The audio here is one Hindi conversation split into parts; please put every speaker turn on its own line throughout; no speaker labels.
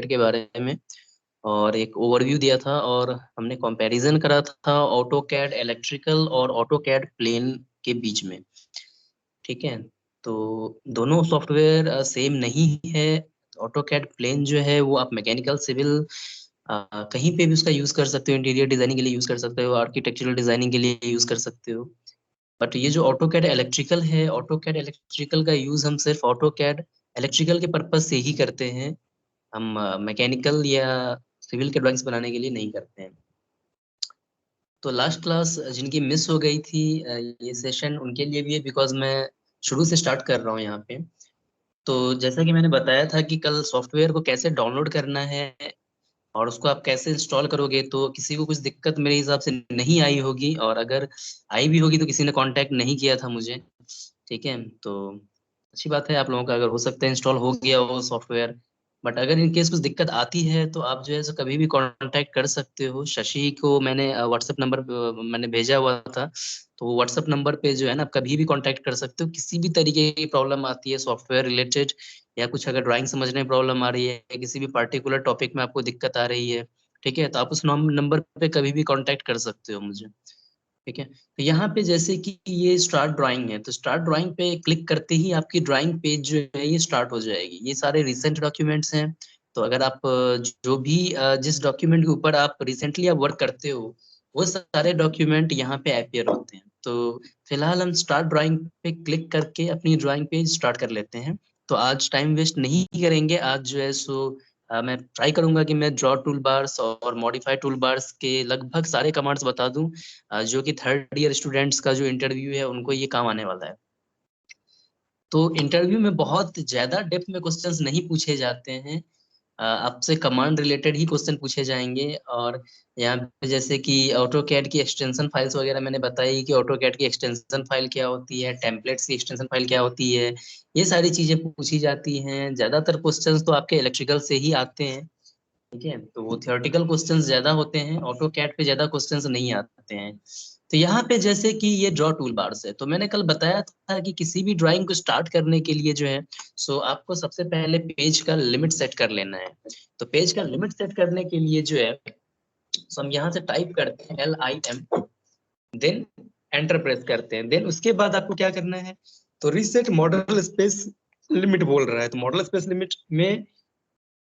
के बारे में और एक ओवरव्यू दिया था, और हमने कंपैरिजन करा था ऑटोकैड इलेक्ट्रिकल और ऑटोकैड प्लेन के बीच में। ठीक है, तो दोनों सॉफ्टवेयर सेम नहीं है। ऑटोकैड प्लेन जो है वो आप मैकेनिकल सिविल कहीं पे भी उसका यूज कर सकते हो, इंटीरियर डिजाइनिंग के लिए यूज कर सकते हो, आर्किटेक्चरल डिजाइनिंग के लिए यूज कर सकते हो। बट ये जो ऑटोकैड इलेक्ट्रिकल है, ऑटोकैड इलेक्ट्रिकल का यूज हम सिर्फ ऑटोकैड इलेक्ट्रिकल के पर्पज से ही करते हैं। हम मैकेनिकल या सिविल के ड्राइंग्स बनाने के लिए नहीं करते हैं। तो लास्ट क्लास जिनकी मिस हो गई थी ये सेशन उनके लिए भी है, बिकॉज मैं शुरू से स्टार्ट कर रहा हूँ यहाँ पे। तो जैसा कि मैंने बताया था कि कल सॉफ्टवेयर को कैसे डाउनलोड करना है और उसको आप कैसे इंस्टॉल करोगे, तो किसी को कुछ दिक्कत मेरे हिसाब से नहीं आई होगी, और अगर आई भी होगी तो किसी ने कांटेक्ट नहीं किया था मुझे। ठीक है, तो अच्छी बात है, आप लोगों का अगर हो सकता है इंस्टॉल हो गया वो सॉफ्टवेयर। बट अगर इन केस कुछ दिक्कत आती है तो आप जो है सो कभी भी कांटेक्ट कर सकते हो। शशि को मैंने व्हाट्सएप नंबर मैंने भेजा हुआ था, तो व्हाट्सएप नंबर पे जो है ना आप कभी भी कांटेक्ट कर सकते हो। किसी भी तरीके की प्रॉब्लम आती है सॉफ्टवेयर रिलेटेड, या कुछ अगर ड्राइंग समझने में प्रॉब्लम आ रही है, या किसी भी पर्टिकुलर टॉपिक में आपको दिक्कत आ रही है, ठीक है, तो आप उस नंबर पे कभी भी कांटेक्ट कर सकते हो मुझे। ठीक है, तो यहाँ पे जैसे कि ये स्टार्ट ड्राइंग है, तो स्टार्ट ड्राइंग पे क्लिक करते ही आपकी ड्राइंग पेज जो है ये स्टार्ट हो जाएगी। ये सारे रिसेंट डॉक्यूमेंट्स हैं। तो अगर आप जो भी जिस डॉक्यूमेंट के ऊपर आप रिसेंटली आप वर्क करते हो, वो सारे डॉक्यूमेंट यहाँ पे अपेयर होते हैं। तो फिलहाल हम स्टार्ट ड्राइंग पे क्लिक करके अपनी ड्राइंग पेज स्टार्ट कर लेते हैं। तो आज टाइम वेस्ट नहीं करेंगे, आज जो है सो मैं ट्राई करूंगा कि मैं ड्रॉ टूल बार्स और मॉडिफाई टूल बार्स के लगभग सारे कमांड्स बता दूं, जो कि थर्ड ईयर स्टूडेंट्स का जो इंटरव्यू है उनको ये काम आने वाला है। तो इंटरव्यू में बहुत ज्यादा डेप्थ में क्वेश्चंस नहीं पूछे जाते हैं, आपसे कमांड रिलेटेड ही क्वेश्चन पूछे जाएंगे। और यहाँ पे जैसे कि ऑटो कैड की एक्सटेंशन फाइल्स वगैरह मैंने बताई कि ऑटो कैड की एक्सटेंशन फाइल क्या होती है, टेम्पलेट्स की एक्सटेंशन फाइल क्या होती है, ये सारी चीजें पूछी जाती हैं। ज्यादातर क्वेश्चंस तो आपके इलेक्ट्रिकल से ही आते हैं। ठीक है, तो वो थियोरेटिकल क्वेश्चंस ज्यादा होते हैं, ऑटो कैड पे ज्यादा क्वेश्चंस नहीं आते हैं। तो यहाँ पे जैसे कि ये ड्रॉ टूल बार्स है, तो मैंने कल बताया था कि किसी भी ड्राइंग को स्टार्ट करने के लिए जो है सो आपको सबसे पहले पेज का लिमिट सेट कर लेना है। तो पेज का लिमिट सेट करने के लिए जो है सो हम यहाँ से टाइप करते हैं LIM, देन एंटर प्रेस करते हैं। देन उसके बाद आपको क्या करना है, तो रीसेट मॉडल स्पेस लिमिट बोल रहा है, तो मॉडल स्पेस लिमिट में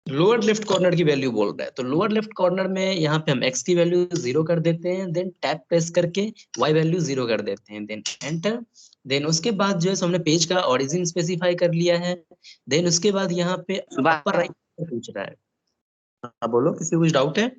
लोअर लेफ्ट कॉर्नर की वैल्यू बोल रहा है, तो लोअर लेफ्ट कॉर्नर में यहाँ पे हम x की वैल्यू 0 कर देते हैं, देन टैब प्रेस करके y वैल्यू 0 कर देते हैं, देन एंटर। देन उसके बाद जो है हमने पेज का ओरिजिन स्पेसिफाई कर लिया है। देन उसके बाद यहाँ पे अपर राइट पूछ रहा है। हाँ बोलो, किसी को कुछ डाउट है?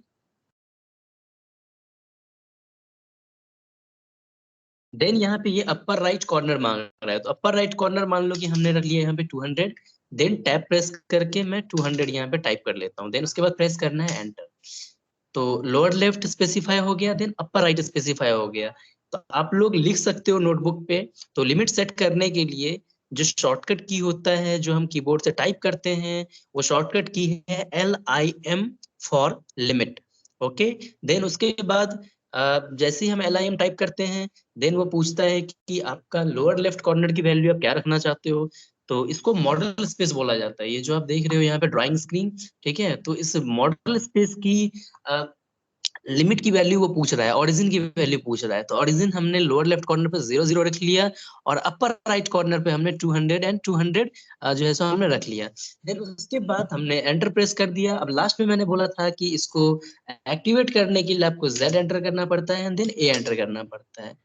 देन यहाँ पे ये अपर राइट कॉर्नर मांग रहा है, तो अपर राइट कॉर्नर मान लो कि हमने रख लिया यहाँ पे 200। देन टैब प्रेस करके मैं 200 यहाँ पे टाइप कर लेता हूँ, देन उसके बाद प्रेस करना है एंटर। तो लोअर लेफ्ट स्पेसिफाई हो गया, देन अपर राइट स्पेसिफाई हो गया। तो आप लोग लिख सकते हो नोटबुक पे। तो लिमिट सेट करने के लिए जो शॉर्टकट की होता है जो हम कीबोर्ड से टाइप करते हैं, वो शॉर्टकट की है LIM for limit. Okay, then उसके बाद जैसे ही हम LIM टाइप करते हैं, देन वो पूछता है कि आपका लोअर लेफ्ट कॉर्नर की वैल्यू आप क्या रखना चाहते हो। तो इसको मॉडल स्पेस बोला जाता है, ये जो आप देख रहे हो यहाँ पे ड्राइंग स्क्रीन। ठीक है, तो इस मॉडल स्पेस की लिमिट की वैल्यू वो पूछ रहा है, ओरिजिन की वैल्यू पूछ रहा है। तो ओरिजिन हमने लोअर लेफ्ट कॉर्नर पे 0 0 रख लिया, और अपर राइट कॉर्नर पे हमने 200 एंड 200 जो है सो हमने रख लिया। देन उसके बाद हमने एंटर प्रेस कर दिया। अब लास्ट में मैंने बोला था कि इसको एक्टिवेट करने के लिए आपको Z एंटर करना पड़ता है, देन A एंटर करना पड़ता है।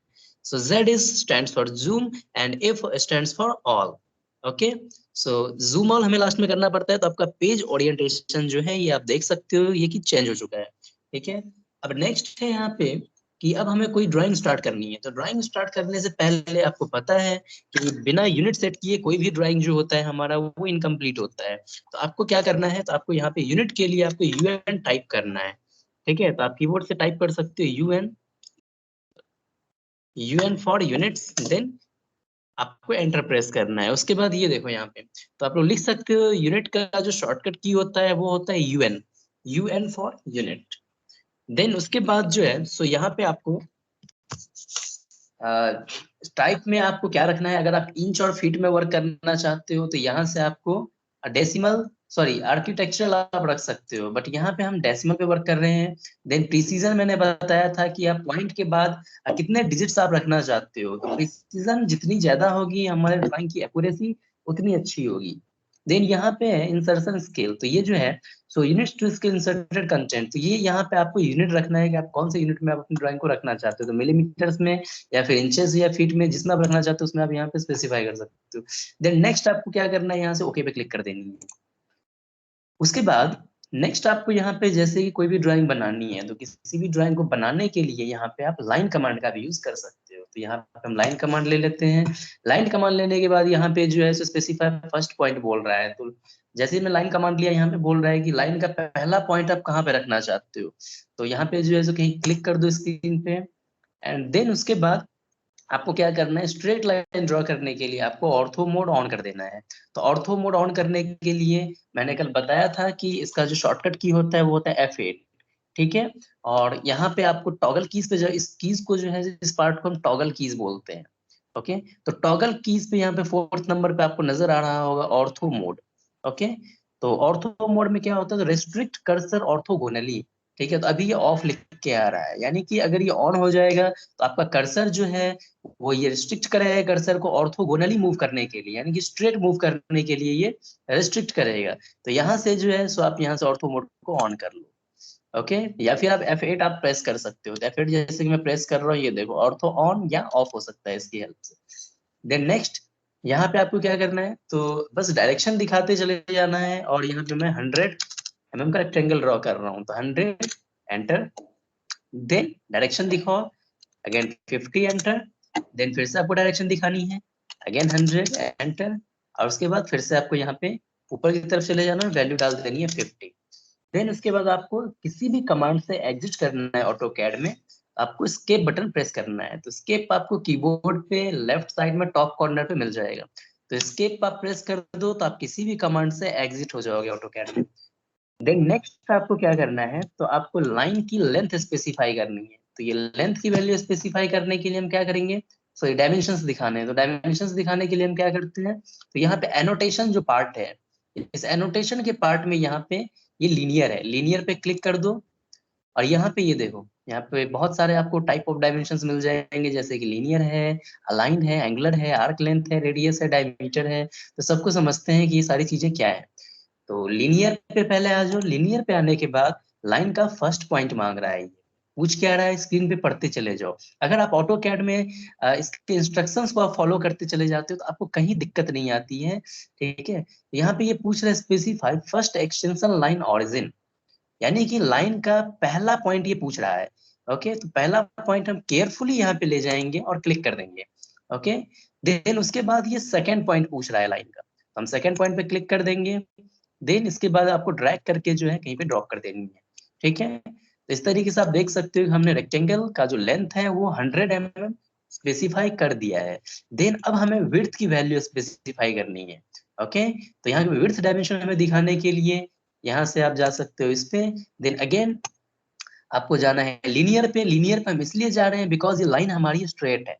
सो Z is stands for zoom and A stands for all. Okay, so zoom all हमें लास्ट में करना पड़ता है। तो आपका पेज ओरिएंटेशन जो है ये आप देख सकते हो ये कि चेंज हो चुका है। ठीक है, अब नेक्स्ट है यहाँ पे कि अब हमें कोई ड्राइंग स्टार्ट करनी है। तो ड्राइंग स्टार्ट करने से पहले आपको पता है कि बिना यूनिट सेट किए कोई भी ड्राइंग जो होता है हमारा वो इनकम्प्लीट होता है। तो आपको क्या करना है, तो आपको यहाँ पे यूनिट के लिए आपको UN टाइप करना है। ठीक है, तो आप कीबोर्ड से टाइप कर सकते हो UN फॉर यूनिट्स, देन आपको एंटर प्रेस करना है। उसके बाद ये देखो यहाँ पे, तो आप लोग लिख सकते हो यूनिट का जो शॉर्टकट की होता है वो होता है UN फॉर यूनिट। देन उसके बाद जो है सो यहाँ पे आपको टाइप में आपको क्या रखना है। अगर आप इंच और फीट में वर्क करना चाहते हो तो यहाँ से आपको डेसिमल सॉरी आर्किटेक्चरल आप रख सकते हो, बट यहाँ पे हम डेसिमल पे वर्क कर रहे हैं। देन प्रिसीजन मैंने बताया था कि आप पॉइंट के बाद कितने डिजिट्स आप रखना चाहते हो, तो प्रिसीजन जितनी ज्यादा होगी हमारे ड्राइंग की एक्यूरेसी उतनी अच्छी होगी। देन यहाँ पे है इंसर्शन स्केल, तो ये जो है so units to scale inserted content, तो ये यहाँ पे आपको यूनिट रखना है कि आप कौन से यूनिट में आप अपनी ड्राइंग को रखना चाहते हो, तो मिलीमीटर्स में या फिर इंचेस या फीट में, जिसमें आप रखना चाहते हो उसमें आप यहाँ पे स्पेसिफाई कर सकते हो। देन नेक्स्ट आपको क्या करना है, यहाँ से ओके पे क्लिक कर देनी है। उसके बाद नेक्स्ट आपको यहाँ पे जैसे कि कोई भी ड्राइंग बनानी है, तो किसी भी ड्राइंग को बनाने के लिए यहाँ पे आप लाइन कमांड का भी यूज कर सकते हो। तो यहाँ पे हम लाइन कमांड ले लेते हैं। लाइन कमांड लेने के बाद यहाँ पे जो है स्पेसिफाई फर्स्ट पॉइंट बोल रहा है, तो जैसे ही मैं लाइन कमांड लिया, यहाँ पे बोल रहा है कि लाइन का पहला पॉइंट आप कहाँ पे रखना चाहते हो। तो यहाँ पे जो है कहीं क्लिक कर दो स्क्रीन पे, एंड देन उसके बाद आपको क्या करना है, स्ट्रेट लाइन ड्रॉ करने के लिए आपको ऑर्थो मोड ऑन कर देना है। तो ऑर्थो मोड ऑन करने के लिए मैंने कल बताया था कि इसका जो शॉर्टकट की होता है वो होता है F8। ठीक है, और यहाँ पे आपको टॉगल कीज पे जो इस कीज को जो है इस पार्ट को हम टॉगल कीज बोलते हैं। ओके, तो टॉगल कीज पे यहाँ पे फोर्थ नंबर पे आपको नजर आ रहा होगा ऑर्थो मोड। ओके, तो ऑर्थो मोड में क्या होता है, तो रेस्ट्रिक्ट कर्सर ऑर्थोगोनली। ठीक है, तो अभी ये ऑफ लिख के आ रहा है, यानी कि अगर ये ऑन हो जाएगा तो आपका कर्सर जो है वो ये रिस्ट्रिक्ट करेगा कर्सर को ऑर्थोगोनली मूव करने के लिए, यानी कि स्ट्रेट मूव करने के लिए ये रिस्ट्रिक्ट करेगा। तो यहाँ से जो है सो आप यहाँ से ऑर्थो मोड को ऑन कर लो। ओके, या फिर आप F8 आप प्रेस कर सकते हो। तो F8 जैसे कि मैं प्रेस कर रहा हूँ, ये देखो ऑर्थो ऑन या ऑफ हो सकता है इसकी हेल्प से। देन नेक्स्ट यहाँ पे आपको क्या करना है, तो बस डायरेक्शन दिखाते चले जाना है, और यहाँ पे मैं 100 mm का रेक्टेंगल ड्रॉ कर रहा हूँ, तो 100 एंटर। देन डायरेक्शन दिखाओ, अगेन 50 एंटर। देन फिर से आपको डायरेक्शन दिखानी है, अगेन 100 एंटर। और उसके बाद फिर से आपको यहाँ पे ऊपर की तरफ चले जाना है, वैल्यू डाल देनी है 50। देन उसके बाद आपको किसी भी कमांड से एग्जिट करना है ऑटो कैड में, आपको स्केप बटन प्रेस करना है। तो स्केप आपको कीबोर्ड पे लेफ्ट साइड में टॉप कॉर्नर पे मिल जाएगा। तो स्केप आप प्रेस कर दो तो आप किसी भी कमांड से एग्जिट हो जाओगे ऑटो कैड में। देन नेक्स्ट आपको क्या करना है, तो आपको लाइन की लेंथ स्पेसिफाई करनी है। तो ये लेंथ की वैल्यू स्पेसिफाई करने के लिए हम क्या करेंगे, सॉरी डायमेंशंस दिखाने हैं, तो डायमेंशंस दिखाने के लिए हम क्या करते हैं, तो यहाँ पे एनोटेशन जो पार्ट है, इस एनोटेशन के पार्ट में यहाँ पे ये लीनियर है, लीनियर पे क्लिक कर दो। और यहाँ पे ये देखो, यहाँ पे बहुत सारे आपको टाइप ऑफ डायमेंशंस मिल जाएंगे, जैसे कि लीनियर है, अलाइंड है, एंगुलर है, आर्क लेंथ है, रेडियस है, डायमीटर है। तो सबको समझते हैं कि ये सारी चीजें क्या है। तो लीनियर पे पहले आ जाओ। लीनियर पे आने के बाद लाइन का फर्स्ट पॉइंट मांग रहा है, ये पूछ क्या रहा है, स्क्रीन पे पढ़ते चले जाओ। अगर आप ऑटो कैड में इसके इंस्ट्रक्शंस को आप फॉलो करते चले जाते हो तो आपको कहीं दिक्कत नहीं आती है। ठीक है, यहाँ पे ये पूछ रहा है specify first extension line origin, यानी कि लाइन का पहला पॉइंट ये पूछ रहा है। ओके, तो पहला पॉइंट हम केयरफुली यहाँ पे ले जाएंगे और क्लिक कर देंगे। ओके, देन उसके बाद ये सेकंड पॉइंट पूछ रहा है लाइन का, तो हम सेकंड पॉइंट पे क्लिक कर देंगे। देन इसके बाद आपको ड्रैग करके जो है कहीं पे ड्रॉप कर देनी है। ठीक है, तो इस तरीके से आप देख सकते हो कि हमने रेक्टेंगल का जो लेंथ है वो 100 mm स्पेसिफाई कर दिया है। देन अब हमें विड्थ की वैल्यू स्पेसिफाई करनी है। ओके, तो यहाँ पे विड्थ डायमेंशन हमें दिखाने के लिए यहाँ से आप जा सकते हो इस पे। देन अगेन आपको जाना है लीनियर पे। लीनियर पे हम इसलिए जा रहे हैं बिकॉज ये लाइन हमारी स्ट्रेट है,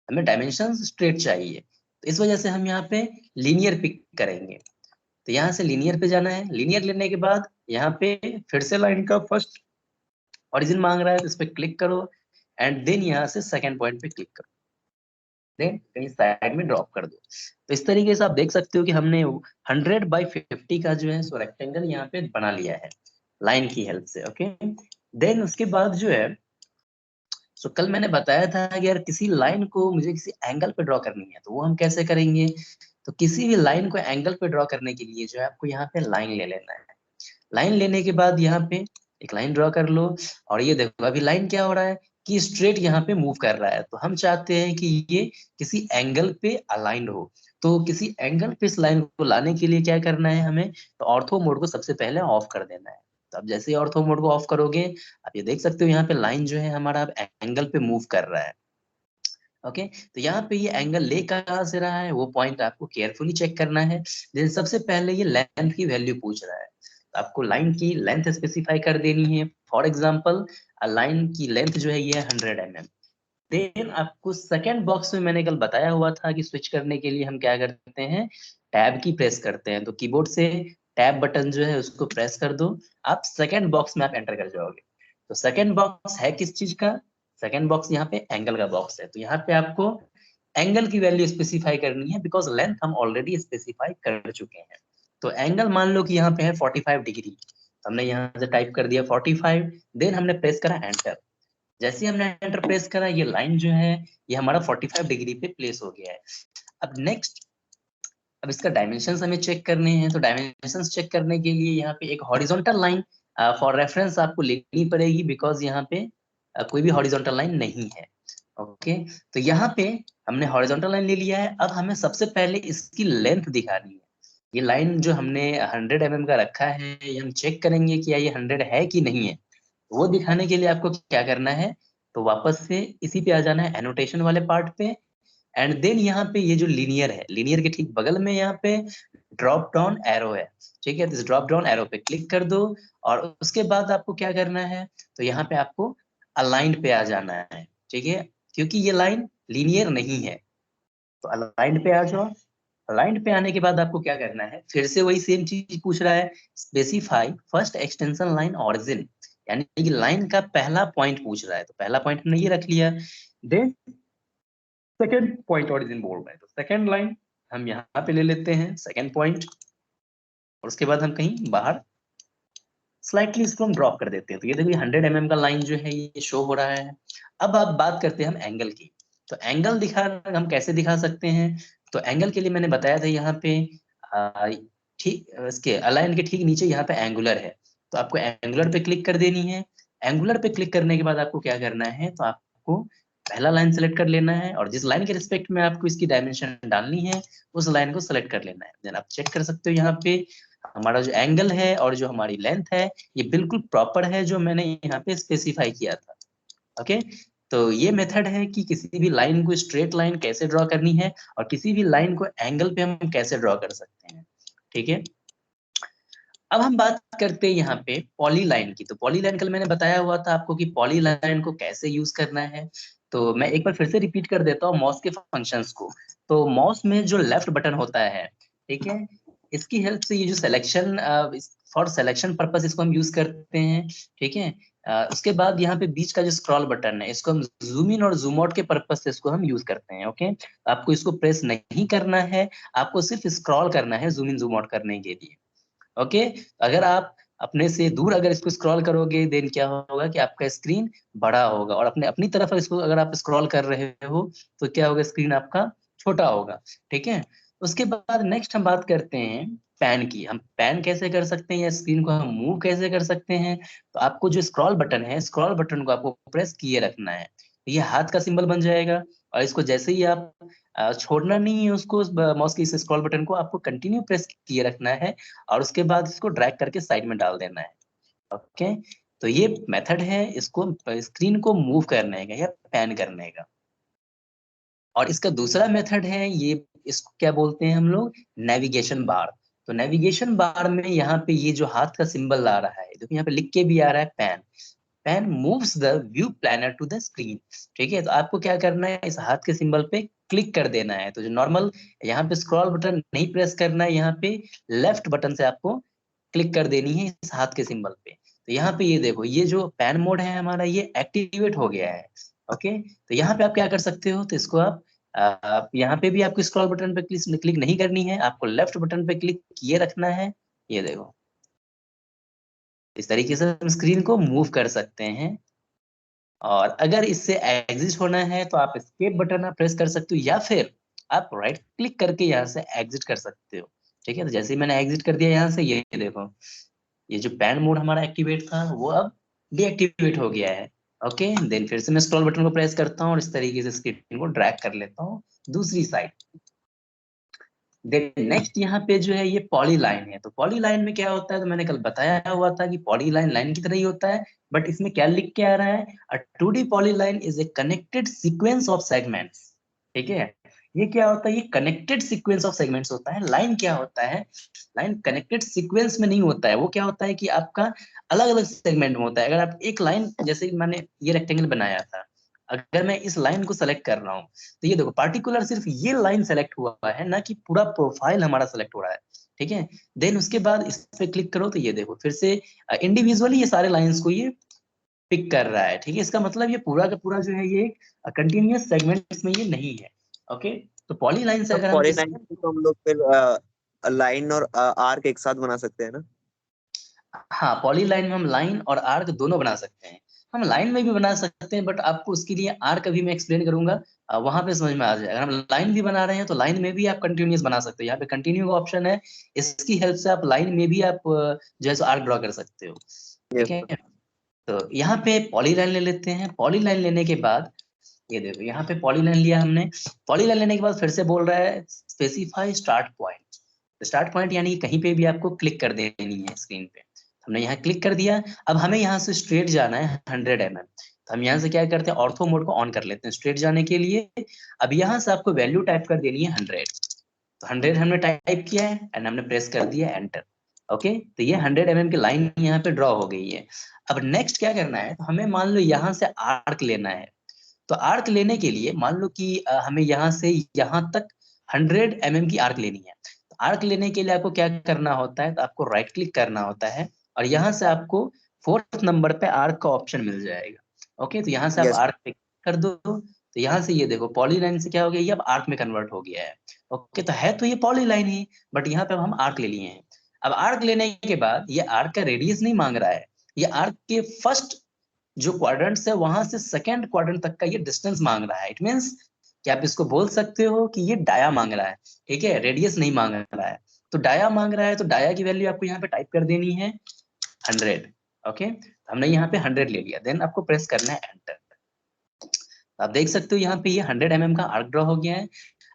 हमें डायमेंशन स्ट्रेट चाहिए, तो इस वजह से हम यहाँ पे लीनियर पिक करेंगे। तो यहाँ से लीनियर पे जाना है। लीनियर लेने के बाद यहाँ पे फिर से लाइन का फर्स्ट ओरिजिन मांग रहा है, तो इस पे क्लिक करो, एंड देन यहाँ से सेकंड पॉइंट पे क्लिक करो, देन कहीं साइड में ड्रॉप कर दो। तो इस तरीके से आप देख सकते हो कि हमने 100/50 का जो है सो रेक्टेंगल यहाँ पे बना लिया है लाइन की हेल्प से। ओके, देन उसके बाद जो है सो कल मैंने बताया था कि यार किसी लाइन को मुझे किसी एंगल पे ड्रॉ करनी है, तो वो हम कैसे करेंगे। तो किसी भी लाइन को एंगल पे ड्रॉ करने के लिए जो है आपको यहाँ पे लाइन ले लेना है। लाइन लेने के बाद यहाँ पे एक लाइन ड्रॉ कर लो, और ये देखो अभी लाइन क्या हो रहा है कि स्ट्रेट यहाँ पे मूव कर रहा है, तो हम चाहते हैं कि ये किसी एंगल पे अलाइंड हो। तो किसी एंगल पे इस लाइन को लाने के लिए क्या करना है हमें, तो ऑर्थो मोड को सबसे पहले ऑफ कर देना है। तो अब जैसे ही ऑर्थो मोड को ऑफ करोगे, आप ये देख सकते हो यहाँ पे लाइन जो है हमारा अब एंगल पे मूव कर रहा है। ओके, तो यहाँ पे ये एंगल ले कहाँ से रहा है वो पॉइंट आपको केयरफुली चेक करना है। देन सबसे पहले ये लेंथ की वैल्यू पूछ रहा है, तो आपको लाइन की लेंथ स्पेसिफाई कर देनी है। फॉर एग्जांपल लाइन की लेंथ जो है ये है 100 mm। देन आपको सेकंड बॉक्स में मैंने कल बताया हुआ था कि स्विच करने के लिए हम क्या करते हैं, टैब की प्रेस करते हैं। तो कीबोर्ड से टैब बटन जो है उसको प्रेस कर दो, आप सेकंड बॉक्स में आप एंटर कर जाओगे। तो सेकंड बॉक्स है किस चीज का? सेकंड बॉक्स यहाँ पे एंगल का बॉक्स है। तो यहाँ पे आपको एंगल की वैल्यू स्पेसिफाई करनी है, बिकॉज लेंथ हम ऑलरेडी स्पेसिफाई कर चुके हैं। तो एंगल मान लो कि यहाँ पे है 45 डिग्री, हमने यहाँ से टाइप कर दिया 45, देन हमने प्रेस करा एंटर। जैसे ही हमने एंटर प्रेस करा, ये लाइन जो है ये हमारा 45 डिग्री पे प्लेस हो गया है। अब नेक्स्ट, अब इसका डायमेंशंस हमें चेक करने हैं। तो डायमेंशंस चेक करने के लिए यहाँ पे एक हॉरिजॉन्टल लाइन फॉर रेफरेंस आपको लेनी पड़ेगी, बिकॉज यहाँ पे कोई भी हॉरिजॉन्टल लाइन नहीं है। ओके, तो यहाँ पे हमने हॉरिजॉन्टल लाइन ले लिया है। अब हमें सबसे पहले इसकी लेंथ दिखानी है। ये लाइन जो हमने 100 mm का रखा है, ये हम चेक करेंगे कि ये 100 है कि नहीं है। वो दिखाने के लिए आपको क्या करना है, तो वापस से इसी पे आ जाना है, एनोटेशन वाले पार्ट पे। एंड देन यहाँ पे ये जो लीनियर है, लीनियर के ठीक बगल में यहाँ पे ड्रॉप डाउन एरो है। ठीक है, तो इस ड्रॉप डाउन एरो पे क्लिक कर दो, और उसके बाद आपको क्या करना है, तो यहाँ पे आपको अलाइंड पे आ जाना है। ठीक है, क्योंकि ये लाइन लीनियर नहीं है, तो अलाइंड पे आ जाओ। अलाइंड पे आने के बाद आपको क्या करना है, फिर से वही सेम चीज पूछ रहा है, specify first extension line origin, यानी कि लाइन का पहला पॉइंट पूछ रहा है। तो पहला पॉइंट हमने ये रख लिया, देन सेकेंड पॉइंट ओरिजिन बोल रहा है, तो सेकेंड लाइन हम यहाँ पे ले लेते हैं, सेकेंड पॉइंट। और उसके बाद हम कहीं बाहर स्लाइटली इसको हम ड्रॉप कर देते हैं। तो ये देखिए 100 mm का लाइन जो है ये शो हो रहा है। अब आप बात करते हैं हम एंगल की। तो एंगल दिखा हम कैसे दिखा सकते हैं, तो एंगल के लिए मैंने बताया था यहाँ पे ठीक इसके अलाइन के ठीक नीचे यहाँ पे एंगुलर है। तो आपको एंगुलर पे क्लिक कर देनी है। एंगुलर पे क्लिक करने के बाद आपको क्या करना है, तो आपको पहला लाइन सेलेक्ट कर लेना है, और जिस लाइन के रिस्पेक्ट में आपको इसकी डायमेंशन डालनी है उस लाइन को सेलेक्ट कर लेना है। देन आप चेक कर सकते हो यहाँ पे हमारा जो एंगल है और जो हमारी लेंथ है ये बिल्कुल प्रॉपर है, जो मैंने यहाँ पे स्पेसिफाई किया था। ओके, तो ये मेथड है कि किसी भी लाइन को स्ट्रेट लाइन कैसे ड्रॉ करनी है, और किसी भी लाइन को एंगल पे हम कैसे ड्रॉ कर सकते हैं। ठीक है, अब हम बात करते हैं यहाँ पे पॉली लाइन की। तो पॉली लाइन कल मैंने बताया हुआ था आपको कि पॉली लाइन को कैसे यूज करना है। तो मैं एक बार फिर से रिपीट कर देता हूँ मॉस के फंक्शंस को। तो मॉस में जो लेफ्ट बटन होता है, ठीक है, इसकी हेल्प से ये जो सिलेक्शन, फॉर सिलेक्शन पर्पस इसको हम यूज करते हैं। ठीक है, उसके बाद यहाँ पे बीच का जो स्क्रॉल बटन है, इसको हम जूम इन और जूम आउट के पर्पस से इसको हम यूज करते हैं। ओके, आपको इसको प्रेस नहीं करना है, आपको सिर्फ स्क्रॉल करना है जूम इन जूम आउट करने के लिए। ओके, अगर आप अपने से दूर अगर इसको स्क्रॉल करोगे, देन क्या होगा कि आपका स्क्रीन बड़ा होगा, और अपने अपनी तरफ इसको अगर आप स्क्रॉल कर रहे हो तो क्या होगा, स्क्रीन आपका छोटा होगा। ठीक है, उसके बाद नेक्स्ट हम बात करते हैं पैन की। हम पैन कैसे कर सकते हैं या स्क्रीन को हम मूव कैसे कर सकते हैं। तो आपको जो स्क्रॉल बटन है, स्क्रॉल बटन को आपको प्रेस किए रखना है, ये हाथ का सिंबल बन जाएगा। और इसको जैसे ही आप छोड़ना नहीं है उसको, माउस के इस स्क्रॉल बटन को आपको कंटिन्यू प्रेस किए रखना है, और उसके बाद इसको ड्रैग करके साइड में डाल देना है। ओके, तो ये मेथड है इसको स्क्रीन को मूव करने का या पैन करने का। और इसका दूसरा मेथड है ये, इसको क्या बोलते हैं हम लोग, नेविगेशन बार। तो नेविगेशन बार में यहाँ पे ये जो हाथ का सिंबल आ रहा है, देखो यहाँ पे लिख के भी आ रहा है pan. Pan moves the view planar to the screen. ठीक है, तो आपको क्या करना है, इस हाथ के सिंबल पे क्लिक कर देना है। तो जो नॉर्मल यहाँ पे स्क्रॉल बटन नहीं प्रेस करना है, यहाँ पे लेफ्ट बटन से आपको क्लिक कर देनी है इस हाथ के सिंबल पे। तो यहाँ पे ये देखो, ये जो पैन मोड है हमारा ये एक्टिवेट हो गया है। ओके, तो यहाँ पे आप क्या कर सकते हो, तो इसको आप यहाँ पे भी आपको स्क्रॉल बटन पे क्लिक नहीं करनी है, आपको लेफ्ट बटन पे क्लिक किए रखना है। ये देखो, इस तरीके से हम स्क्रीन को मूव कर सकते हैं। और अगर इससे एग्जिट होना है तो आप एस्केप बटन आप प्रेस कर सकते हो, या फिर आप राइट क्लिक करके यहाँ से एग्जिट कर सकते हो। ठीक है, तो जैसे ही मैंने एग्जिट कर दिया यहाँ से, ये देखो ये जो पैन मोड हमारा एक्टिवेट था वो अब डीएक्टिवेट हो गया है। ओके, देन फिर से मैं स्क्रॉल बटन को प्रेस करता हूँ और इस तरीके से स्क्रीन को ड्रैग कर लेता हूँ दूसरी साइड। देन नेक्स्ट यहाँ पे जो है ये पॉली लाइन है। तो पॉली लाइन में क्या होता है, तो मैंने कल बताया हुआ था कि पॉली लाइन लाइन की तरह ही होता है, बट इसमें क्या लिख के आ रहा है, अ 2D poly line is a connected sequence of segments. ठीक है, ये क्या होता है, ये कनेक्टेड सीक्वेंस ऑफ सेगमेंट्स होता है। लाइन क्या होता है, लाइन कनेक्टेड सीक्वेंस में नहीं होता है। वो क्या होता है कि आपका अलग अलग सेगमेंट में होता है। अगर आप एक लाइन, जैसे मैंने ये रेक्टेंगल बनाया था, अगर मैं इस लाइन को सेलेक्ट कर रहा हूँ, तो ये देखो पार्टिकुलर सिर्फ ये लाइन सेलेक्ट हुआ है, ना कि पूरा प्रोफाइल हमारा सेलेक्ट हो रहा है। ठीक है। देन उसके बाद इस पे क्लिक करो तो ये देखो फिर से इंडिविजुअली ये सारे लाइंस को ये पिक कर रहा है, ठीक है। इसका मतलब ये पूरा का पूरा जो है ये कंटिन्यूअस सेगमेंट्स में ये नहीं है। ओके, तो पॉलीलाइन से
तो
अगर हम
पॉलीलाइन तो हम लोग फिर लाइन और आर्क एक साथ बना सकते हैं ना?
हाँ, पॉलीलाइन में हम लाइन और आर्क दोनों बना सकते हैं। हम लाइन में भी बना सकते हैं, बट आपको उसके लिए आर्क अभी मैं एक्सप्लेन करूंगा, वहां पे समझ में आ जाएगा। अगर हम लाइन भी बना रहे हैं तो लाइन में भी आप कंटिन्यूअस बना सकते हो। यहाँ पे कंटिन्यू का ऑप्शन है, इसकी हेल्प से आप लाइन में भी आप जो है सो आर्क ड्रॉ कर सकते हो, ठीक
यस
है।
सर।
तो यहाँ पे पॉलीलाइन ले लेते हैं। पॉलीलाइन लेने के बाद ये देखो यहाँ पे पॉलीलाइन लिया हमने। पॉलीलाइन लेने के बाद फिर से बोल रहा है specify start point. Start point यानी कि कहीं पे भी आपको क्लिक कर देनी है स्क्रीन पे। हमने यहाँ क्लिक कर दिया। अब हमें यहाँ से स्ट्रेट जाना है 100 mm। तो हम यहाँ से क्या करते हैं, ऑर्थो मोड को ऑन कर लेते हैं स्ट्रेट जाने के लिए। अब यहाँ से आपको वैल्यू टाइप कर देनी है 100। तो 100 हमने टाइप किया है एंड हमने प्रेस कर दिया एंटर। ओके, तो ये 100 mm की लाइन यहाँ पे ड्रॉ हो गई है। अब नेक्स्ट क्या करना है, तो हमें मान लो यहाँ से आर्क लेना है। तो आर्क लेने के लिए मान लो कि हमें यहाँ से यहाँ तक 100 mm की आर्क लेनी है। तो आर्क लेने के लिए आपको क्या करना होता है, तो आपको राइट क्लिक करना होता है और यहाँ से आपको 4th नंबर पे आर्क का ऑप्शन मिल जाएगा। ओके, तो यहाँ से आप
यस।
आर्क पे कर दो। तो यहाँ से ये देखो पॉलीलाइन से क्या हो गया, ये अब आर्क में कन्वर्ट हो गया है। ओके, तो है तो ये पॉलीलाइन ही, बट यहाँ पे अब हम आर्क ले लिए हैं। अब आर्क लेने के बाद ये आर्क का रेडियस नहीं मांग रहा है, ये आर्क के फर्स्ट जो क्वाड्रेंट्स है वहां से सेकंड क्वाड्रेंट तक का ये डिस्टेंस मांग रहा है। इट मींस कि आप इसको बोल सकते हो कि ये डाया मांग रहा है, ठीक है, रेडियस नहीं मांग रहा है। तो डाया मांग रहा है तो डाया की वैल्यू आपको यहाँ पे टाइप कर देनी है 100। ओके, तो हमने यहाँ पे 100 ले लिया। देन आपको प्रेस करना है एंटर। आप देख सकते हो यहाँ पे ये 100 mm का आर्क ड्रॉ हो गया है।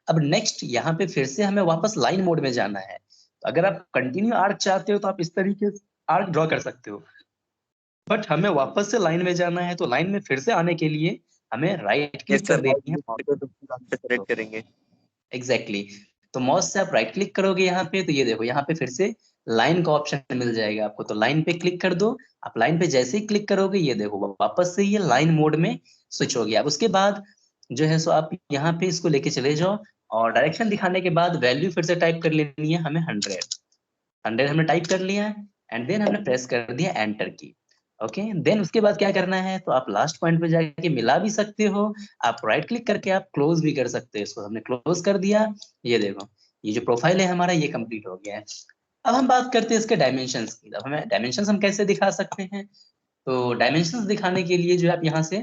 अब नेक्स्ट यहाँ पे फिर से हमें वापस लाइन मोड में जाना है। तो अगर आप कंटिन्यू आर्क चाहते हो तो आप इस तरीके से आर्क ड्रॉ कर सकते हो, बट हमें वापस से लाइन में जाना है। तो लाइन में फिर से आने के लिए हमें राइट
यस
क्लिक
सर,
कर
राइट
देनी है
क्लिक
mouse
करके तो पे
को।
सेलेक्ट करेंगे।
एग्जैक्टली तो माउस से आप राइट क्लिक करोगे यहाँ पे, तो ये देखो यहाँ पे फिर से लाइन का ऑप्शन मिल जाएगा आपको। तो लाइन पे क्लिक कर दो। आप लाइन पे जैसे ही क्लिक करोगे ये देखो वापस से ये लाइन मोड में स्विच हो गया। अब उसके बाद जो है सो आप यहाँ पे इसको लेके चले जाओ और डायरेक्शन दिखाने के बाद वैल्यू फिर से टाइप कर लेनी है हमें 100 हमने टाइप कर लिया एंड देन हमने प्रेस कर दिया एंटर की। ओके, देन उसके बाद क्या करना है, तो आप लास्ट पॉइंट पे जाके मिला भी सकते हो। आप राइट क्लिक करके आप क्लोज भी कर सकते हो। इसको हमने क्लोज कर दिया। ये देखो ये जो प्रोफाइल है हमारा ये कंप्लीट हो गया है। अब हम बात करते हैं इसके डायमेंशंस की। अब हमें डायमेंशंस हम कैसे दिखा सकते हैं, तो डायमेंशंस दिखाने के लिए जो है आप यहाँ से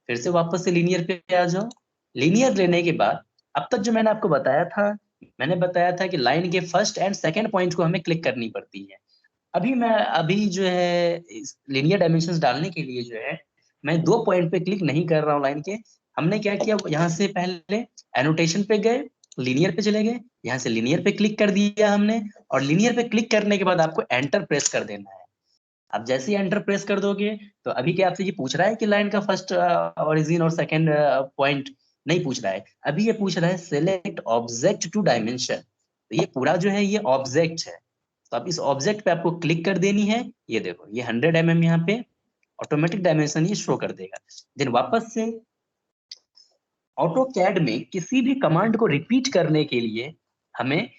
फिर से वापस से लीनियर पे आ जाओ। लीनियर लेने के बाद अब तक जो मैंने आपको बताया था, मैंने बताया था कि लाइन के फर्स्ट एंड सेकंड पॉइंट को हमें क्लिक करनी पड़ती है। अभी जो है लीनियर डायमेंशंस डालने के लिए जो है मैं 2 पॉइंट पे क्लिक नहीं कर रहा हूँ लाइन के। हमने क्या किया, यहाँ से पहले एनोटेशन पे गए, लीनियर पे चले गए, यहाँ से लीनियर पे क्लिक कर दिया हमने। और लीनियर पे क्लिक करने के बाद आपको एंटर प्रेस कर देना है। अब जैसे ही एंटर प्रेस कर दोगे तो अभी क्या आपसे ये पूछ रहा है कि लाइन का फर्स्ट ओरिजिन और सेकंड पॉइंट, नहीं पूछ रहा है। अभी ये पूछ रहा है सेलेक्ट ऑब्जेक्ट टू डायमेंशन। तो ये पूरा जो है ये ऑब्जेक्ट है। तो अब इस ऑब्जेक्ट पे आपको क्लिक कर देनी है। ये देखो ये 100 mm यहाँ पे ऑटोमेटिक डायमेंशन ये शो कर देगा। देन वापस से ऑटो कैड में किसी भी कमांड को रिपीट करने के लिए हमें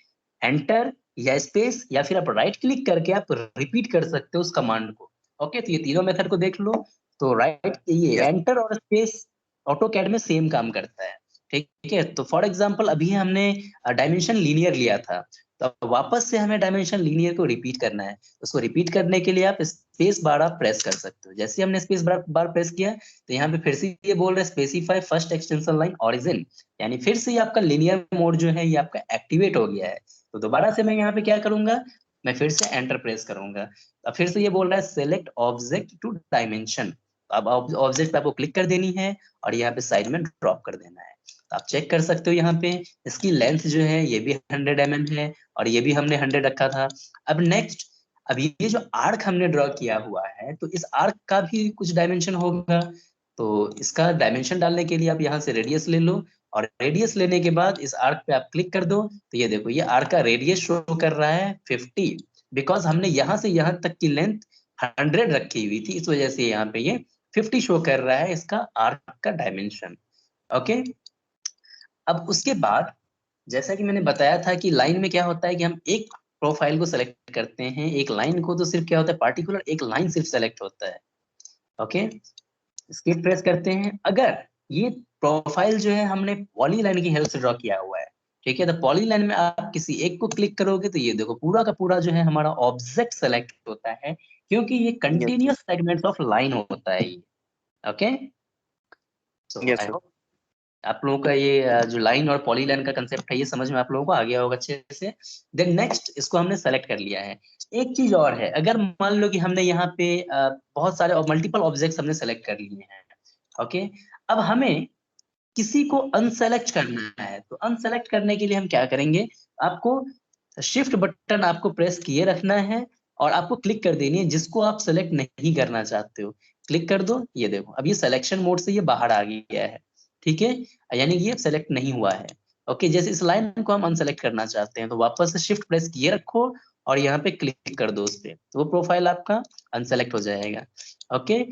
एंटर या स्पेस या फिर आप राइट क्लिक करके आप रिपीट कर सकते हो उस कमांड को। ओके, तो ये तीनों मेथड को देख लो। तो राइट ये
यस।
एंटर और स्पेस ऑटो कैड में सेम काम करता है, ठीक है। तो फॉर एग्जांपल अभी हमने डायमेंशन लीनियर लिया था, तो वापस से हमें डायमेंशन लीनियर को रिपीट करना है। उसको रिपीट करने के लिए आप स्पेस बार आप प्रेस कर सकते हो। जैसे हमने स्पेस बार प्रेस किया तो यहाँ पे फिर से ये बोल रहा है specify first extension line origin, यानी फिर से ये आपका लीनियर मोड जो है ये आपका एक्टिवेट हो गया है। तो दोबारा से मैं यहाँ पे क्या करूंगा, मैं फिर से एंटर प्रेस करूंगा। अब फिर से ये बोल रहा है सेलेक्ट ऑब्जेक्ट टू डायमेंशन। अब ऑब्जेक्ट पे आपको क्लिक कर देनी है और यहाँ पे साइड में ड्रॉप कर देना है। तो आप चेक कर सकते हो यहाँ पे इसकी लेंथ जो है ये भी 100 mm है और ये भी हमने 100 रखा था। अब नेक्स्ट, अब ये जो आर्क हमने ड्रॉ किया हुआ है तो इस आर्क का भी कुछ डायमेंशन होगा। तो इसका डायमेंशन डालने के लिए आप यहाँ से रेडियस ले लो और रेडियस लेने के बाद इस आर्क पे आप क्लिक कर दो। तो ये देखो ये आर्क का रेडियस शो कर रहा है 50, बिकॉज हमने यहाँ से यहाँ तक की लेंथ 100 रखी हुई थी, इस वजह से यहाँ पे ये 50 शो कर रहा है इसका आर्क का डायमेंशन। ओके, अब उसके बाद जैसा कि मैंने बताया था कि लाइन में क्या होता है कि हम एक प्रोफाइल को सेलेक्ट करते हैं, एक लाइन को तो सिर्फ क्या होता है, पार्टिकुलर एक लाइन सिर्फ सेलेक्ट होता है। ओके, एस्केप प्रेस करते हैं। अगर ये प्रोफाइल जो है हमने पॉलीलाइन की हेल्प से ड्रॉ किया हुआ है, ठीक है, तो पॉलीलाइन में आप किसी एक को क्लिक करोगे तो ये देखो पूरा का पूरा जो है हमारा ऑब्जेक्ट सेलेक्ट होता है, क्योंकि ये
yes
continuous segments of line होता है ये। Okay, so
yes
I
sir.
Hope आप लोगों का ये जो लाइन और पॉलीलाइन का कंसेप्ट है ये समझ में आप लोगों को आ गया होगा अच्छे से। देन नेक्स्ट इसको हमने सेलेक्ट कर लिया है। एक चीज और है, अगर मान लो कि हमने यहाँ पे बहुत सारे मल्टीपल ऑब्जेक्ट्स हमने सेलेक्ट कर लिए हैं। ओके, अब हमें किसी को अनसेलेक्ट करना है, तो अनसेलेक्ट करने के लिए हम क्या करेंगे, आपको शिफ्ट बटन आपको प्रेस किए रखना है और आपको क्लिक कर देनी है जिसको आप सेलेक्ट नहीं करना चाहते हो। क्लिक कर दो, ये देखो अब ये सिलेक्शन मोड से ये बाहर आ गया है, ठीक है, यानी कि ये सेलेक्ट नहीं हुआ है। ओके, जैसे इस लाइन को हम अनसेलेक्ट करना चाहते हैं तो वापस से शिफ्ट प्रेस किए रखो और यहाँ पे क्लिक कर दो उस पे, तो वो प्रोफाइल आपका अनसेलेक्ट हो जाएगा। ओके,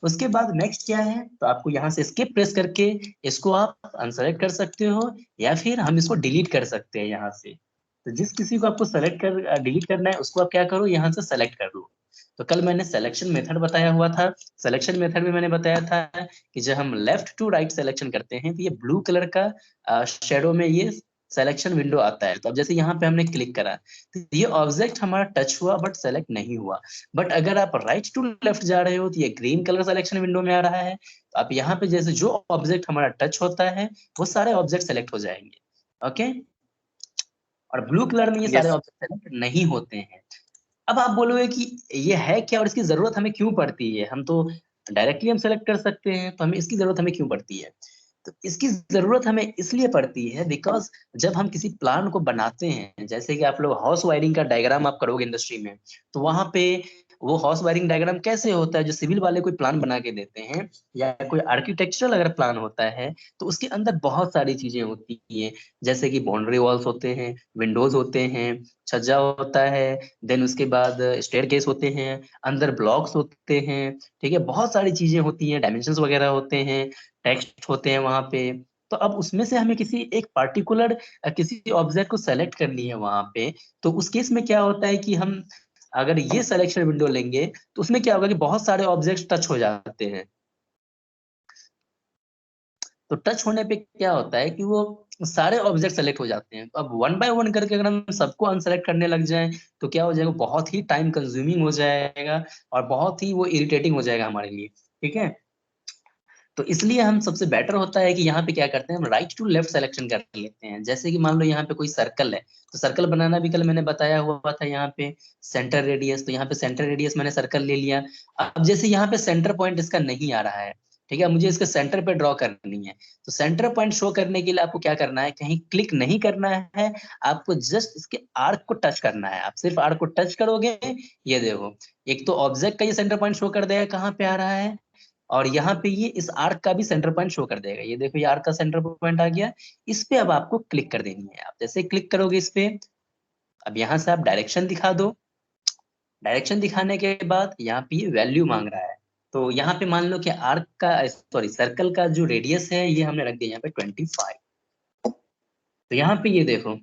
उसके बाद नेक्स्ट क्या है, तो आपको यहाँ से एस्केप प्रेस करके इसको आप अनसेलेक्ट कर सकते हो या फिर हम इसको डिलीट कर सकते हैं यहाँ से। तो जिस किसी को आपको सेलेक्ट कर डिलीट करना है उसको आप क्या करो, यहाँ से सेलेक्ट कर लो। तो कल मैंने सिलेक्शन मेथड बताया हुआ था, सिलेक्शन मेथड में मैंने बताया था कि जब हम लेफ्ट टू राइट सिलेक्शन करते हैं तो ये ब्लू कलर का शेडो में ये सिलेक्शन विंडो आता है। तो अब जैसे यहाँ पे हमने क्लिक करा तो ये ऑब्जेक्ट हमारा टच हुआ बट सेलेक्ट नहीं हुआ। बट अगर आप राइट टू लेफ्ट जा रहे हो तो ये ग्रीन कलर सिलेक्शन विंडो में आ रहा है। तो आप यहाँ पे जैसे जो ऑब्जेक्ट हमारा टच होता है वो सारे ऑब्जेक्ट सेलेक्ट हो जाएंगे। ओके, और ब्लू कलर में ये सारे
यस
ऑब्जेक्ट सेलेक्ट नहीं होते हैं। अब आप बोलोगे कि ये है क्या और इसकी जरूरत हमें क्यों पड़ती है, हम तो डायरेक्टली हम सेलेक्ट कर सकते हैं, तो हमें इसकी जरूरत हमें क्यों पड़ती है। तो इसकी जरूरत हमें इसलिए पड़ती है बिकॉज जब हम किसी प्लान को बनाते हैं, जैसे कि आप लोग हाउस वायरिंग का डायग्राम आप करोगे इंडस्ट्री में, तो वहां पे वो हाउस वायरिंग डायग्राम कैसे होता है, जो सिविल वाले कोई प्लान बना के देते हैं या कोई आर्किटेक्चरल अगर प्लान होता है तो उसके अंदर बहुत सारी चीजें होती हैं, जैसे कि बाउंड्री वॉल्स होते हैं, विंडोज होते हैं, छज्जा होता है, देन उसके बाद स्टेयरकेस होते हैं, अंदर ब्लॉक्स होते हैं, ठीक है, बहुत सारी चीजें होती हैं, डायमेंशंस वगैरह होते हैं, टेक्स्ट होते हैं वहां पे। तो अब उसमें से हमें किसी एक पार्टिकुलर किसी ऑब्जेक्ट को सेलेक्ट करनी है वहां पे, तो उस केस में क्या होता है कि हम अगर ये सिलेक्शन विंडो लेंगे तो उसमें क्या होगा कि बहुत सारे ऑब्जेक्ट टच हो जाते हैं। तो टच होने पे क्या होता है कि वो सारे ऑब्जेक्ट सेलेक्ट हो जाते हैं। तो अब वन बाय वन करके अगर हम सबको अनसेलेक्ट करने लग जाएं तो क्या हो जाएगा, बहुत ही टाइम कंज्यूमिंग हो जाएगा और बहुत ही वो इरिटेटिंग हो जाएगा हमारे लिए, ठीक है। तो इसलिए हम सबसे बेटर होता है कि यहाँ पे क्या करते हैं, हम राइट टू लेफ्ट सिलेक्शन कर लेते हैं। जैसे कि मान लो यहाँ पे कोई सर्कल है, तो सर्कल बनाना भी कल मैंने बताया हुआ था, यहाँ पे सेंटर रेडियस, तो यहाँ पे सेंटर रेडियस मैंने सर्कल ले लिया। अब जैसे यहाँ पे सेंटर पॉइंट इसका नहीं आ रहा है, ठीक है, मुझे इसके सेंटर पे ड्रॉ करनी है, तो सेंटर पॉइंट शो करने के लिए आपको क्या करना है, कहीं क्लिक नहीं करना है, आपको जस्ट इसके आर्क को टच करना है। आप सिर्फ आर्क को टच करोगे, ये देखो एक तो ऑब्जेक्ट का ये सेंटर पॉइंट शो कर देगा कहाँ पे आ रहा है, और यहाँ पे ये इस आर्क का भी सेंटर पॉइंट शो कर देगा। ये देखो ये आर्क का सेंटर पॉइंट आ गया। इस पे अब आपको क्लिक कर देनी है। आप जैसे क्लिक करोगे इस पे, अब यहाँ से आप डायरेक्शन दिखा दो। डायरेक्शन दिखाने के बाद यहाँ पे ये वैल्यू मांग रहा है, तो यहाँ पे मान लो कि आर्क का सॉरी सर्कल का जो रेडियस है ये हमने रख दिया यहाँ पे 25। तो यहाँ पे ये देखो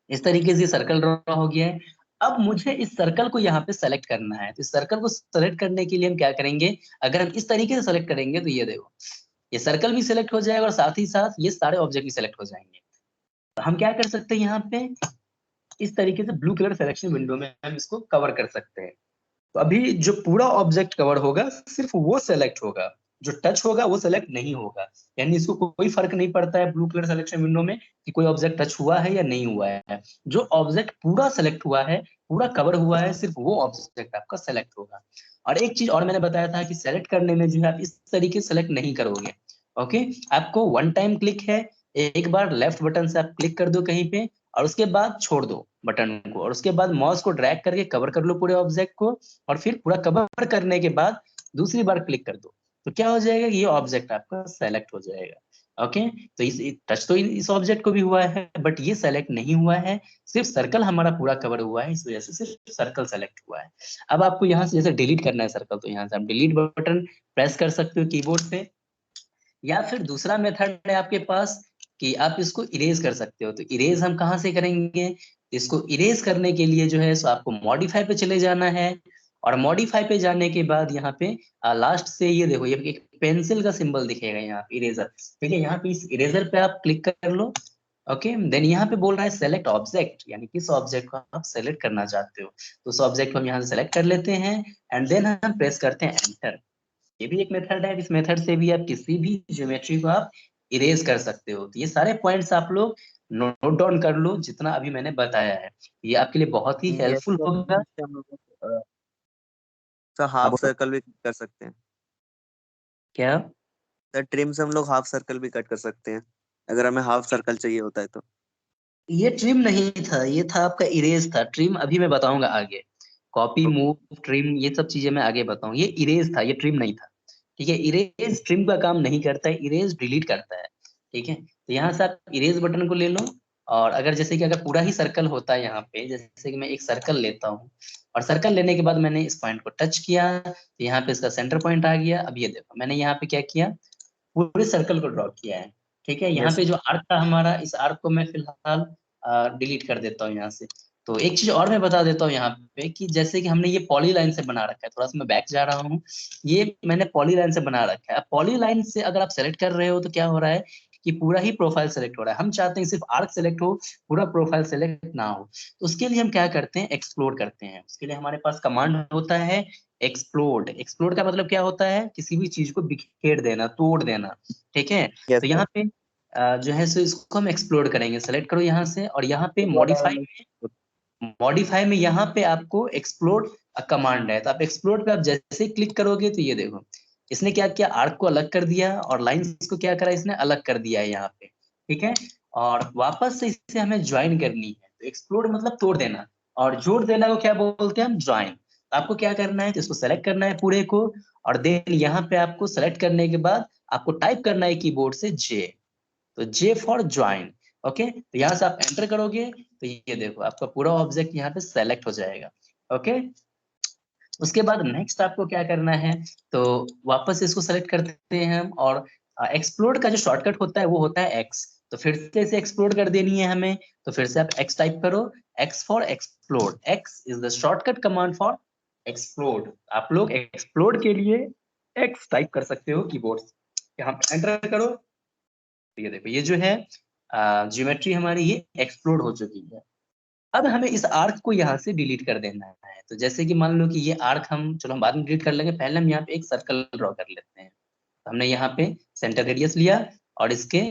इस तरीके से सर्कल ड्रॉ हो गया है। अब मुझे इस सर्कल को यहाँ पे सेलेक्ट करना है, तो इस सर्कल को सेलेक्ट करने के लिए हम क्या करेंगे, अगर हम इस तरीके से सेलेक्ट करेंगे तो ये देखो ये सर्कल भी सिलेक्ट हो जाएगा और साथ ही साथ ये सारे ऑब्जेक्ट भी सिलेक्ट हो जाएंगे। तो हम क्या कर सकते हैं, यहाँ पे इस तरीके से ब्लू कलर सिलेक्शन विंडो में हम इसको कवर कर सकते हैं। तो अभी जो पूरा ऑब्जेक्ट कवर होगा सिर्फ वो सेलेक्ट होगा, जो टच होगा वो सेलेक्ट नहीं होगा। यानी इसको कोई फर्क नहीं पड़ता है ब्लू कलर सिलेक्शन विंडो में कि कोई ऑब्जेक्ट टच हुआ है या नहीं हुआ है। जो ऑब्जेक्ट पूरा सेलेक्ट हुआ है, पूरा कवर हुआ है, सिर्फ वो ऑब्जेक्ट आपका सेलेक्ट होगा। और एक चीज और मैंने बताया था कि सेलेक्ट करने में जो है आप इस तरीके से सेलेक्ट नहीं करोगे। ओके, आपको वन टाइम क्लिक है, एक बार लेफ्ट बटन से आप क्लिक कर दो कहीं पे और उसके बाद छोड़ दो बटन को, और उसके बाद माउस को ड्रैग करके कवर कर लो पूरे ऑब्जेक्ट को, और फिर पूरा कवर करने के बाद दूसरी बार क्लिक कर दो, तो क्या हो जाएगा, ये ऑब्जेक्ट आपका सेलेक्ट हो जाएगा। ओके, तो इस टच तो इस ऑब्जेक्ट को भी हुआ है बट ये सेलेक्ट नहीं हुआ है, सिर्फ सर्कल हमारा पूरा कवर हुआ है, इस वजह से सिर्फ सर्कल सेलेक्ट हुआ है। अब आपको यहाँ से जैसे डिलीट करना है सर्कल, तो यहाँ से आप डिलीट बटन प्रेस कर सकते हो कीबोर्ड पे, या फिर दूसरा मेथड है आपके पास कि आप इसको इरेज कर सकते हो। तो इरेज हम कहाँ से करेंगे, इसको इरेज करने के लिए जो है सो आपको मॉडिफाई पे चले जाना है, और मॉडिफाई पे जाने के बाद यहाँ पे लास्ट से ये देखो ये एक पेंसिल का सिंबल दिखेगा यहाँ पे, इरेजर। ठीक है, यहाँ पे इस इरेजर पे आप क्लिक कर लो। ओके, देन यहाँ पे बोल रहा है सेलेक्ट ऑब्जेक्ट, यानी किस ऑब्जेक्ट को आप सेलेक्ट करना चाहते हो। तो उस ऑब्जेक्ट को हम यहाँ से सेलेक्ट कर लेते हैं, एंड देन हम प्रेस करते हैं एंटर। ये भी एक मेथड है, इस मेथड से भी आप किसी भी ज्योमेट्री को आप इरेज कर सकते हो। तो ये सारे पॉइंट्स आप लोग नोट डाउन कर लो, जितना अभी मैंने बताया है, ये आपके लिए बहुत ही
ये
हेल्पफुल होगा।
हम लोग सर
हाँ
हाफ
बोलो।
सर्कल भी कर सकते हैं।
क्या?
सर ट्रिम से हम लोग हाफ सर्कल भी कट कर सकते हैं, अगर हमें हाफ सर्कल चाहिए होता है तो।
ये ट्रिम नहीं था, ये था आपका इरेज था। ट्रिम अभी मैं बताऊंगा आगे। कॉपी, मूव, ट्रिम, ये सब चीजें मैं आगे बताऊं। ये इरेज था, ये ट्रिम नहीं था। ठीक है, इरेज ट्रिम का काम नहीं करता है, इरेज डिलीट करता है। ठीक है, तो यहाँ से आप इरेज बटन को ले लो, और अगर जैसे कि अगर पूरा ही सर्कल होता है यहाँ पे, जैसे कि मैं एक सर्कल लेता हूँ, और सर्कल लेने के बाद मैंने इस पॉइंट को टच किया, तो यहाँ पे इसका सेंटर पॉइंट आ गया। अब ये देखो मैंने यहाँ पे क्या किया, पूरे सर्कल को ड्रॉ किया है। ठीक है, यहाँ
यस।
पे जो आर्क था हमारा, इस आर्क को मैं फिलहाल डिलीट कर देता हूँ यहाँ से। तो एक चीज और मैं बता देता हूँ यहाँ पे, कि जैसे कि हमने ये पॉली लाइन से बना रखा है, थोड़ा सा मैं बैक जा रहा हूँ। ये मैंने पॉली लाइन से बना रखा है। अब पॉली लाइन से अगर आप सेलेक्ट कर रहे हो तो क्या हो रहा है कि पूरा ही प्रोफाइल सेलेक्ट हो रहा है। हम चाहते हैं सिर्फ आर्क सेलेक्ट हो, पूरा प्रोफाइल सेलेक्ट ना हो। तो उसके लिए हम क्या करते हैं, एक्सप्लोर करते हैं। उसके लिए हमारे पास कमांड होता है एक्सप्लोड। एक्सप्लोड का मतलब क्या होता है, किसी भी चीज को बिखेर देना, तोड़ देना। ठीक है,
यस
तो
सर।
यहाँ पे जो है सो इसको हम एक्सप्लोर करेंगे। सेलेक्ट करो यहाँ से, और यहाँ पे
तो what I
modify,
will-
modify में यहाँ पे आपको एक्सप्लोड कमांड है। तो आप एक्सप्लोड पे आप जैसे ही क्लिक करोगे तो ये देखो इसने क्या किया, आर्क को अलग कर दिया, और लाइंस को क्या करा, इसने अलग कर दिया है यहाँ पे। ठीक है, और वापस से इसे हमें ज्वाइन करनी है। तो एक्सप्लोड मतलब तोड़ देना, और जोड़ देना को क्या बोलते हैं हम, ज्वाइन। तो आपको क्या करना है, तो इसको सेलेक्ट करना है पूरे को, और देन यहाँ पे आपको सेलेक्ट करने के बाद आपको टाइप करना है कीबोर्ड से जे। तो जे फॉर ज्वाइन। ओके, तो यहाँ से आप एंटर करोगे तो ये देखो आपका पूरा ऑब्जेक्ट यहाँ पे सेलेक्ट हो जाएगा। ओके, उसके बाद नेक्स्ट आपको क्या करना है, तो वापस इसको सेलेक्ट करते हैं हम, और एक्सप्लोड का जो शॉर्टकट होता है वो होता है एक्स। तो फिर से इसे एक्सप्लोड कर देनी है हमें, तो फिर से आप एक्स टाइप करो। X for explode, x is the shortcut command for explode. आप लोग एक्सप्लोड के लिए एक्स टाइप कर सकते हो कीबोर्ड से। यहाँ पे एंटर करो, तो ये देखो ये जो है ज्योमेट्री हमारी ये एक्सप्लोड हो चुकी है। अब हमें इस आर्क को यहाँ से डिलीट कर देना है। तो जैसे कि मान लो कि ये आर्क हम, चलो हम बाद में डिलीट कर लेंगे, पहले हम यहाँ पे एक सर्कल ड्रॉ कर लेते हैं। तो हमने यहाँ पे सेंटर रेडियस लिया, और इसके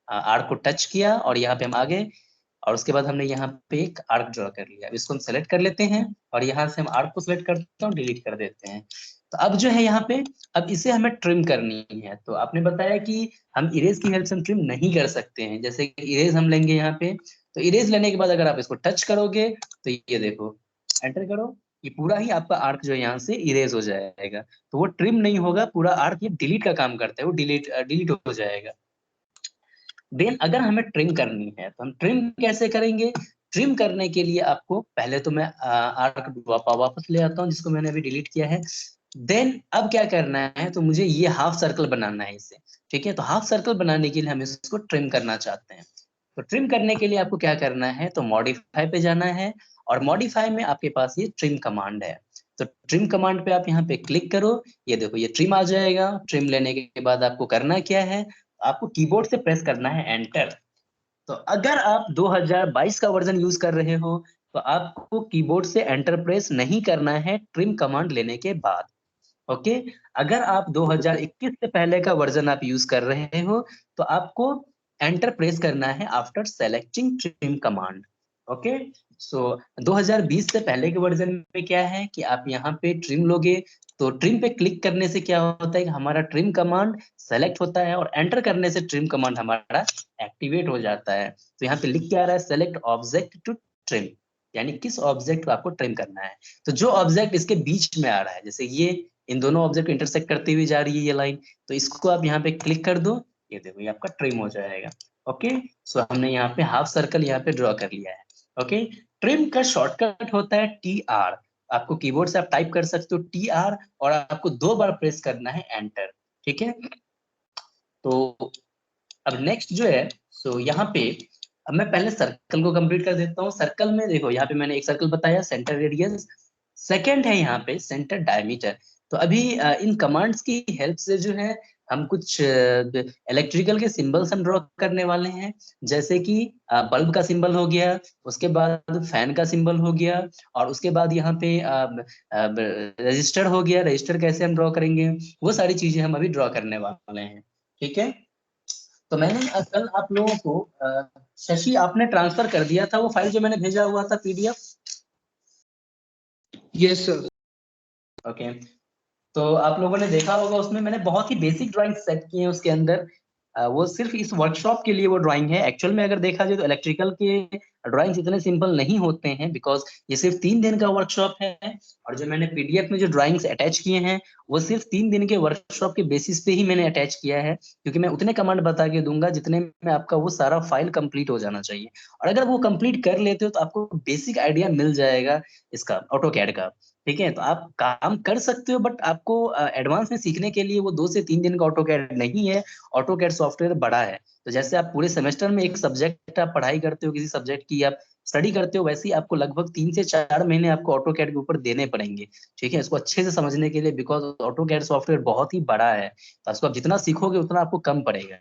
आर्क को टच किया, और यहाँ पे हम आ गए, और उसके बाद हमने यहाँ पे एक आर्क ड्रॉ कर लिया। अब इसको हम सेलेक्ट कर लेते हैं, और यहाँ से हम आर्क को सेलेक्ट करते हैं, डिलीट कर देते हैं। तो अब जो है यहाँ पे, अब इसे हमें ट्रिम करनी है। तो आपने बताया कि हम इरेज की हेल्प से हम ट्रिम नहीं कर सकते हैं। जैसे इरेज हम लेंगे यहाँ पे, तो इरेज लेने के बाद अगर आप इसको टच करोगे तो ये देखो, एंटर करो, ये पूरा ही आपका आर्क जो है यहाँ से इरेज हो जाएगा। तो वो ट्रिम नहीं होगा, पूरा आर्क ये डिलीट का काम करता है, वो डिलीट डिलीट हो जाएगा। देन अगर हमें ट्रिम करनी है तो हम ट्रिम कैसे करेंगे। ट्रिम करने के लिए आपको पहले तो मैं आर्क वापस ले आता हूँ जिसको मैंने अभी डिलीट किया है। देन अब क्या करना है, तो मुझे ये हाफ सर्कल बनाना है इसे। ठीक है, तो हाफ सर्कल बनाने के लिए हम इसको ट्रिम करना चाहते हैं। तो ट्रिम करने के लिए आपको क्या करना है, तो मॉडिफाई पे जाना है, और मॉडिफाई में आपके पास ये ट्रिम कमांड है। तो ट्रिम कमांड पे आप यहाँ पे क्लिक करो, ये देखो ये ट्रिम आ जाएगा। ट्रिम लेने के बाद आपको करना क्या है, आपको कीबोर्ड से प्रेस करना है एंटर। तो अगर आप 2022 का वर्जन यूज कर रहे हो तो आपको कीबोर्ड से एंटर प्रेस नहीं करना है ट्रिम कमांड लेने के बाद। ओके, अगर आप 2021 से पहले का वर्जन आप यूज कर रहे हो तो आपको एंटर प्रेस करना है after selecting trim command. Okay, so 2020 से पहले के वर्जन में क्या है कि आप यहाँ पे ट्रिम लोगे, तो ट्रिम पे क्लिक करने से क्या होता है कि हमारा ट्रिम कमांड सेलेक्ट होता है, और एंटर करने से ट्रिम कमांड हमारा एक्टिवेट हो जाता है। तो यहाँ पे लिख के आ रहा है सेलेक्ट ऑब्जेक्ट टू ट्रिम, यानी किस ऑब्जेक्ट को आपको ट्रिम करना है। तो जो ऑब्जेक्ट इसके बीच में आ रहा है, जैसे ये इन दोनों ऑब्जेक्ट को इंटरसेक्ट करते हुए जा रही है ये लाइन, तो इसको आप यहाँ पे क्लिक कर दो, ये देखो ये आपका ट्रिम हो जाएगा। ओके, सो हमने यहाँ पे हाफ सर्कल यहाँ पे ड्रॉ कर लिया है। ओके, ट्रिम का शॉर्टकट होता है टी आर। आपको कीबोर्ड से आप टाइप कर सकते हो टी आर, और आपको 2 बार प्रेस करना है एंटर। ठीक है, तो अब नेक्स्ट जो है, सो यहाँ पे अब मैं पहले सर्कल को कंप्लीट कर देता हूँ। सर्कल में देखो यहाँ पे मैंने एक सर्कल बताया, सेंटर रेडियस। सेकंड है यहाँ पे सेंटर डायमीटर। तो अभी इन कमांड्स की हेल्प से जो है हम कुछ इलेक्ट्रिकल के सिंबल्स हम ड्रॉ करने वाले हैं। जैसे कि बल्ब का सिंबल हो गया, उसके बाद फैन का सिंबल हो गया, और उसके बाद यहाँ पे रजिस्टर हो गया। रजिस्टर कैसे हम ड्रॉ करेंगे, वो सारी चीजें हम अभी ड्रॉ करने वाले हैं। ठीक है। तो मैंने कल आप लोगों को शशि आपने ट्रांसफर कर दिया था वो फाइल जो मैंने भेजा हुआ था, पीडीएफ।
Yes sir.
ओके। तो आप लोगों ने देखा होगा उसमें मैंने बहुत ही बेसिक ड्राइंग सेट की है उसके अंदर। वो सिर्फ इस वर्कशॉप के लिए वो ड्राइंग है। एक्चुअल में अगर देखा जाए तो इलेक्ट्रिकल के ड्राइंग्स इतने सिंपल नहीं होते हैं, बिकॉज ये सिर्फ 3 दिन का वर्कशॉप है। और जो मैंने पीडीएफ में जो ड्राइंग्स अटैच किए हैं वो सिर्फ 3 दिन के वर्कशॉप के बेसिस पे ही मैंने अटैच किया है, क्योंकि मैं उतने कमांड बता के दूंगा जितने में आपका वो सारा फाइल कंप्लीट हो जाना चाहिए। और अगर वो कंप्लीट कर लेते हो तो आपको बेसिक आइडिया मिल जाएगा इसका, ऑटो कैड का। ठीक है। तो आप काम कर सकते हो, बट आपको एडवांस में सीखने के लिए वो 2 से 3 दिन का ऑटो कैड नहीं है। ऑटो कैड सॉफ्टवेयर बड़ा है। तो जैसे आप पूरे सेमेस्टर में एक सब्जेक्ट आप पढ़ाई करते हो, किसी सब्जेक्ट की आप स्टडी करते हो, वैसे ही आपको लगभग 3 से 4 महीने आपको ऑटो कैड के ऊपर देने पड़ेंगे। ठीक है, इसको अच्छे से समझने के लिए, बिकॉज ऑटो कैड सॉफ्टवेयर बहुत ही बड़ा है। तो इसको आप जितना सीखोगे उतना आपको कम पड़ेगा।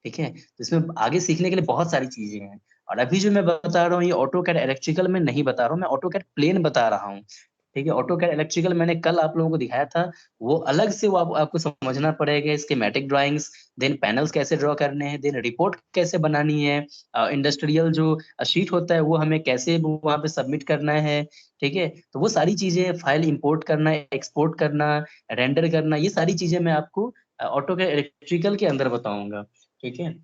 ठीक है। तो इसमें आगे सीखने के लिए बहुत सारी चीजें हैं। और अभी जो मैं बता रहा हूँ ये ऑटो कैड इलेक्ट्रिकल में नहीं बता रहा हूँ, मैं ऑटो कैड प्लेन बता रहा हूँ। ठीक है। ऑटो कैड इलेक्ट्रिकल मैंने कल आप लोगों को दिखाया था, वो अलग से वो आपको समझना पड़ेगा। स्कीमेटिक ड्राइंग्स, देन पैनल्स कैसे ड्रॉ करने हैं, देन रिपोर्ट कैसे बनानी है, इंडस्ट्रियल जो शीट होता है वो हमें कैसे वहां पे सबमिट करना है। ठीक है। तो वो सारी चीजें, फाइल इंपोर्ट करना, एक्सपोर्ट करना, रेंडर करना, ये सारी चीजें मैं आपको ऑटो कैड इलेक्ट्रिकल के अंदर बताऊंगा। ठीक है।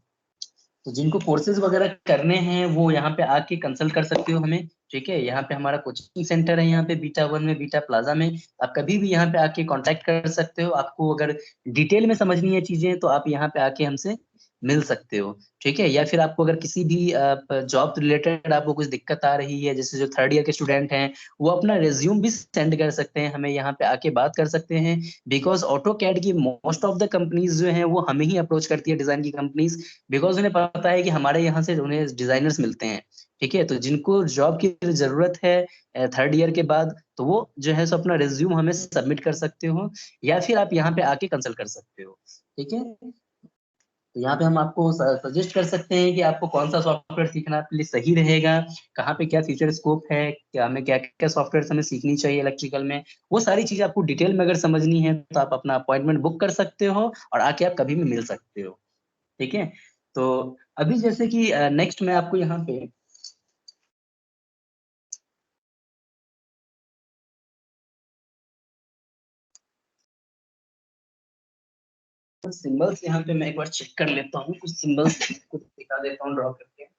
तो जिनको कोर्सेज वगैरह करने हैं वो यहाँ पे आके कंसल्ट कर सकते हो हमें। ठीक है। यहाँ पे हमारा कोचिंग सेंटर है, यहाँ पे बीटा 1 में, बीटा प्लाजा में। आप कभी भी यहाँ पे आके कांटेक्ट कर सकते हो। आपको अगर डिटेल में समझनी है चीजें तो आप यहाँ पे आके हमसे मिल सकते हो। ठीक है। या फिर आपको अगर किसी भी जॉब रिलेटेड आपको कुछ दिक्कत आ रही है, जैसे जो 3rd ईयर के स्टूडेंट हैं वो अपना रिज्यूम भी सेंड कर सकते हैं, हमें यहाँ पे आके बात कर सकते हैं। बिकॉज ऑटो कैड की मोस्ट ऑफ द कंपनीज जो है वो हमें ही अप्रोच करती है, डिजाइन की कंपनीज। बिकॉज उन्हें पता है कि हमारे यहाँ से उन्हें डिजाइनर्स मिलते हैं। ठीक है। तो जिनको जॉब की जरूरत है 3rd ईयर के बाद, तो वो जो है सो अपना रिज्यूम हमें सबमिट कर सकते हो, या फिर आप यहाँ पे आके कंसल्ट कर सकते हो। ठीक है। तो यहाँ पे हम आपको सजेस्ट कर सकते हैं कि आपको कौन सा सॉफ्टवेयर सीखना आपके लिए सही रहेगा, कहाँ पे क्या फीचर स्कोप है, क्या हमें क्या क्या सॉफ्टवेयर हमें सीखनी चाहिए इलेक्ट्रिकल में। वो सारी चीजें आपको डिटेल में अगर समझनी है तो आप अपना अपॉइंटमेंट बुक कर सकते हो और आके आप कभी भी मिल सकते हो। ठीक है। तो अभी जैसे कि नेक्स्ट मैं आपको यहाँ पे सिंबल्स, यहाँ पे मैं एक बार चेक कर लेता हूँ, कुछ सिंबल्स कुछ दिखा देता हूँ ड्रॉ करके।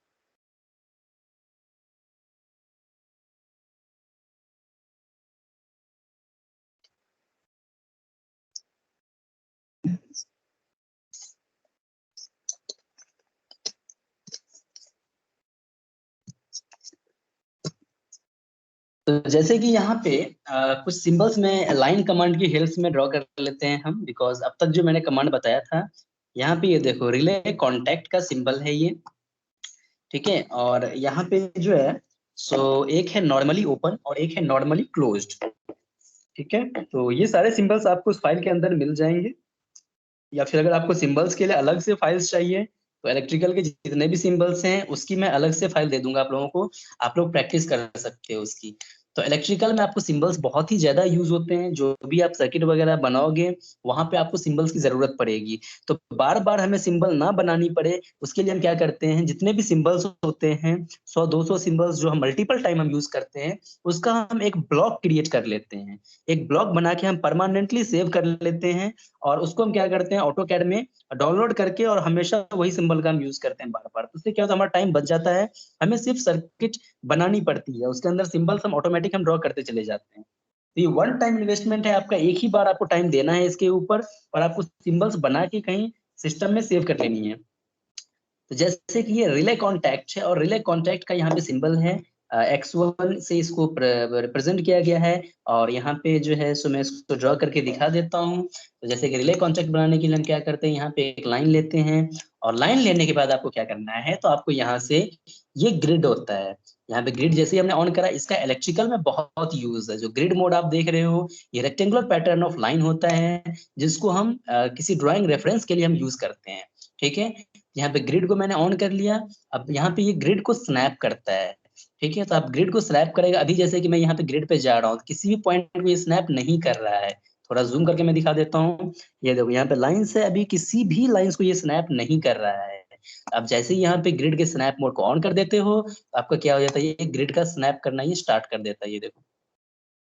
तो जैसे कि यहाँ पे कुछ सिंबल्स में लाइन कमांड की हेल्प में ड्रॉ कर लेते हैं हम, बिकॉज अब तक जो मैंने कमांड बताया था, यहाँ पे ये देखो रिले कॉन्टैक्ट का सिंबल है ये। ठीक है। और यहाँ पे जो है सो एक है नॉर्मली ओपन और एक है नॉर्मली क्लोज्ड। ठीक है। तो ये सारे सिंबल्स आपको उस फाइल के अंदर मिल जाएंगे। या फिर अगर आपको सिंबल्स के लिए अलग से फाइल्स चाहिए तो इलेक्ट्रिकल के जितने भी सिंबल्स हैं उसकी मैं अलग से फाइल दे दूंगा आप लोगों को, आप लोग प्रैक्टिस कर सकते हो उसकी। तो इलेक्ट्रिकल में आपको सिंबल्स बहुत ही ज्यादा यूज होते हैं, जो भी आप सर्किट वगैरह बनाओगे वहां पे आपको सिंबल्स की जरूरत पड़ेगी। तो बार बार हमें सिंबल ना बनानी पड़े उसके लिए हम क्या करते हैं, जितने भी सिंबल्स होते हैं 100-200 सिंबल्स जो हम मल्टीपल टाइम हम यूज करते हैं, उसका हम एक ब्लॉक क्रिएट कर लेते हैं। एक ब्लॉक बना के हम परमानेंटली सेव कर लेते हैं, और उसको हम क्या करते हैं ऑटो कैड में डाउनलोड करके, और हमेशा वही सिंबल का हम यूज करते हैं बार बार। उससे क्या होता है, हमारा टाइम बच जाता है। हमें सिर्फ सर्किट बनानी पड़ती है, उसके अंदर सिंबल्स हम ऑटोमेटिक हम ड्रॉ करते चले जाते हैं। तो ये वन टाइम इन्वेस्टमेंट है आपका, एक ही बार आपको टाइम देना है इसके ऊपर, और आपको सिंबल्स बना के कहीं सिस्टम में सेव कर लेनी है। तो जैसे कि ये रिले कॉन्टैक्ट है, और रिले कॉन्टैक्ट का यहाँ पे सिंबल है x1 से इसको रिप्रेजेंट किया गया है। और यहाँ पे जो है सो मैं इसको ड्रॉ करके दिखा देता हूँ। तो जैसे कि रिले कॉन्टैक्ट बनाने के लिए हम क्या करते हैं, यहाँ पे एक लाइन लेते हैं, और लाइन लेने के बाद आपको क्या करना है, तो आपको यहाँ से ये ग्रिड होता है, यहाँ पे ग्रिड जैसे ही हमने ऑन करा, इसका इलेक्ट्रिकल में बहुत यूज है। जो ग्रिड मोड आप देख रहे हो, ये रेक्टेंगुलर पैटर्न ऑफ लाइन होता है, जिसको हम किसी ड्राइंग रेफरेंस के लिए हम यूज करते हैं। ठीक है, यहाँ पे ग्रिड को मैंने ऑन कर लिया। अब यहाँ पे ये ग्रिड को स्नैप करता है। ठीक है, तो आप ग्रिड को स्नैप करेगा। अभी जैसे कि मैं यहाँ पे ग्रिड पे जा रहा हूँ, किसी भी पॉइंट को ये स्नैप नहीं कर रहा है। थोड़ा जूम करके मैं दिखा देता हूँ। ये देखो यहाँ पे लाइन से अभी किसी भी लाइंस को ये स्नैप नहीं कर रहा है। अब जैसे ही यहाँ पे ग्रिड के स्नैप मोड को ऑन कर देते हो, तो आपका क्या हो जाता है, ये ग्रिड का स्नैप करना ये स्टार्ट कर देता है। ये देखो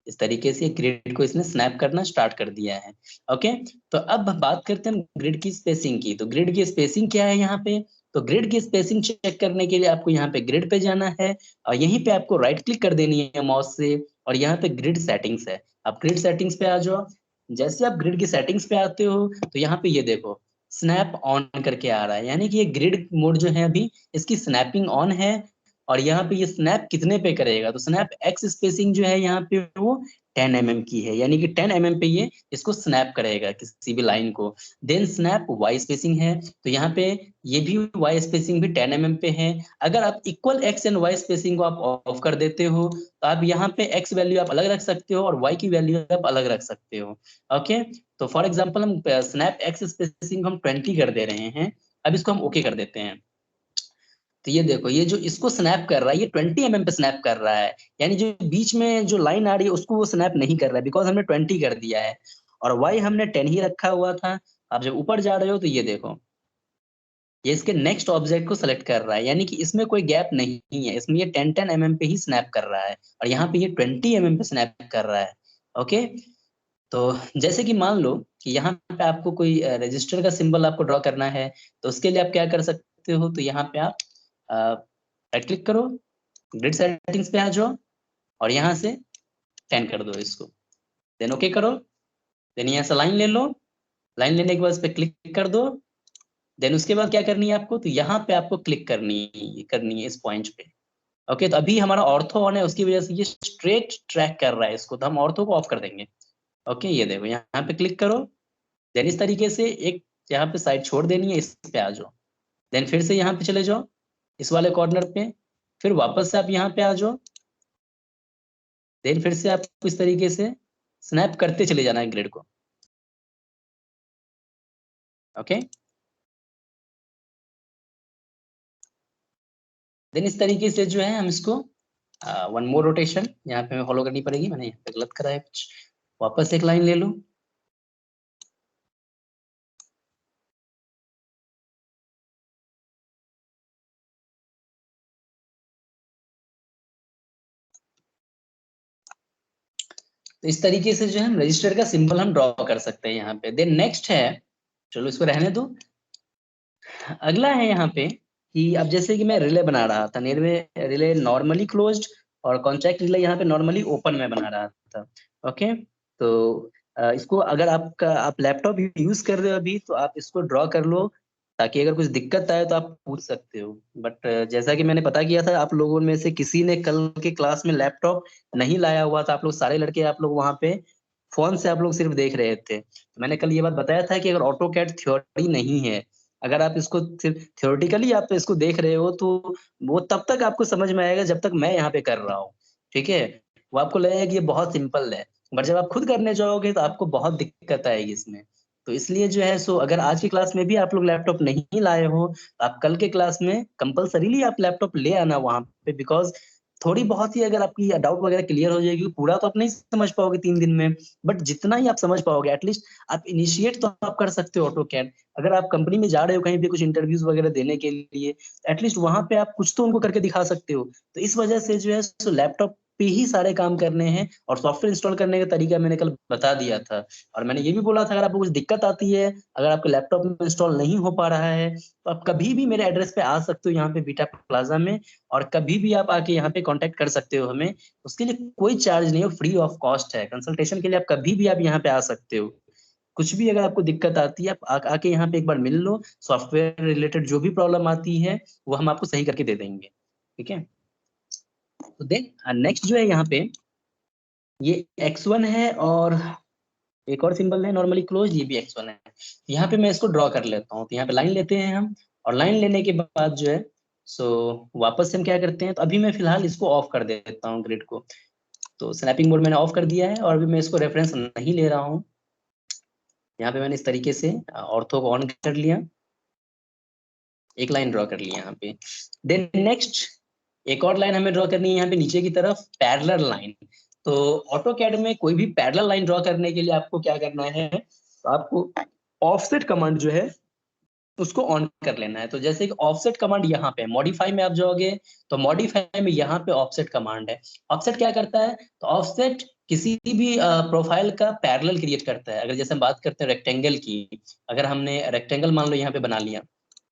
इस तरीके से ग्रिड को इसने स्नैप करना स्टार्ट कर दिया है। ओके, तो अब बात करते हैं ग्रिड की स्पेसिंग की। तो ग्रिड की स्पेसिंग क्या है यहाँ पे, तो ग्रिड की स्पेसिंग चेक करने के लिए आपको यहाँ पे ग्रिड पे जाना है, और यहीं पे आपको राइट क्लिक कर देनी है माउस से, और यहाँ पे ग्रिड सेटिंग्स है। आप ग्रिड सेटिंग्स पे आ जाओ। जैसे आप ग्रिड की सेटिंग्स पे आते हो, तो यहाँ पे ये देखो स्नैप ऑन करके आ रहा है, यानी कि ये ग्रिड मोड जो है अभी इसकी स्नैपिंग ऑन है। और यहाँ पे ये स्नैप कितने पे करेगा, तो स्नैप एक्स स्पेसिंग जो है यहाँ पे वो 10 mm की है, यानी कि 10 mm पे ये इसको स्नैप करेगा किसी भी लाइन को। देन स्नैप वाई स्पेसिंग है, तो यहाँ पे ये भी वाई स्पेसिंग भी 10 mm पे है। अगर आप equal X and Y spacing को आप ऑफ कर देते हो, तो आप यहाँ पे एक्स वैल्यू आप अलग रख सकते हो और वाई की वैल्यू आप अलग रख सकते हो। ओके, तो फॉर एग्जाम्पल हम स्नैप एक्स स्पेसिंग हम 20 कर दे रहे हैं। अब इसको हम ओके कर देते हैं। तो ये देखो ये जो इसको स्नैप कर रहा है, ये 20 mm पे स्नैप कर रहा है, यानी जो बीच में जो लाइन आ रही है उसको वो स्नैप नहीं कर रहा है, बिकॉज हमने 20 कर दिया है, और वाई हमने 10 ही रखा हुआ था। आप जब ऊपर जा रहे हो तो ये देखो ये इसके नेक्स्ट ऑब्जेक्ट को सेलेक्ट कर रहा है, यानी कि इसमें कोई गैप नहीं है, इसमें ये 10 10 mm पे ही स्नैप कर रहा है, और यहाँ पे ये 20 mm पे स्नैप कर रहा है। ओके, तो जैसे कि मान लो कि यहाँ पे आपको कोई रजिस्टर का सिंबल आपको ड्रॉ करना है, तो उसके लिए आप क्या कर सकते हो, तो यहाँ पे आप राइट क्लिक करो, ग्रिड सेटिंग्स पे आ जाओ, और यहाँ से 10 कर दो इसको। देन ओके करो। देन यहाँ से लाइन ले लो, लाइन लेने के बाद इस पे क्लिक कर दो। देन उसके बाद क्या करनी है आपको, तो यहाँ पे आपको क्लिक करनी है इस पॉइंट पे। ओके, तो अभी हमारा ऑर्थो ऑन है, उसकी वजह से ये स्ट्रेट ट्रैक कर रहा है इसको, तो हम ऑर्थो को ऑफ कर देंगे। ओके, ये देखो यहाँ पे क्लिक करो। देन इस तरीके से एक यहाँ पे साइड छोड़ देनी है, इस पे आ जाओ। देन फिर से यहाँ पे चले जाओ इस वाले कॉर्नर पे, फिर वापस से आप यहाँ पे आ जाओ। देन फिर से आपको इस तरीके से स्नैप करते चले जाना है ग्रिड को। ओके, देन इस तरीके से जो है हम इसको वन मोर रोटेशन यहाँ पे हमें फॉलो करनी पड़ेगी, मैंने यहाँ पे गलत करा है कुछ। वापस एक लाइन ले लो। तो इस तरीके से जो है हम रजिस्टर का सिंबल हम ड्रॉ कर सकते हैं यहाँ पे। देन नेक्स्ट है, चलो इसको रहने दो। अगला है यहाँ पे कि अब जैसे कि मैं रिले बना रहा था, रिले नॉर्मली क्लोज्ड और कॉन्टैक्ट रिले यहाँ पे नॉर्मली ओपन में बना रहा था। ओके, तो इसको अगर आप लैपटॉप यूज कर रहे हो अभी, तो आप इसको ड्रॉ कर लो, ताकि अगर कुछ दिक्कत आए तो आप पूछ सकते हो। बट जैसा कि मैंने पता किया था, आप लोगों में से किसी ने कल के क्लास में लैपटॉप नहीं लाया हुआ था, आप लोग सारे लड़के आप लोग वहाँ पे फोन से आप लोग सिर्फ देख रहे थे। तो मैंने कल ये बात बताया था कि अगर ऑटो कैड थ्योरी नहीं है, अगर आप इसको सिर्फ थ्योरेटिकली आप इसको देख रहे हो, तो वो तब तक आपको समझ में आएगा जब तक मैं यहाँ पे कर रहा हूँ। ठीक है, वो आपको लगेगा कि ये बहुत सिंपल है, बट जब आप खुद करने जाओगे तो आपको बहुत दिक्कत आएगी इसमें। तो इसलिए जो है सो अगर आज की क्लास में भी आप लोग लैपटॉप नहीं लाए हो, तो आप कल के क्लास में कंपलसरीली आप लैपटॉप ले आना वहां पे, बिकॉज थोड़ी बहुत ही अगर आपकी डाउट वगैरह क्लियर हो जाएगी, पूरा तो आप नहीं समझ पाओगे 3 दिन में, बट जितना ही आप समझ पाओगे एटलीस्ट आप इनिशिएट तो आप कर सकते हो ऑटो कैड। अगर आप कंपनी में जा रहे हो कहीं पे कुछ इंटरव्यूज वगैरह देने के लिए, एटलीस्ट वहां पे आप कुछ तो उनको करके दिखा सकते हो। तो इस वजह से जो है सो लैपटॉप पे ही सारे काम करने हैं, और सॉफ्टवेयर इंस्टॉल करने का तरीका मैंने कल बता दिया था। और मैंने ये भी बोला था अगर आपको कुछ दिक्कत आती है, अगर आपके लैपटॉप में इंस्टॉल नहीं हो पा रहा है, तो आप कभी भी मेरे एड्रेस पे आ सकते हो यहाँ पे बीटा प्लाजा में, और कभी भी आप आके यहाँ पे कांटेक्ट कर सकते हो हमें। उसके लिए कोई चार्ज नहीं है, फ्री ऑफ कॉस्ट है कंसल्टेशन के लिए, आप कभी भी आप यहाँ पे आ सकते हो। कुछ भी अगर आपको दिक्कत आती है, आप आके यहाँ पे एक बार मिल लो, सॉफ्टवेयर रिलेटेड जो भी प्रॉब्लम आती है वो हम आपको सही करके दे देंगे। ठीक है, तो देन नेक्स्ट जो है यहाँ पे ये x1 है और एक और सिंबल है नॉर्मली क्लोज, ये भी x1 है। यहाँ पे मैं इसको ड्रॉ कर लेता हूँ, तो यहाँ पे लाइन लेते हैं हम, और लाइन लेने के बाद जो है सो वापस से हम क्या करते हैं, तो अभी मैं फिलहाल इसको ऑफ कर देता हूँ ग्रिड को। तो स्नैपिंग मोड मैंने ऑफ कर दिया है और अभी मैं इसको रेफरेंस नहीं ले रहा हूँ। यहाँ पे मैंने इस तरीके से ऑर्थो को ऑन कर लिया, एक लाइन ड्रॉ कर ली यहाँ पे। देन नेक्स्ट एक और लाइन हमें ड्रॉ करनी है यहाँ पे नीचे की तरफ, पैरेलल लाइन। तो ऑटोकैड में कोई भी पैरेलल लाइन ड्रॉ करने के लिए आपको क्या करना है, तो आपको ऑफसेट कमांड जो है उसको ऑन कर लेना है। तो जैसे कि ऑफसेट कमांड यहाँ पे मॉडिफाई में आप जाओगे, तो मॉडिफाई में यहाँ पे ऑफसेट कमांड है। ऑफसेट क्या करता है, तो ऑफसेट किसी भी प्रोफाइल का पैरेलल क्रिएट करता है। अगर जैसे हम बात करते हैं रेक्टेंगल की, अगर हमने रेक्टेंगल मान लो यहाँ पे बना लिया,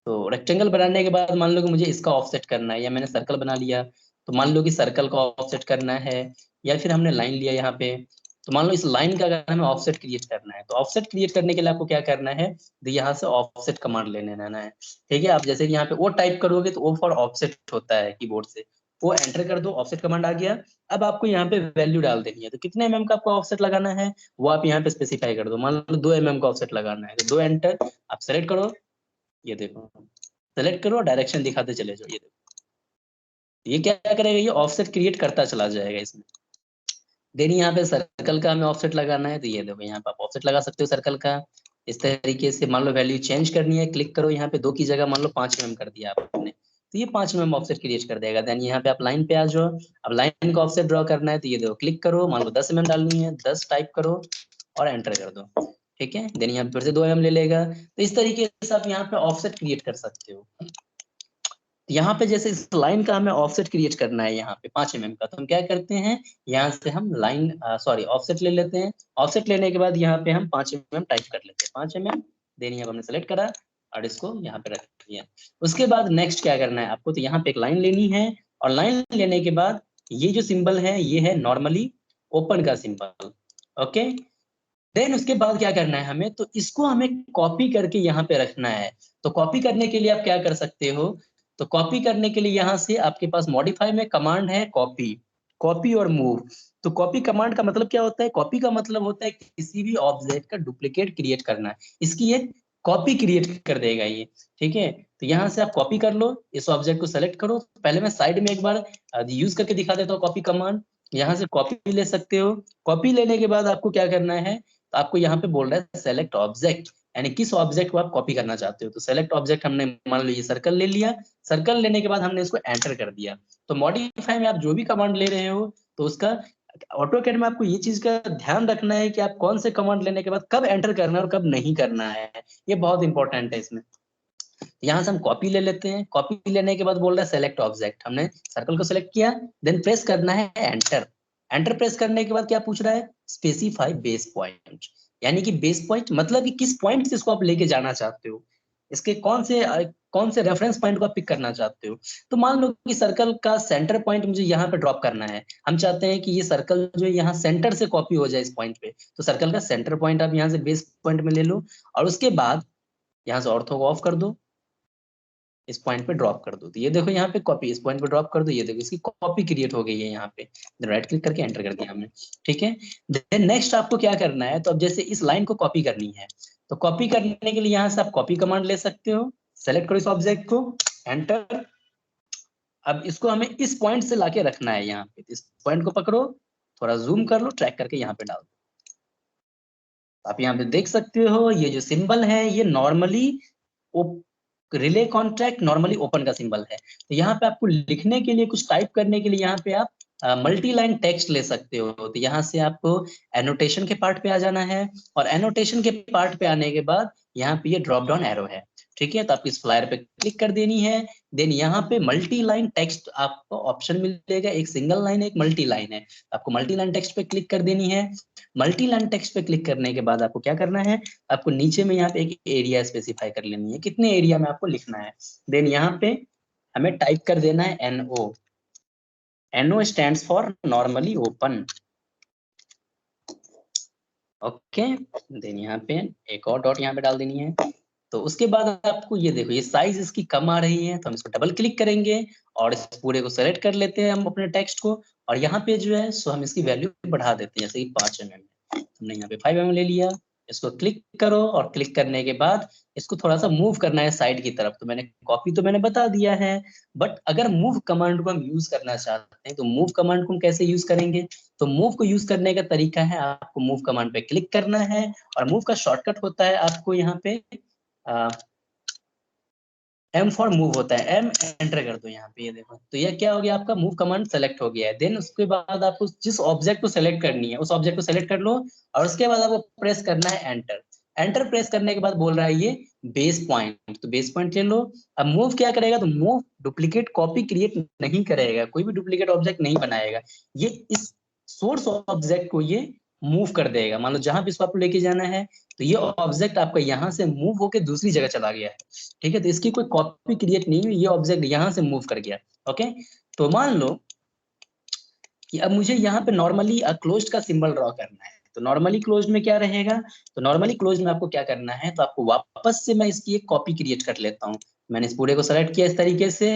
तो रेक्टेंगल बनाने के बाद मान लो कि मुझे इसका ऑफसेट करना है, या मैंने सर्कल बना लिया तो मान लो कि सर्कल का ऑफसेट करना है, या फिर हमने लाइन लिया यहाँ पे, तो मान लो इस लाइन का अगर हमें ऑफसेट क्रिएट करना है, तो ऑफसेट क्रिएट करने के लिए आपको क्या करना है, तो यहाँ से ऑफसेट कमांड लेने आना है। ठीक है, आप जैसे कि यहाँ पे ओ टाइप करोगे तो ओ फॉर ऑफसेट होता है कीबोर्ड से, वो एंटर कर दो, ऑफसेट कमांड आ गया। अब आपको यहाँ पे वैल्यू डाल देनी है, तो कितने एमएम का आपको ऑफसेट लगाना है वो आप यहाँ पे स्पेसिफाई कर दो। मान लो 2 एमएम का ऑफसेट लगाना है, तो 2 एंटर, आप सेलेक्ट करो, ये देखो सेलेक्ट करो, डायरेक्शन दिखाते चले जाओ, ये देखो ये क्या करेगा, ये ऑफसेट क्रिएट करता चला जाएगा इसमें। देन यहाँ पे सर्कल का हमें ऑफसेट लगाना है, तो ये देखो यहाँ पे आप ऑफसेट लगा सकते हो सर्कल का इस तरीके से। मान लो वैल्यू चेंज करनी है, क्लिक करो यहाँ पे 2 की जगह मान लो 5 mm कर दिया आपने, तो ये 5 mm ऑफसेट क्रिएट कर देगा। देन यहाँ पे आप लाइन पे आ जाओ, अब लाइन का ऑफसेट ड्रॉ करना है, तो ये देखो क्लिक करो, मान लो 10 mm डालनी है, 10 टाइप करो और एंटर कर दो। ठीक है, देन यहाँ पे फिर से 2 mm ले लेगा। तो इस तरीके से आप यहाँ पे ऑफसेट क्रिएट कर सकते हो। यहाँ पे जैसे इस लाइन का हमें ऑफसेट क्रिएट करना है यहाँ पे 5 mm का, तो हम क्या करते हैं, यहाँ से हम लाइन सॉरी ऑफसेट ले लेते हैं। ऑफसेट लेने के बाद यहाँ पे हम 5 mm टाइप कर लेते हैं, 5 mm। देन यहाँ पे हमने सेलेक्ट करा और इसको यहाँ पे रख दिया। उसके बाद नेक्स्ट क्या करना है आपको, तो यहाँ पे एक लाइन लेनी है, और लाइन लेने के बाद ये जो सिंबल है ये है नॉर्मली ओपन का सिंबल। ओके, देन उसके बाद क्या करना है हमें, तो इसको हमें कॉपी करके यहाँ पे रखना है। तो कॉपी करने के लिए आप क्या कर सकते हो, तो कॉपी करने के लिए यहाँ से आपके पास मॉडिफाई में कमांड है कॉपी, कॉपी और मूव। तो कॉपी कमांड का मतलब क्या होता है, कॉपी का मतलब होता है किसी भी ऑब्जेक्ट का डुप्लीकेट क्रिएट करना है, इसकी एक कॉपी क्रिएट कर देगा ये। ठीक है, तो यहाँ से आप कॉपी कर लो, इस ऑब्जेक्ट को सेलेक्ट करो। पहले मैं साइड में एक बार यूज करके दिखा देता हूँ कॉपी कमांड। यहाँ से कॉपी ले सकते हो, कॉपी लेने के बाद आपको क्या करना है, तो आपको यहाँ पे बोल रहा है सेलेक्ट ऑब्जेक्ट, यानी किस ऑब्जेक्ट को आप कॉपी करना चाहते हो। तो सेलेक्ट ऑब्जेक्ट हमने मान लो ये सर्कल ले लिया, सर्कल लेने के बाद हमने इसको एंटर कर दिया। तो मॉडिफाई में आप जो भी कमांड ले रहे हो, तो उसका ऑटोकैड में आपको ये चीज का ध्यान रखना है कि आप कौन से कमांड लेने के बाद कब एंटर करना है और कब नहीं करना है, ये बहुत इंपॉर्टेंट है इसमें। यहाँ से हम कॉपी ले लेते हैं, कॉपी लेने के बाद बोल रहा है सेलेक्ट ऑब्जेक्ट, हमने सर्कल को सेलेक्ट किया, देन प्रेस करना है एंटर। एंटर प्रेस करने के बाद क्या पूछ रहा है, स्पेसिफाई बेस पॉइंट, यानी कि बेस पॉइंट मतलब कि किस पॉइंट से इसको आप लेके जाना चाहते हो, इसके कौन से रेफरेंस पॉइंट को आप पिक करना चाहते हो। तो मान लो कि सर्कल का सेंटर पॉइंट मुझे यहाँ पे ड्रॉप करना है, हम चाहते हैं कि ये सर्कल जो है यहाँ सेंटर से कॉपी हो जाए इस पॉइंट पे, तो सर्कल का सेंटर पॉइंट आप यहाँ से बेस पॉइंट में ले लो, और उसके बाद यहाँ से ऑर्थो को ऑफ कर दो, इस पॉइंट पे ड्रॉप कर दो। तो ये देखो यहाँ पे कॉपी, इस पॉइंट पे ड्रॉप कर दो, ये देखो इसकी कॉपी क्रिएट हो गई है यहाँ पे। राइट क्लिक करके एंटर कर दिया हमने। ठीक है, देन नेक्स्ट आपको क्या करना है, तो अब जैसे इस लाइन को कॉपी करनी है, तो कॉपी करने के लिए यहाँ से आप कॉपी कमांड ले सकते हो, सेलेक्ट करो इस ऑब्जेक्ट को, एंटर। अब इसको हमें इस पॉइंट से लाके रखना है यहाँ पे, इस पॉइंट को पकड़ो, थोड़ा जूम कर लो, ट्रैक करके यहाँ पे डाल दो। आप यहाँ पे देख सकते हो ये जो सिंबल है ये normally relay contract normally open का सिंबल है। तो यहाँ पे आपको लिखने के लिए, कुछ टाइप करने के लिए यहाँ पे आप मल्टी लाइन टेक्स्ट ले सकते हो। तो यहाँ से आपको एनोटेशन के पार्ट पे आ जाना है, और एनोटेशन के पार्ट पे आने के बाद यहाँ पे ये ड्रॉप डाउन एरो है। ठीक है, तो आपको इस फ्लायर पे क्लिक कर देनी है। देन यहाँ पे मल्टी लाइन टेक्स्ट आपको ऑप्शन मिलेगा, एक सिंगल लाइन है एक मल्टी लाइन है, आपको मल्टी लाइन टेक्स्ट पे क्लिक कर देनी है। मल्टी लाइन टेक्स्ट पे क्लिक करने के बाद आपको क्या करना है, आपको नीचे में यहाँ पे एक एरिया स्पेसिफाई कर लेनी है, कितने एरिया में आपको लिखना है। देन यहाँ पे हमें टाइप कर देना है NO, NO stands for normally open. Okay, then यहाँ पे एक और डॉट यहाँ पे डाल देनी है। तो उसके बाद आपको ये देखो, ये साइज इसकी कम आ रही है, तो हम इसको डबल क्लिक करेंगे और इस पूरे को सेलेक्ट कर लेते हैं हम अपने टेक्स्ट को, और यहाँ पे जो है सो हम इसकी वैल्यू बढ़ा देते हैं, जैसे कि 5 mm है, हमने यहाँ पे 5 mm ले लिया। इसको क्लिक करो और क्लिक करने के बाद इसको थोड़ा सा मूव करना है साइड की तरफ, तो मैंने कॉपी तो मैंने बता दिया है, बट अगर मूव कमांड को हम यूज करना चाहते हैं तो मूव कमांड को हम कैसे यूज करेंगे? तो मूव को यूज करने का तरीका है, आपको मूव कमांड पे क्लिक करना है और मूव का शॉर्टकट होता है आपको यहाँ पे एम फॉर मूव होता है, एम एंटर कर दो यहाँ पे, ये देखो, तो ये क्या हो गया, आपका मूव कमांड सेलेक्ट हो गया है। देन उसके बाद आपको जिस ऑब्जेक्ट को सेलेक्ट करनी है उस ऑब्जेक्ट को सेलेक्ट कर लो और उसके बाद आपको प्रेस करना है एंटर। एंटर प्रेस करने के बाद बोल रहा है ये बेस पॉइंट, तो बेस पॉइंट ले लो। अब मूव क्या करेगा, तो मूव डुप्लीकेट कॉपी क्रिएट नहीं करेगा, कोई भी डुप्लीकेट ऑब्जेक्ट नहीं बनाएगा, ये इस सोर्स ऑब्जेक्ट को ये मूव कर देगा। मान लो जहां भी इसको आपको लेके जाना है, तो ये ऑब्जेक्ट आपका यहाँ से मूव होकर दूसरी जगह चला गया है, ठीक है, तो इसकी कोई कॉपी क्रिएट नहीं हुई, ये ऑब्जेक्ट यहाँ से मूव कर गया। ओके, तो मान लो कि अब मुझे यहाँ पे नॉर्मली क्लोज्ड का सिंबल ड्रॉ करना है, तो नॉर्मली क्लोज्ड में क्या रहेगा, तो नॉर्मली क्लोज्ड में आपको क्या करना है, तो आपको वापस से मैं इसकी एक कॉपी क्रिएट कर लेता हूँ। मैंने इस पूरे को सेलेक्ट किया इस तरीके से,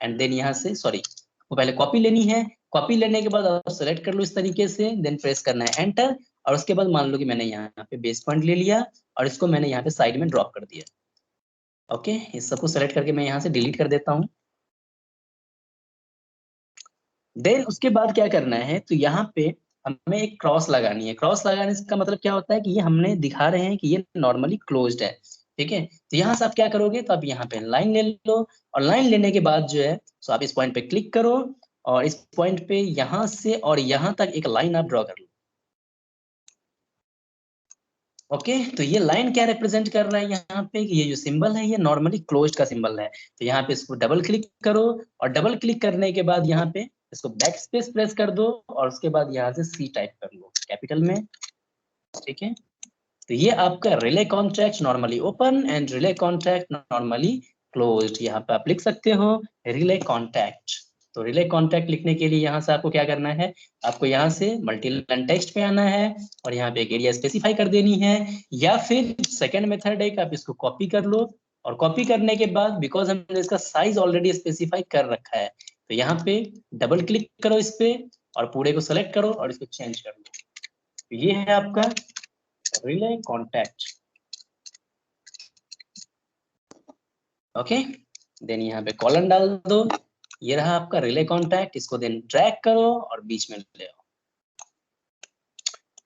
एंड देन यहाँ से सॉरी, आपको पहले कॉपी लेनी है, कॉपी लेने के बाद आप सेलेक्ट कर लो इस तरीके से, देन प्रेस करना है एंटर, और उसके बाद मान लो कि मैंने यहाँ पे बेस पॉइंट ले लिया और इसको मैंने यहाँ पे साइड में ड्रॉप कर दिया। ओके, इस सबको सेलेक्ट करके मैं यहाँ से डिलीट कर देता हूँ। देन उसके बाद क्या करना है, तो यहाँ पे हमें एक क्रॉस लगानी है। क्रॉस लगाने का मतलब क्या होता है कि ये हमने दिखा रहे हैं कि ये नॉर्मली क्लोज्ड है, ठीक है, तो यहाँ से आप क्या करोगे, तो आप यहाँ पे लाइन ले लो, और लाइन लेने के बाद जो है तो आप इस पॉइंट पे क्लिक करो और इस पॉइंट पे यहाँ से और यहाँ तक एक लाइन आप ड्रॉ कर लो। ओके, तो ये लाइन क्या रिप्रेजेंट कर रहा है यहाँ पे, कि ये जो सिंबल है ये नॉर्मली क्लोज्ड का सिंबल है, तो यहाँ पे इसको डबल क्लिक करो और डबल क्लिक करने के बाद यहाँ पे इसको बैक स्पेस प्रेस कर दो और उसके बाद यहाँ से सी टाइप कर लो कैपिटल में, ठीक है, तो ये आपका relay contract normally open and relay contract normally closed, यहाँ पे आप लिख सकते हो रिले कॉन्टैक्ट। तो रिले कॉन्टैक्ट लिखने के लिए यहाँ से आपको क्या करना है, आपको यहाँ से मल्टी लाइन टेक्स्ट पे आना है और यहाँ पे एक एरिया स्पेसिफाई कर देनी है, या फिर सेकंड मेथड है कि आप इसको कॉपी कर लो, और कॉपी करने के बाद बिकॉज हमने इसका साइज ऑलरेडी स्पेसिफाई कर रखा है, तो यहाँ पे डबल क्लिक करो इस पे और पूरे को सेलेक्ट करो और इसको चेंज कर लो, तो ये है आपका रिले कॉन्टैक्ट। ओके, देन यहाँ पे कॉलन डाल दो, ये रहा आपका रिले कॉन्टैक्ट, इसको देन ड्रैग करो और बीच में ले आओ,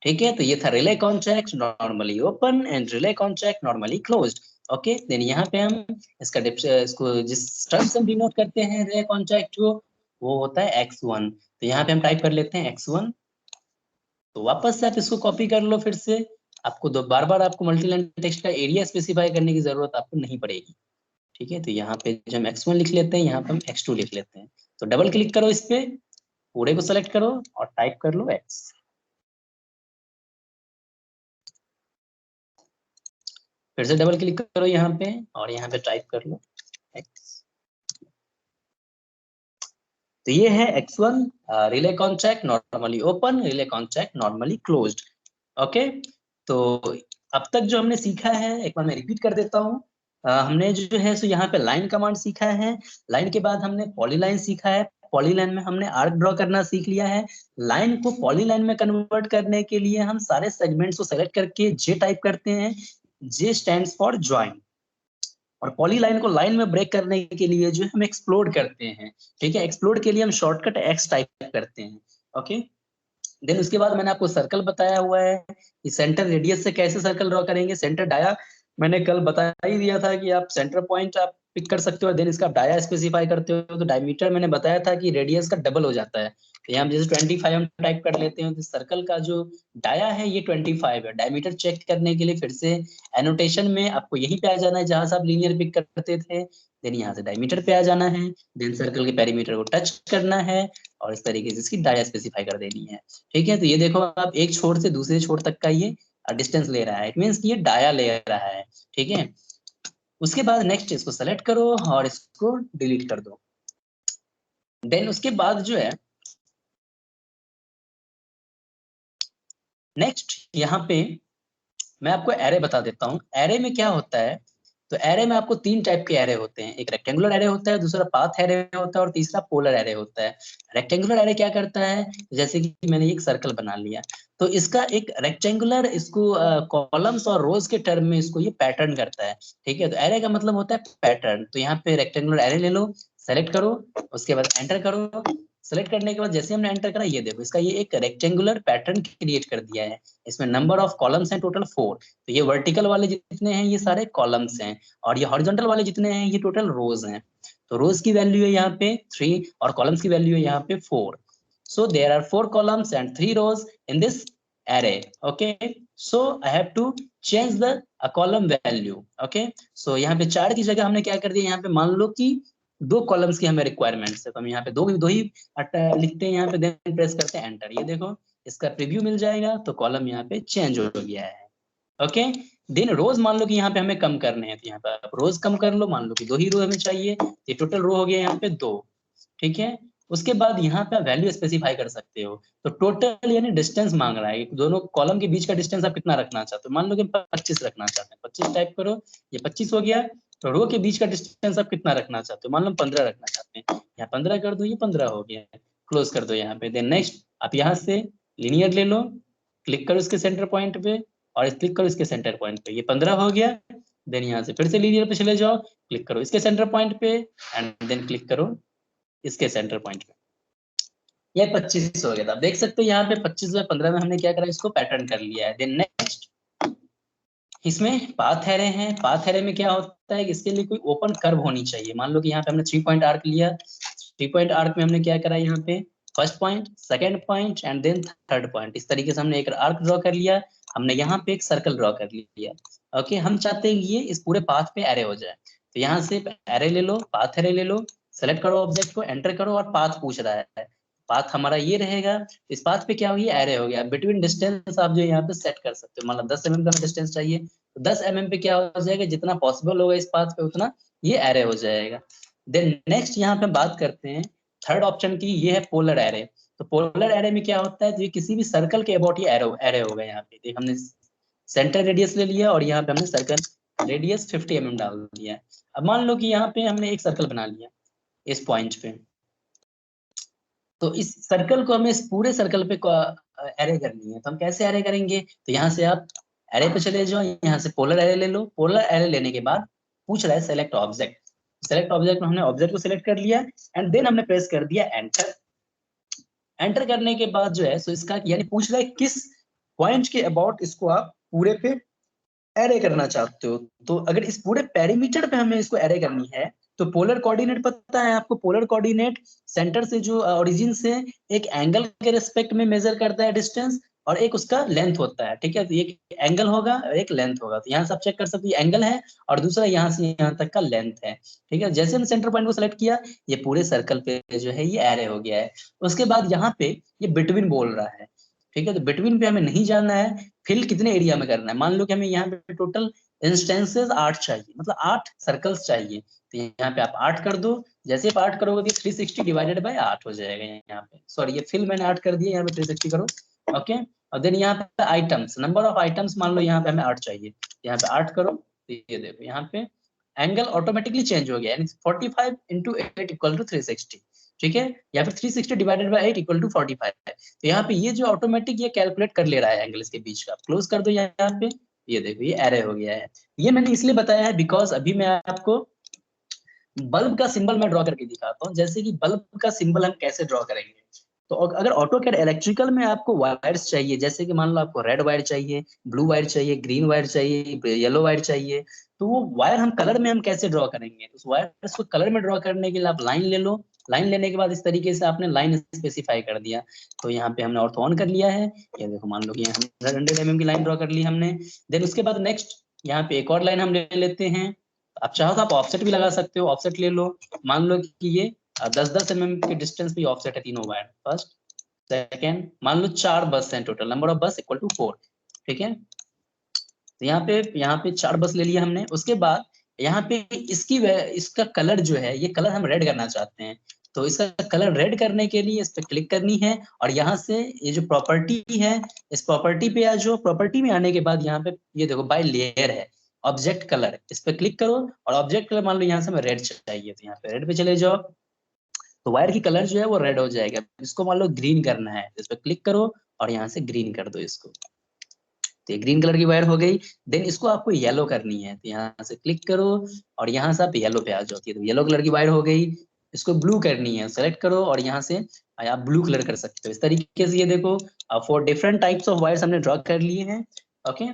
ठीक है, तो ये था relay contact normally open and relay contact normally closed. Okay, then यहाँ पे हम इसको जिस टर्म से हम डिनोट करते हैं रिले कॉन्टैक्ट को, वो होता है x1, तो यहाँ पे हम टाइप कर लेते हैं x1, तो वापस से आप इसको कॉपी कर लो, फिर से आपको दो बार बार आपको मल्टी लाइन टेक्स्ट का एरिया स्पेसिफाई करने की जरूरत आपको नहीं पड़ेगी, ठीक है, तो यहाँ पे जो हम x1 लिख लेते हैं, यहाँ पे हम x2 लिख लेते हैं, तो डबल क्लिक करो इस पे, पूरे को सेलेक्ट करो और टाइप कर लो x, फिर से डबल क्लिक करो यहाँ पे और यहाँ पे टाइप कर लो x, तो ये है x1 relay contact normally open, relay contact normally closed. Okay, तो अब तक जो हमने सीखा है एक बार मैं रिपीट कर देता हूँ। हमने जो है सो यहाँ पे लाइन कमांड सीखा है, लाइन के बाद हमने पॉलीलाइन सीखा है, पॉलीलाइन में हमने आर्क ड्रॉ करना सीख लिया है। लाइन को पॉलीलाइन में कन्वर्ट करने के लिए हम सारे सेगमेंट्स को सेलेक्ट करके जे टाइप करते हैं, जे स्टैंड्स फॉर ज्वाइन, और पॉलीलाइन को लाइन में ब्रेक करने के लिए जो हम एक्सप्लोड करते हैं, ठीक है, एक्सप्लोड के लिए हम शॉर्टकट एक्स टाइप करते हैं। ओके, देन उसके बाद मैंने आपको सर्कल बताया हुआ है कि सेंटर रेडियस से कैसे सर्कल ड्रॉ करेंगे, सेंटर डाया मैंने कल बता ही दिया था कि आप सेंटर पॉइंट आप पिक कर सकते हो, देन इसका डाया स्पेसिफाई करते हो, तो डायमीटर मैंने बताया था कि रेडियस का डबल हो जाता है, तो यहाँ जैसे 25 हम टाइप कर लेते हैं, तो सर्कल का जो डाया है ये 25 है, डायमीटर चेक करने के लिए फिर से एनोटेशन में आपको यहीं पे आ जाना है जहां से आप लीनियर पिक करते थे, देन यहाँ से डायमीटर पे आ जाना है, देन सर्कल के पेरीमीटर को टच करना है और इस तरीके से इसकी डाया स्पेसिफाई कर देनी है, ठीक है, तो ये देखो आप एक छोर से दूसरे छोर तक का ये डिस्टेंस ले रहा है, इट मीन्स कि ये डाया ले रहा है, ठीक है, उसके बाद नेक्स्ट इसको सेलेक्ट करो और इसको डिलीट कर दो। देन उसके बाद जो है नेक्स्ट यहाँ पे मैं आपको एरे बता देता हूँ। एरे में क्या होता है
तो एरे में आपको 3 टाइप के एरे होते हैं, एक रेक्टेंगुलर एरे होता है, दूसरा पाथ एरे होता है और तीसरा पोलर एरे होता है। रेक्टेंगुलर एरे क्या करता है, जैसे कि मैंने एक सर्कल बना लिया, तो इसका एक रेक्टेंगुलर इसको कॉलम्स और रोज के टर्म में इसको ये पैटर्न करता है, ठीक है। तो एरे का मतलब होता है पैटर्न। तो यहाँ पे रेक्टेंगुलर एरे ले लो, सेलेक्ट करो, उसके बाद एंटर करो। सेलेक्ट करने के बाद जैसे हमने एंटर करा, ये देखो इसका ये एक रेक्टेंगुलर पैटर्न क्रिएट कर दिया है। इसमें नंबर ऑफ कॉलम्स हैं टोटल 4। तो ये वर्टिकल वाले जितने हैं ये सारे कॉलम्स हैं, और ये हॉरिजॉन्टल वाले जितने हैं ये टोटल रोज हैं। तो रोज की वैल्यू है यहाँ पे 3 और कॉलम्स की वैल्यू है यहाँ पे 4। So there are 4 columns and 3 rows in this array. Okay, so I have to change the column value. Okay, so यहाँ पे 4 की जगह हमने क्या कर दिया, यहाँ पे मान लो कि 2 कॉलम्स की हमें रिक्वायरमेंट्स है, तो हम यहाँ पे दो ही लिखते हैं यहाँ पे, देन प्रेस करते हैं एंटर। ये देखो इसका प्रीव्यू मिल जाएगा, तो कॉलम यहाँ पे चेंज हो गया है। ओके, देन रोज मान लो कि यहाँ पे हमें कम करने हैं, तो यहाँ पे आप रोज कम कर लो, मान लो कि 2 ही रो हमें चाहिए, ये टोटल रो हो गया यहाँ पे 2, ठीक है। उसके बाद यहाँ पे वैल्यू स्पेसिफाई कर सकते हो, तो टोटल यानी डिस्टेंस मांग रहा है, दोनों कॉलम के बीच का डिस्टेंस आप कितना रखना चाहते हो, मान लो कि 25 रखना चाहते हैं, 25 टाइप करो, ये 25 हो गया। तो रो के बीच का डिस्टेंस आप कितना रखना चाहते हो, मान लो 15 रखना चाहते हैं, यहाँ 15 कर दो, ये 15 हो गया, क्लोज कर दो यहाँ पे। देन नेक्स्ट आप यहाँ से लीनियर ले लो, क्लिक करो इसके सेंटर पॉइंट पे और क्लिक करो इसके सेंटर पॉइंट पे, ये 15 हो गया। देन यहाँ से फिर से लीनियर पे चले जाओ, क्लिक करो इसके सेंटर पॉइंट पे एंड देन क्लिक करो इसके सेंटर पॉइंट पे, ये 25 हो गया था। आप देख सकते हो यहाँ पे 25 में 15 में हमने क्या करा, इसको पैटर्न कर लिया है। देन नेक्स्ट इसमें पाथ एरे है। पाथ एरे में क्या होता है कि इसके लिए कोई ओपन कर्व होनी चाहिए। मान लो कि यहाँ पे हमने 3 पॉइंट आर्क लिया, 3 पॉइंट आर्क में हमने क्या करा, यहाँ पे first point, second point and then third point, इस तरीके से हमने एक आर्क ड्रॉ कर लिया। हमने यहाँ पे एक सर्कल ड्रॉ कर लिया। ओके, हम चाहते हैं ये इस पूरे पाथ पे एरे हो जाए, तो यहाँ से एरे ले लो, पाथ एरे ले लो, सेलेक्ट करो ऑब्जेक्ट को, एंटर करो और पाथ पूछ रहा है, पाथ हमारा ये रहेगा। इस पाथ पे क्या हो गया, एरे हो गया। बिटवीन डिस्टेंस आप जो यहाँ पे सेट कर सकते हो, मतलब 10 mm का डिस्टेंस चाहिए, तो 10 mm पे क्या हो जाएगा, जितना पॉसिबल होगा इस पाथ पे उतना ये एरे हो जाएगा। देन नेक्स्ट यहाँ पे बात करते हैं थर्ड ऑप्शन की, ये है पोलर एरे। तो पोलर एरे में क्या होता है, तो ये किसी भी सर्कल के अबाउट ये एरे होगा। यहाँ पे देख हमने सेंटर रेडियस ले लिया और यहाँ पे हमने सर्कल रेडियस 50 mm डाल दिया। अब मान लो कि यहाँ पे हमने एक सर्कल बना लिया इस पॉइंट पे, तो इस सर्कल को हमें इस पूरे सर्कल पे एरे करनी है। तो हम कैसे एरे करेंगे, तो यहाँ से आप एरे पे चले जाओ, यहाँ से पोलर एरे ले लो। पोलर एरे लेने के बाद पूछ रहा है सेलेक्ट ऑब्जेक्ट। सेलेक्ट ऑब्जेक्ट में हमने ऑब्जेक्ट को सिलेक्ट कर लिया एंड देन हमने प्रेस कर दिया एंटर। एंटर करने के बाद जो है सो इसका यानी पूछ रहा है किस पॉइंट के अबाउट इसको आप पूरे पे एरे करना चाहते हो। तो अगर इस पूरे पेरीमीटर पे हमें इसको एरे करनी है, तो पोलर कोऑर्डिनेट पता है आपको, पोलर कोऑर्डिनेट सेंटर से जो ओरिजिन से एक एंगल के रिस्पेक्ट में मेजर करता है डिस्टेंस, और एक उसका लेंथ होता है, ठीक है। तो एक एंगल होगा और एक लेंथ होगा। तो यहाँ से आप चेक कर सकते हो, एंगल है और दूसरा यहाँ से यहाँ तक का लेंथ है, ठीक है। जैसे हमने सेंटर पॉइंट को सिलेक्ट किया, ये पूरे सर्कल पे जो है ये एरे हो गया है। उसके बाद यहाँ पे ये बिटवीन बोल रहा है, ठीक है। तो बिटवीन पे हमें नहीं जाना है, फिल कितने एरिया में करना है। मान लो कि हमें यहाँ पे टोटल इंस्टेंसेस 8 चाहिए, मतलब 8 सर्कल्स चाहिए, तो यहाँ पे आप 8 कर दो। जैसे आप 8 करोगे तो 360 डिवाइडेड बाय 8 हो जाएगा यहाँ पे। सॉरी, ये फिल मैंने 8 कर दिया, यहाँ पे 360 करो। ओके, और देन यहाँ पे आइटम्स, नंबर ऑफ आइटम्स मान लो यहाँ पे हमें 8 चाहिए, यहाँ पे 8 करो। तो ये देखो यहाँ पे एंगल ऑटोमेटिकली चेंज हो गया, यानी 45 × 8 = 360, ठीक है। या फिर 360 डिवाइडेड बाय 8 = 45 है। तो यहाँ पे ये जो ऑटोमेटिक ये कैलकुलेट कर ले रहा है एंगल इसके बीच का। क्लोज कर दो यहाँ पे, ये देखो ये एरे हो गया है। ये मैंने इसलिए बताया है बिकॉज अभी मैं आपको बल्ब का सिंबल मैं ड्रॉ करके दिखाता हूँ। जैसे कि बल्ब का सिंबल हम कैसे ड्रॉ करेंगे, तो अगर ऑटोकैड इलेक्ट्रिकल में आपको वायर्स चाहिए, जैसे कि मान लो आपको रेड वायर चाहिए, ब्लू वायर चाहिए, ग्रीन वायर चाहिए, येलो वायर चाहिए, तो वो वायर हम कलर में हम कैसे ड्रॉ करेंगे। तो उस वायर को कलर में ड्रॉ करने के लिए आप लाइन ले लो। लाइन लेने के बाद इस तरीके से आपने लाइन स्पेसिफाई कर दिया। तो यहाँ पे हमने ऑर्थो ऑन कर लिया है, ये देखो मान लो कि 100 mm की लाइन ड्रॉ कर ली हमने। देन उसके बाद नेक्स्ट यहाँ पे एक और लाइन हम ले लेते हैं। आप चाहो तो आप ऑफसेट भी लगा सकते हो, ऑफसेट ले लो। मान लो कि ये 10-10 mm के डिस्टेंस पे ऑफसेट है तीनों वायर। फर्स्ट सेकेंड, मान लो 4 बस हैं टोटल, नंबर ऑफ बस = 4, ठीक है। तो यहाँ पे 4 बस ले लिया हमने। उसके बाद यहाँ पे इसका कलर जो है, ये कलर हम रेड करना चाहते हैं। तो इसका कलर रेड करने के लिए इस पे क्लिक करनी है और यहाँ से ये जो प्रॉपर्टी है, इस प्रॉपर्टी पे आ जाओ। प्रॉपर्टी में आने के बाद यहाँ पे ये देखो बाय लेयर है, ऑब्जेक्ट कलर, इस पे क्लिक करो और ऑब्जेक्ट कलर मान लो यहाँ से हमें रेड चाहिए, तो यहाँ पे रेड पे चले जाओ, तो वायर की कलर जो है वो रेड हो जाएगा। इसको मान लो ग्रीन करना है, इस पे क्लिक करो और यहाँ से ग्रीन कर दो इसको, तो ये ग्रीन कलर की वायर हो गई। देन इसको आपको येलो करनी है, तो यहाँ से क्लिक करो और यहाँ से आप येलो पे आ जाती है, तो येलो कलर की वायर हो गई। इसको ब्लू करनी है, सेलेक्ट करो और यहाँ से आप ब्लू कलर कर सकते हो। इस तरीके से ये देखो 4 डिफरेंट टाइप्स ऑफ वायर्स हमने ड्रॉ कर लिए हैं। ओके,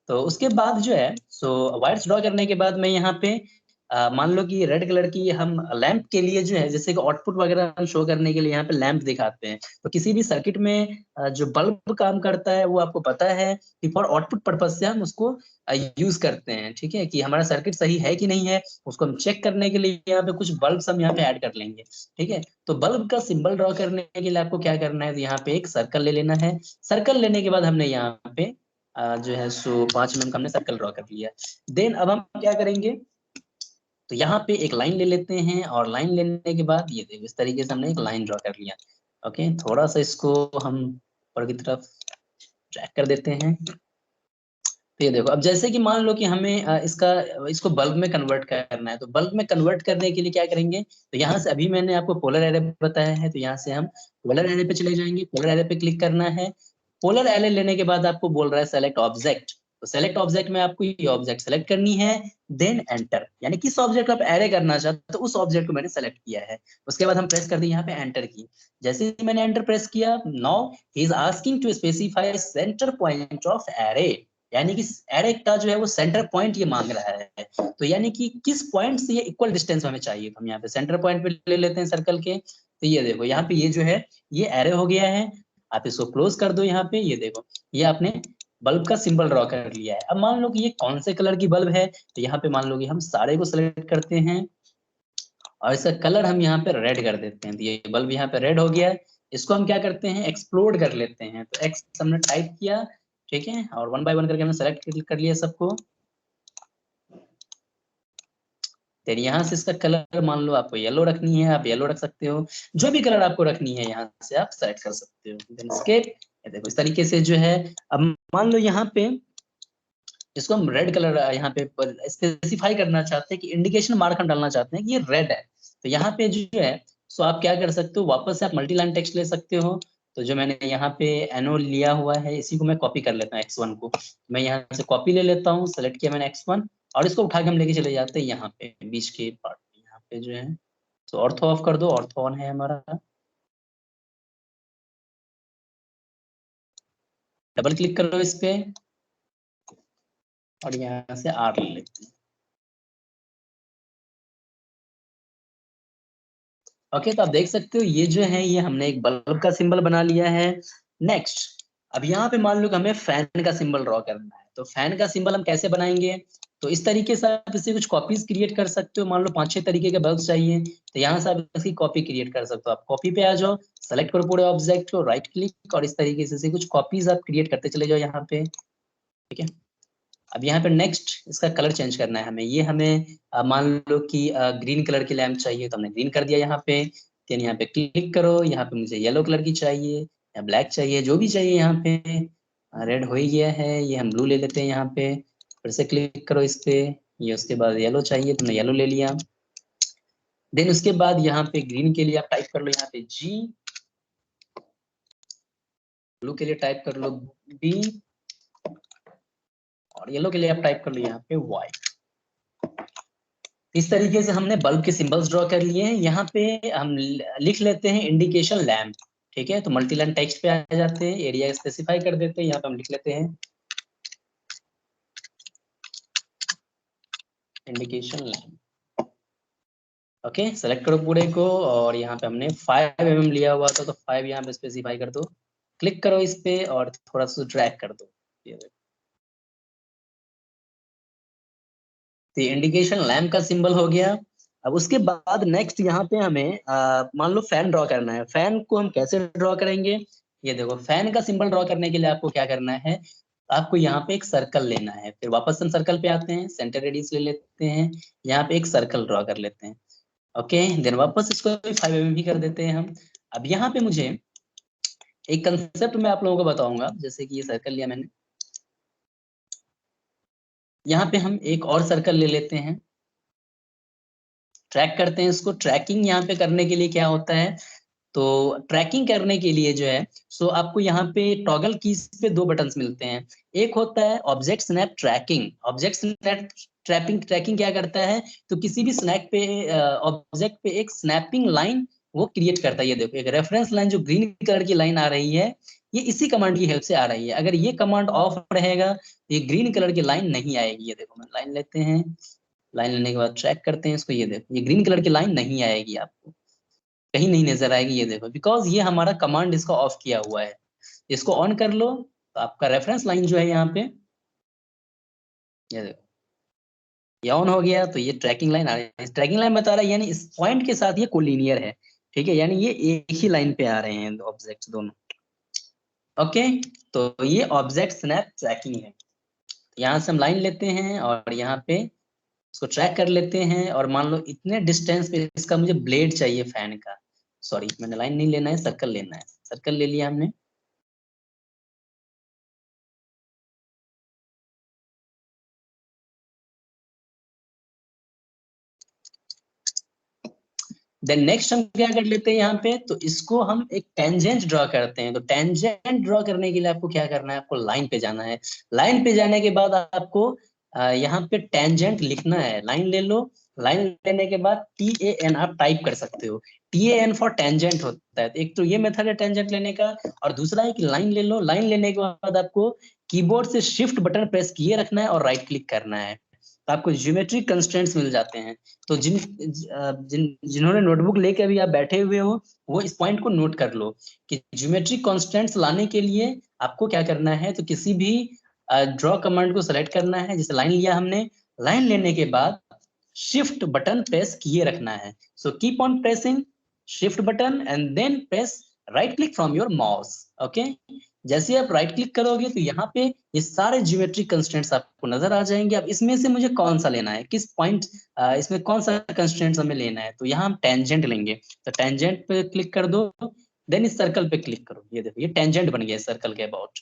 तो उसके बाद जो है सो वायर्स ड्रॉ करने के बाद मैं यहाँ पे मान लो कि रेड कलर की हम लैंप के लिए जो है, जैसे कि आउटपुट वगैरह हम शो करने के लिए यहाँ पे लैंप दिखाते हैं, तो किसी भी सर्किट में जो बल्ब काम करता है वो आपको पता है कि फॉर आउटपुट पर्पज से हम उसको यूज करते हैं। ठीक है, कि हमारा सर्किट सही है कि नहीं है, उसको हम चेक करने के लिए यहाँ पे कुछ बल्ब हम यहाँ पे ऐड कर लेंगे। ठीक है, तो बल्ब का सिंबल ड्रॉ करने के लिए आपको क्या करना है, तो यहाँ पे एक सर्कल ले लेना है। सर्कल लेने के बाद हमने यहाँ पे जो है सो 5 mm का हमने सर्कल ड्रॉ कर लिया। देन अब हम क्या करेंगे, तो यहाँ पे एक लाइन ले लेते हैं और लाइन लेने के बाद ये देखो इस तरीके से हमने एक लाइन ड्रॉ कर लिया। ओके, थोड़ा सा इसको हम ऊपर की तरफ ड्रैग कर देते हैं। तो ये देखो अब जैसे कि मान लो कि हमें इसको बल्ब में कन्वर्ट करना है, तो बल्ब में कन्वर्ट करने के लिए क्या करेंगे, तो यहाँ से अभी मैंने आपको पोलर एरे बताया है, तो यहाँ से हम पोलर एरे पे चले जाएंगे। पोलर एरे पे क्लिक करना है। पोलर एरे लेने के बाद आपको बोल रहा है सेलेक्ट ऑब्जेक्ट, तो सेलेक्ट ऑब्जेक्ट में आपको ये ऑब्जेक्ट सेलेक्ट करनी है। देन एंटर, यानी किस ऑब्जेक्ट को आप एरे करना चाहते हो, तो उस ऑब्जेक्ट को मैंने सेलेक्ट किया है। उसके बाद हम प्रेस कर दें यहाँ पे एंटर की। जैसे ही मैंने एंटर प्रेस किया, now he is asking to specify center point of array, यानी कि एरे का जो है वो सेंटर पॉइंट ये मांग रहा है। तो यानी कि किस पॉइंट से ये इक्वल डिस्टेंस हमें चाहिए, तो हम यहाँ पे सेंटर पॉइंट पे ले लेते हैं सर्कल के। तो ये देखो यहाँ पे ये जो है ये एरे हो गया है। आप इसको क्लोज कर दो। यहाँ पे ये देखो ये आपने बल्ब का सिंबल ड्रॉ कर लिया है। अब मान लो कि ये कौन से कलर की बल्ब है, तो यहाँ पे मान लो कि हम सारे को सिलेक्ट करते हैं और इसका कलर हम यहाँ पे रेड कर देते हैं। तो ये बल्ब यहाँ पे रेड हो गया है। इसको हम क्या करते हैं, एक्सप्लोड कर लेते हैं। तो एक्स हमने टाइप किया, ठीक है, और 1 बाय 1 करके हमने सेलेक्ट कर लिया सबको। फिर यहाँ से इसका कलर मान लो आपको येलो रखनी है, आप येलो रख सकते हो। जो भी कलर आपको रखनी है यहाँ से आप सेलेक्ट कर सकते हो। Then escape. देखो इस तरीके से जो है, अब मान लो यहाँ पे इसको हम रेड कलर यहाँ पे स्पेसिफाई करना चाहते हैं कि इंडिकेशन मार्क हम डालना चाहते हैं कि ये रेड है। तो यहाँ पे जो है सो आप क्या कर सकते हो, वापस से आप मल्टी लाइन टेक्स्ट ले सकते हो। तो जो मैंने यहाँ पे एनो लिया हुआ है इसी को मैं कॉपी कर लेता हूँ, x1 को मैं यहाँ से कॉपी ले लेता हूँ। सेलेक्ट किया मैंने x1 और इसको उठा के हम लेके चले जाते हैं यहाँ पे बीच के पार्ट में। यहाँ पे जो है तो ऑर्थो ऑफ कर दो, ऑर्थो ऑन है हमारा। डबल क्लिक करो इस पे और यहाँ से आर ले लेते हैं। ओके, तो आप देख सकते हो ये जो है ये हमने एक बल्ब का सिंबल बना लिया है। नेक्स्ट, अब यहाँ पे मान लो कि हमें फैन का सिंबल ड्रॉ करना है। तो फैन का सिंबल हम कैसे बनाएंगे, तो इस तरीके से आप इससे कुछ कॉपीज क्रिएट कर सकते हो। मान लो 5-6 तरीके के बल्ब चाहिए, तो यहाँ से आप इसकी कॉपी क्रिएट कर सकते हो। आप कॉपी पे आ जाओ, सेलेक्ट करो पूरे ऑब्जेक्ट को, राइट क्लिक और इस तरीके से कुछ कॉपीज आप क्रिएट करते चले जाओ यहाँ पे। ठीक है, अब यहाँ पे नेक्स्ट इसका कलर चेंज करना है हमें। ये हमें मान लो कि ग्रीन कलर की लैंप चाहिए, तो हमने ग्रीन कर दिया यहाँ पे। देन यहाँ पे क्लिक करो, यहाँ पे मुझे येलो कलर की चाहिए या ब्लैक चाहिए, जो भी चाहिए यहाँ पे। रेड हो ही गया है, ये हम ब्लू ले लेते हैं यहाँ पे। फिर से क्लिक करो इस पे, ये उसके बाद येलो चाहिए तो मैं येलो ले लिया। देन उसके बाद यहाँ पे ग्रीन के लिए आप टाइप कर लो यहाँ पे G, ब्लू के लिए टाइप कर लो B और येलो के लिए आप टाइप कर लो यहाँ पे Y। इस तरीके से हमने बल्ब के सिंबल्स ड्रॉ कर लिए हैं। यहाँ पे हम लिख लेते हैं इंडिकेशन लैम्प। ठीक है, तो मल्टी लाइन टेक्स्ट पे आ जाते हैं, एरिया स्पेसिफाई कर देते हैं। यहाँ पे हम लिख लेते हैं इंडिकेशन लैम्प। ओके, सेलेक्ट करो पूरे को और यहाँ पे हमने 5 mm लिया हुआ था, तो 5 यहाँ पे स्पेसिफाई कर दो। क्लिक करो इस पे और थोड़ा सा ड्रैग कर दो। तो इंडिकेशन लैम्प का सिंबल हो गया। अब उसके बाद नेक्स्ट यहाँ पे हमें मान लो फैन ड्रॉ करना है। फैन को हम कैसे ड्रॉ करेंगे, ये देखो फैन का सिंबल ड्रॉ करने के लिए आपको क्या करना है, आपको यहाँ पे एक सर्कल लेना है। फिर वापस हम सर्कल पे आते हैं, सेंटर रेडियस ले लेते हैं, यहाँ पे एक सर्कल ड्रॉ कर लेते हैं। ओके, देन वापस इसको 5 mm ही कर देते हैं हम। अब यहाँ पे मुझे एक कंसेप्ट मैं आप लोगों को बताऊंगा। जैसे कि ये सर्कल लिया मैंने, यहाँ पे हम एक और सर्कल ले लेते हैं, ट्रैक करते हैं इसको। ट्रैकिंग यहाँ पे करने के लिए क्या होता है, तो ट्रैकिंग करने के लिए जो है सो आपको यहाँ पे टॉगल कीज पे दो बटन्स मिलते हैं। एक होता है object snap tracking. Object snap tracking क्या करता है, तो किसी भी स्नैप पे ऑब्जेक्ट पे एक स्नैपिंग लाइन वो क्रिएट करता है। ये देखो एक रेफरेंस लाइन जो ग्रीन कलर की लाइन आ रही है, ये इसी कमांड की हेल्प से आ रही है। अगर ये कमांड ऑफ रहेगा तो ये ग्रीन कलर की लाइन नहीं आएगी। ये देखो मैं लाइन लेते हैं, लाइन लेने के बाद ट्रैक करते हैं इसको, ये देखो ये ग्रीन कलर की लाइन नहीं आएगी, आपको कहीं नहीं नजर आएगी। ये देखो बिकॉज ये हमारा कमांड इसका ऑफ किया हुआ है। इसको ऑन कर लो तो आपका रेफरेंस लाइन जो है यहाँ पे, ये देखो ये ऑन हो गया तो ये ट्रैकिंग लाइन आ रही है। ट्रैकिंग लाइन बता रहा है यानी इस पॉइंट के साथ ये कोलिनियर है, ठीक है, यानी ये एक ही लाइन पे आ रहे हैं ऑब्जेक्ट्स दोनों। ओके, तो ये ऑब्जेक्ट स्नैप ट्रैकिंग है। यहाँ से हम लाइन लेते हैं और यहाँ पे इसको ट्रैक कर लेते हैं, और मान लो इतने डिस्टेंस पे इसका मुझे ब्लेड चाहिए फैन का। सॉरी मैंने लाइन नहीं लेना है, सर्कल लेना है। सर्कल ले लिया हमने। देन नेक्स्ट हम क्या कर लेते हैं यहाँ पे, तो इसको हम एक टेंजेंट ड्रॉ करते हैं। तो टेंजेंट ड्रॉ करने के लिए आपको क्या करना है, आपको लाइन पे जाना है। लाइन पे जाने के बाद आपको यहाँ पे टेंजेंट लिखना है। लाइन ले लो, लाइन लेने के बाद TAN आप टाइप कर सकते हो। TAN फॉर टेंजेंट होता है। एक तो ये मेथड है टेंजेंट लेने का, और दूसरा है कि लाइन ले लो। लाइन लेने के बाद आपको कीबोर्ड से शिफ्ट बटन प्रेस किए रखना है और राइट क्लिक करना है, तो आपको ज्योमेट्रिक कंस्ट्रेंट्स मिल जाते हैं। तो जिन्होंने नोटबुक लेके अभी आप बैठे हुए हो, वो इस पॉइंट को नोट कर लो कि ज्योमेट्रिक कांस्टेंट्स लाने के लिए आपको क्या करना है, तो किसी भी ड्रॉ कमांड को सेलेक्ट करना है। जैसे लाइन लिया हमने, लाइन लेने के बाद शिफ्ट बटन प्रेस किए रखना है। So keep on pressing shift button and then press right click from your mouse. Okay, जैसे आप राइट क्लिक करोगे तो यहाँ पे ये सारे ज्योमेट्रिक कंस्ट्रेंट्स आपको नजर आ जाएंगे। अब इसमें से मुझे कौन सा लेना है, किस पॉइंट इसमें कौन सा कंस्ट्रेंट्स हमें लेना है, तो यहाँ हम टेंजेंट लेंगे। तो टेंजेंट पे क्लिक कर दो, देन इस सर्कल पे क्लिक करो। ये देखो ये टेंजेंट बन गया सर्कल के अबाउट।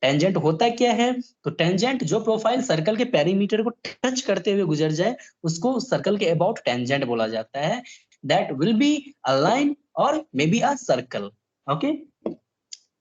टेंजेंट होता क्या है, तो टेंजेंट जो प्रोफाइल सर्कल के पेरीमीटर को टच करते हुए गुजर जाए उसको सर्कल के अबाउट टेंजेंट बोला जाता है। That will be a line और may be a circle. Okay,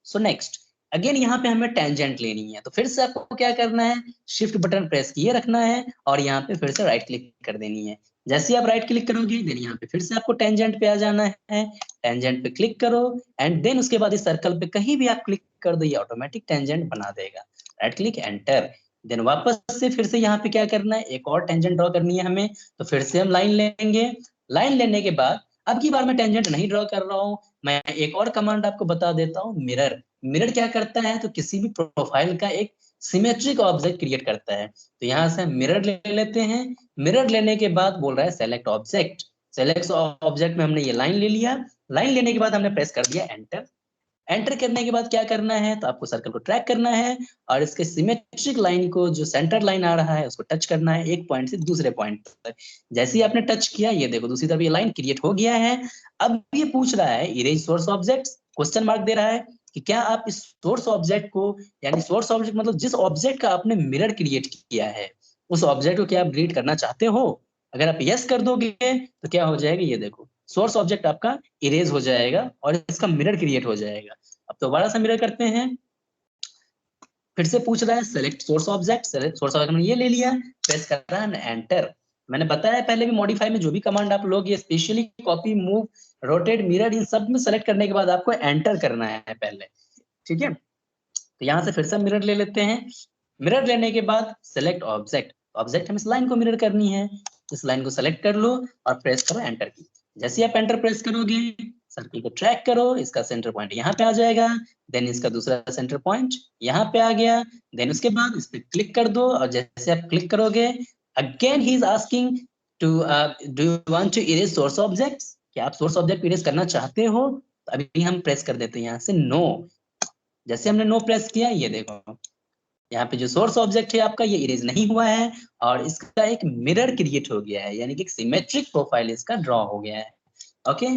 so next again यहाँ पे हमें टेंजेंट लेनी है। तो फिर से आपको क्या करना है, शिफ्ट बटन प्रेस किए रखना है और यहाँ पे फिर से राइट क्लिक कर देनी है। जैसे आप राइट क्लिक करोगे देन यहाँ पे फिर से आपको टेंजेंट पे आ जाना है। टेंजेंट पे क्लिक करो एंड देन उसके बाद इस सर्कल पे कहीं भी आप क्लिक कर दो, ये ऑटोमेटिक टेंजेंट बना देगा। राइट क्लिक एंटर, देन वापस से फिर से यहाँ पे क्या करना है, एक और टेंजेंट ड्रॉ करनी है हमें। तो फिर से हम लाइन लेंगे। लाइन लेने के बाद अब की बार मैं टेंजेंट नहीं ड्रॉ कर रहा हूँ, मैं एक और कमांड आपको बता देता हूँ, मिरर। मिरर क्या करता है, तो किसी भी प्रोफाइल का एक सिमेट्रिक ऑब्जेक्ट क्रिएट करता है। तो यहाँ से मिरर ले लेते हैं। मिरर लेने के बाद बोल रहा है सेलेक्ट ऑब्जेक्ट। सेलेक्ट ऑब्जेक्ट में हमने ये लाइन ले लिया। लाइन लेने के बाद हमने प्रेस कर दिया एंटर। एंटर करने के बाद क्या करना है, तो आपको सर्कल को ट्रैक करना है और इसके सिमेट्रिक लाइन को, जो सेंटर लाइन आ रहा है, उसको टच करना है एक पॉइंट से दूसरे पॉइंट तक। जैसे ही आपने टच किया ये देखो दूसरी तरफ ये लाइन क्रिएट हो गया है। अब ये पूछ रहा है erase source object, question mark दे रहा है कि क्या आप इस सोर्स ऑब्जेक्ट को, यानी सोर्स ऑब्जेक्ट मतलब जिस ऑब्जेक्ट का आपने मिरर क्रिएट किया है उस ऑब्जेक्ट को क्या आप डिलीट करना चाहते हो। अगर आप यस कर दोगे तो क्या हो जाएगा, ये देखो सोर्स ऑब्जेक्ट आपका इरेज हो जाएगा और इसका मिरर क्रिएट हो जाएगा। अब दोबारा से मिरर करते हैं। फिर से पूछ रहा है select source object. Select source object मैंने ये ले लिया, प्रेस कर रहा है एंटर। मैंने बताया पहले भी मॉडिफाई में जो भी कमांड आप लोग, ये specially copy, move, rotate, mirror, इन सब में सेलेक्ट करने के बाद आपको एंटर करना है पहले, ठीक है। तो यहाँ से फिर से मिरर ले लेते हैं। मिरर लेने के बाद सेलेक्ट ऑब्जेक्ट। ऑब्जेक्ट हमें इस लाइन को मिरर करनी है, इस लाइन को सेलेक्ट कर लो और प्रेस करो एंटर की। जैसे आप एंटर प्रेस करोगे सर्कल को ट्रैक करो, इसका सेंटर पॉइंट यहाँ पे आ जाएगा, देन इसका दूसरा सेंटर पॉइंट यहाँ पे आ गया। देन उसके बाद इस पे क्लिक कर दो और जैसे आप क्लिक करोगे again he is asking to do you want to erase source objects, क्या आप सोर्स ऑब्जेक्ट इरेज करना चाहते हो। तो अभी हम प्रेस कर देते हैं यहाँ से नो। जैसे हमने नो प्रेस किया ये देखो यहाँ पे जो सोर्स ऑब्जेक्ट है आपका ये इरेज नहीं हुआ है और इसका एक मिरर क्रिएट हो गया है, यानी कि एक सिमेट्रिक प्रोफाइल इसका ड्रॉ हो गया है। ओके,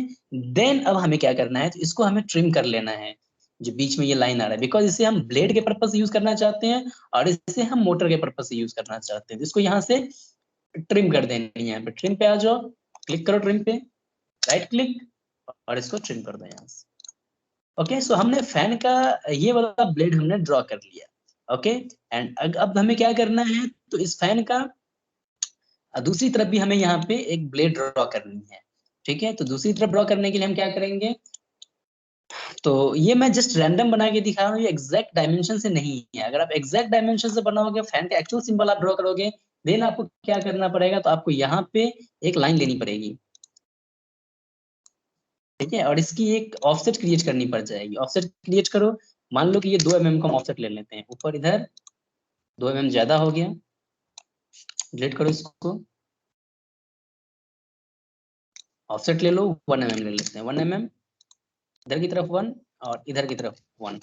देन अब हमें क्या करना है, तो इसको हमें ट्रिम कर लेना है। जो बीच में ये लाइन आ रहा है, बिकॉज इसे हम ब्लेड के पर्पज से यूज करना चाहते हैं और इसे हम मोटर के पर्पज से यूज करना चाहते हैं। तो इसको यहाँ से ट्रिम कर देनी है। यहाँ पे ट्रिम पे आ जाओ, क्लिक करो ट्रिम पे, राइट क्लिक और इसको ट्रिम कर दो यहाँ से। ओके, सो हमने फैन का ये वाला ब्लेड हमने ड्रॉ कर लिया। ओके, एंड अब हमें क्या करना है, तो इस फैन का दूसरी तरफ भी हमें यहाँ पे एक ब्लेड ड्रॉ करनी है। ठीक है, तो दूसरी तरफ ड्रॉ करने के लिए हम क्या करेंगे, तो ये मैं जस्ट रैंडम बना के दिखा रहा हूँ, ये एग्जैक्ट डायमेंशन से नहीं है। अगर आप एग्जैक्ट डायमेंशन से बनाओगे, फैन का एक्चुअल सिंबल आप ड्रॉ करोगे, देन आपको क्या करना पड़ेगा, तो आपको यहाँ पे एक लाइन लेनी पड़ेगी। ठीक है, और इसकी एक ऑफसेट क्रिएट करनी पड़ जाएगी। ऑफसेट क्रिएट करो, मान लो कि ये 2 mm का ऑफसेट ले लेते हैं, ऊपर इधर 2 mm ज्यादा हो गया, डिलीट करो इसको, ऑफसेट ले लो 1 mm ले लेते हैं, 1 mm इधर की तरफ 1 और इधर की तरफ 1।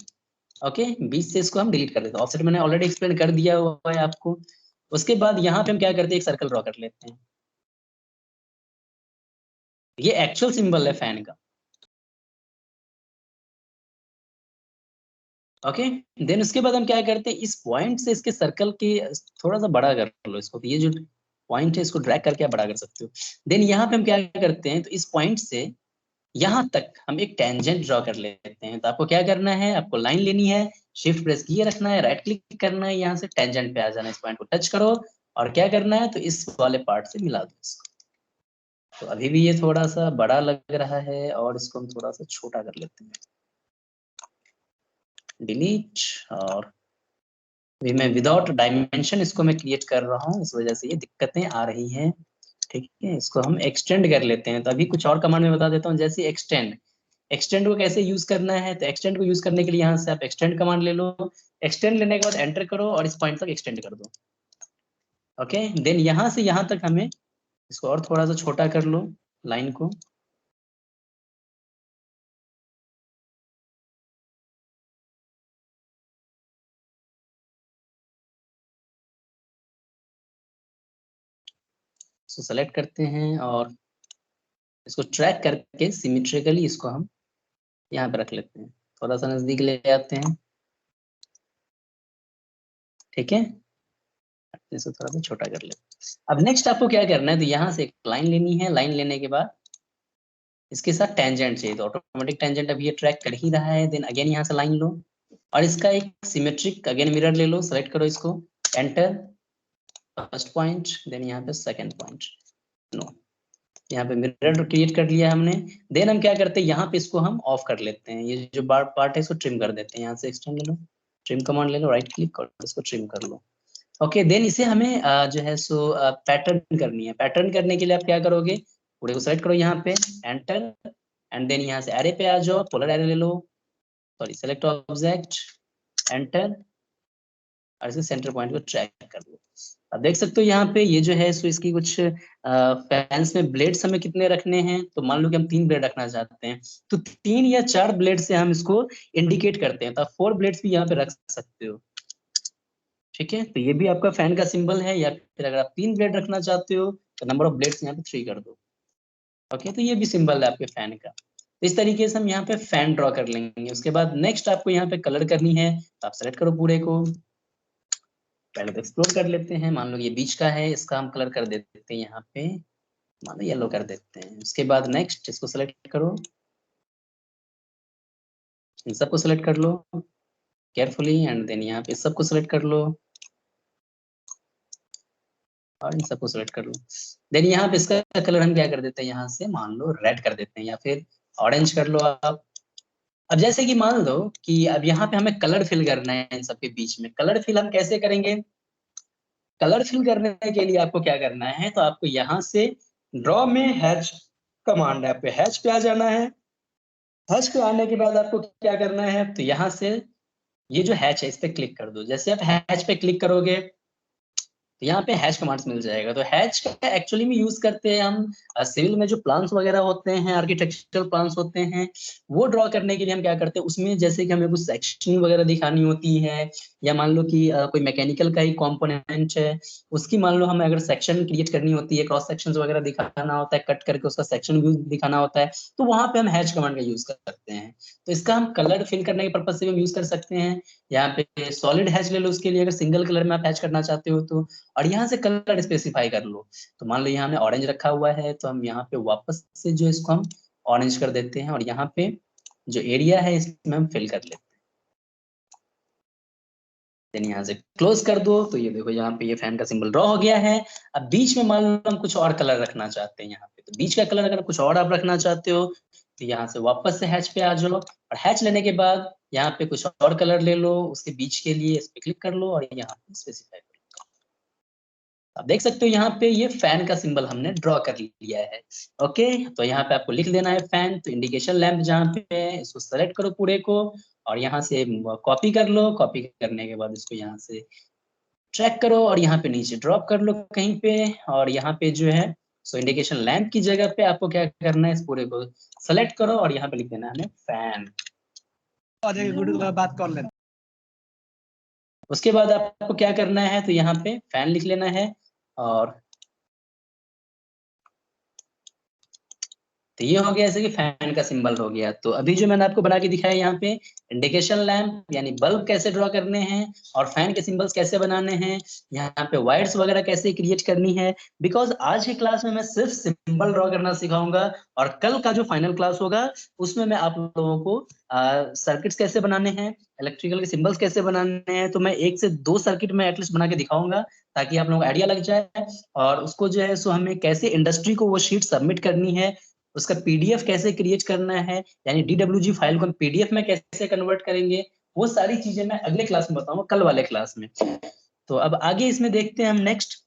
ओके, बीच से इसको हम डिलीट कर देते हैं। ऑफसेट मैंने ऑलरेडी एक्सप्लेन कर दिया हुआ है आपको। उसके बाद यहाँ पे हम क्या करते हैं, एक सर्कल ड्रॉ कर लेते हैं। ये एक्चुअल सिंबल है फैन का। ओके, देन उसके बाद हम क्या करते हैं, इस पॉइंट से इसके सर्कल के थोड़ा सा बड़ा कर लो इसको। तो ये जो पॉइंट है इसको ड्रैग करके आप बड़ा कर सकते हो। देन यहाँ पे हम क्या करते हैं, तो इस पॉइंट से यहाँ तक हम एक टेंजेंट ड्रॉ कर लेते हैं। तो आपको क्या करना है, आपको लाइन लेनी है, शिफ्ट प्रेस किए रखना है, राइट क्लिक करना है, यहाँ से टेंजेंट पे आ जाना है, इस पॉइंट को टच करो और क्या करना है, तो इस वाले पार्ट से मिला दो इसको। तो अभी भी ये थोड़ा सा बड़ा लग रहा है और इसको हम थोड़ा सा छोटा कर लेते हैं, डिलीट। और अभी मैं विदाउट डायमेंशन इसको मैं क्रिएट कर रहा हूँ, इस वजह से ये दिक्कतें आ रही हैं। ठीक है, इसको हम एक्सटेंड कर लेते हैं। तो अभी कुछ और कमांड में बता देता हूँ, जैसे एक्सटेंड। एक्सटेंड को कैसे यूज करना है, तो एक्सटेंड को यूज करने के लिए यहाँ से आप एक्सटेंड कमांड ले लो, एक्सटेंड लेने के बाद एंटर करो और इस पॉइंट तक एक्सटेंड कर दो। ओके, देन यहाँ से यहाँ तक हमें इसको और थोड़ा सा छोटा कर लो लाइन को। इसको सेलेक्ट करते हैं और इसको ट्रैक करके सिमेट्रिकली इसको हम यहाँ पे रख लेते हैं, थोड़ा सा नजदीक ले आते हैं। ठीक है, इसको थोड़ा सा छोटा कर लेते हैं। अब नेक्स्ट आपको क्या करना है, तो यहाँ से एक लाइन लेनी है, लाइन लेने के बाद इसके साथ टेंजेंट चाहिए, तो ऑटोमेटिक टेंजेंट अभी ये ट्रैक कर ही रहा है। देन अगेन यहाँ से लाइन लो और इसका एक सिमेट्रिक अगेन मिरर ले लो, सेलेक्ट करो इसको, एंटर, फर्स्ट पॉइंट, देन यहाँ पे सेकंड पॉइंट, नो, यहाँ पे मिरर क्रिएट कर लिया हमने। देन हम क्या करते हैं, यहाँ पे इसको हम ऑफ कर लेते हैं, ये जो पार्ट है इसको ट्रिम कर देते हैं। यहाँ से एक्सटेंड ले लो, ट्रिम कमांड ले लो, राइट क्लिक और इसको ट्रिम कर लो। ओके, देन इसे हमें जो है सो पैटर्न करनी है। पैटर्न करने के लिए आप क्या करोगे, पूरे को सेलेक्ट करो यहाँ पे, एंटर, एंड देन यहाँ से एरे पे आ जाओ, पोलर एरे ले लो, सॉरी सेलेक्ट ऑब्जेक्ट, एंटर और इसे सेंटर पॉइंट को ट्रैक कर लो। अब देख सकते हो यहाँ पे ये जो है सो इसकी कुछ फैंस में ब्लेड्स हमें कितने रखने हैं, तो मान लो कि हम 3 ब्लेड रखना चाहते हैं, तो 3 या 4 ब्लेड से हम इसको इंडिकेट करते हैं। तो आप 4 ब्लेड्स भी यहाँ पे रख सकते हो। ठीक है, तो ये भी आपका फैन का सिंबल है। या फिर अगर आप 3 ब्लेड रखना चाहते हो तो नंबर ऑफ ब्लेड्स यहाँ पे 3 कर दो। ओके, तो ये भी सिंबल है आपके फैन का। तो इस तरीके से हम यहाँ पे फैन ड्रॉ कर लेंगे। उसके बाद नेक्स्ट आपको यहाँ पे कलर करनी है, तो आप सेलेक्ट करो पूरे को, पहले तो एक्सप्लोर कर लेते हैं। मान लो ये बीच का है, इसका हम कलर कर देते हैं यहाँ पे, मान लो येलो कर देते हैं। उसके बाद नेक्स्ट इसको सेलेक्ट करो, इन सबको सेलेक्ट कर लो केयरफुली, एंड देन यहाँ पे सबको सेलेक्ट कर लो और इन सबको सेलेक्ट कर लो। देन यहाँ पे इसका कलर हम क्या कर देते हैं, यहाँ से मान लो रेड कर देते हैं या फिर ऑरेंज कर लो आप। अब जैसे कि मान लो कि अब यहाँ पे हमें कलर फिल करना है इन सबके बीच में। कलर फिल हम कैसे करेंगे, कलर फिल करने के लिए आपको क्या करना है, तो आपको यहाँ से ड्रॉ में हैच कमांड है, पे हैच पे आ जाना है। हैच पे आने के बाद आपको क्या करना है, तो यहाँ से ये जो हैच है इस पे क्लिक कर दो। जैसे आप हैच पे क्लिक करोगे तो यहाँ पे हैश कमांड्स मिल जाएगा। तो हैश का एक्चुअली में यूज करते हैं हम सिविल में, जो प्लान्स वगैरह होते हैं, आर्किटेक्चरल प्लान्स होते हैं, वो ड्रॉ करने के लिए हम क्या करते हैं, उसमें जैसे कि हमें कुछ सेक्शन वगैरह दिखानी होती है या मान लो कि कोई मैकेनिकल का ही कंपोनेंट है, उसकी मान लो हमें अगर सेक्शन क्रिएट करनी होती है, क्रॉस सेक्शंस वगैरह दिखाना होता है, कट करके उसका सेक्शन व्यू दिखाना होता है, तो वहां पे हम हैच कमांड का यूज कर सकते हैं। तो इसका हम कलर फिल करने के पर्पज से भी हम यूज कर सकते हैं। यहाँ पे सॉलिड हैच ले लो उसके लिए, अगर सिंगल कलर में आप हैच करना चाहते हो तो, और यहाँ से कलर स्पेसिफाई कर लो। तो मान लो यहाँ हमने ऑरेंज रखा हुआ है, तो हम यहाँ पे वापस से जो इसको हम ऑरेंज कर देते हैं, और यहाँ पे जो एरिया है इसमें हम फिल कर लेते हैं। देन यहाँ से क्लोज कर दो, तो ये देखो यहाँ पे ये फैन का सिंबल ड्रॉ हो गया है। अब बीच में मान लो हम कुछ और कलर रखना चाहते हैं यहाँ पे, तो बीच का कलर अगर कुछ और आप रखना चाहते हो तो यहाँ से वापस से हैच पे आ जाओ, और हैच लेने के बाद यहाँ पे कुछ और कलर ले लो उसके बीच के लिए, इस पे क्लिक कर लो और यहाँ पे स्पेसिफाई कर लो। आप देख सकते हो यहाँ पे ये फैन का सिंबल हमने ड्रॉ कर लिया है। ओके, तो यहाँ पे आपको लिख देना है फैन, तो इंडिकेशन लैंप जहाँ पे है इसको सेलेक्ट करो पूरे को, और यहाँ से कॉपी कर लो। कॉपी करने के बाद इसको यहाँ से ट्रैक करो और यहाँ पे नीचे ड्रॉप कर लो कहीं पे, और यहाँ पे जो है सो इंडिकेशन लैंप की जगह पे आपको क्या करना है, इस पूरे को सेलेक्ट करो और यहाँ पे लिख देना है हमें फैन।
बात कर लेना।
उसके बाद आपको क्या करना है, तो यहाँ पे फैन लिख लेना है, और तो ये हो गया जैसे कि फैन का सिंबल हो गया। तो अभी जो मैंने आपको बना के दिखाया यहाँ पे इंडिकेशन लैंप यानी बल्ब कैसे ड्रॉ करने हैं, और फैन के सिंबल्स कैसे बनाने हैं, यहाँ पे वायर्स वगैरह कैसे क्रिएट करनी है। बिकॉज आज की क्लास में मैं सिर्फ सिंबल ड्रॉ करना सिखाऊंगा, और कल का जो फाइनल क्लास होगा उसमें मैं आप लोगों को सर्किट्स कैसे बनाने हैं, इलेक्ट्रिकल के सिंबल्स कैसे बनाने हैं, तो मैं 1 से 2 सर्किट में एटलीस्ट बना के दिखाऊंगा ताकि आप लोगों को आइडिया लग जाए। और उसको जो है सो हमें कैसे इंडस्ट्री को वो शीट सबमिट करनी है, उसका पीडीएफ कैसे क्रिएट करना है, यानी डीडब्ल्यूजी फाइल को हम पीडीएफ में कैसे कन्वर्ट करेंगे, वो सारी चीजें मैं अगले क्लास में बताऊंगा, कल वाले क्लास में। तो अब आगे इसमें देखते हैं हम नेक्स्ट।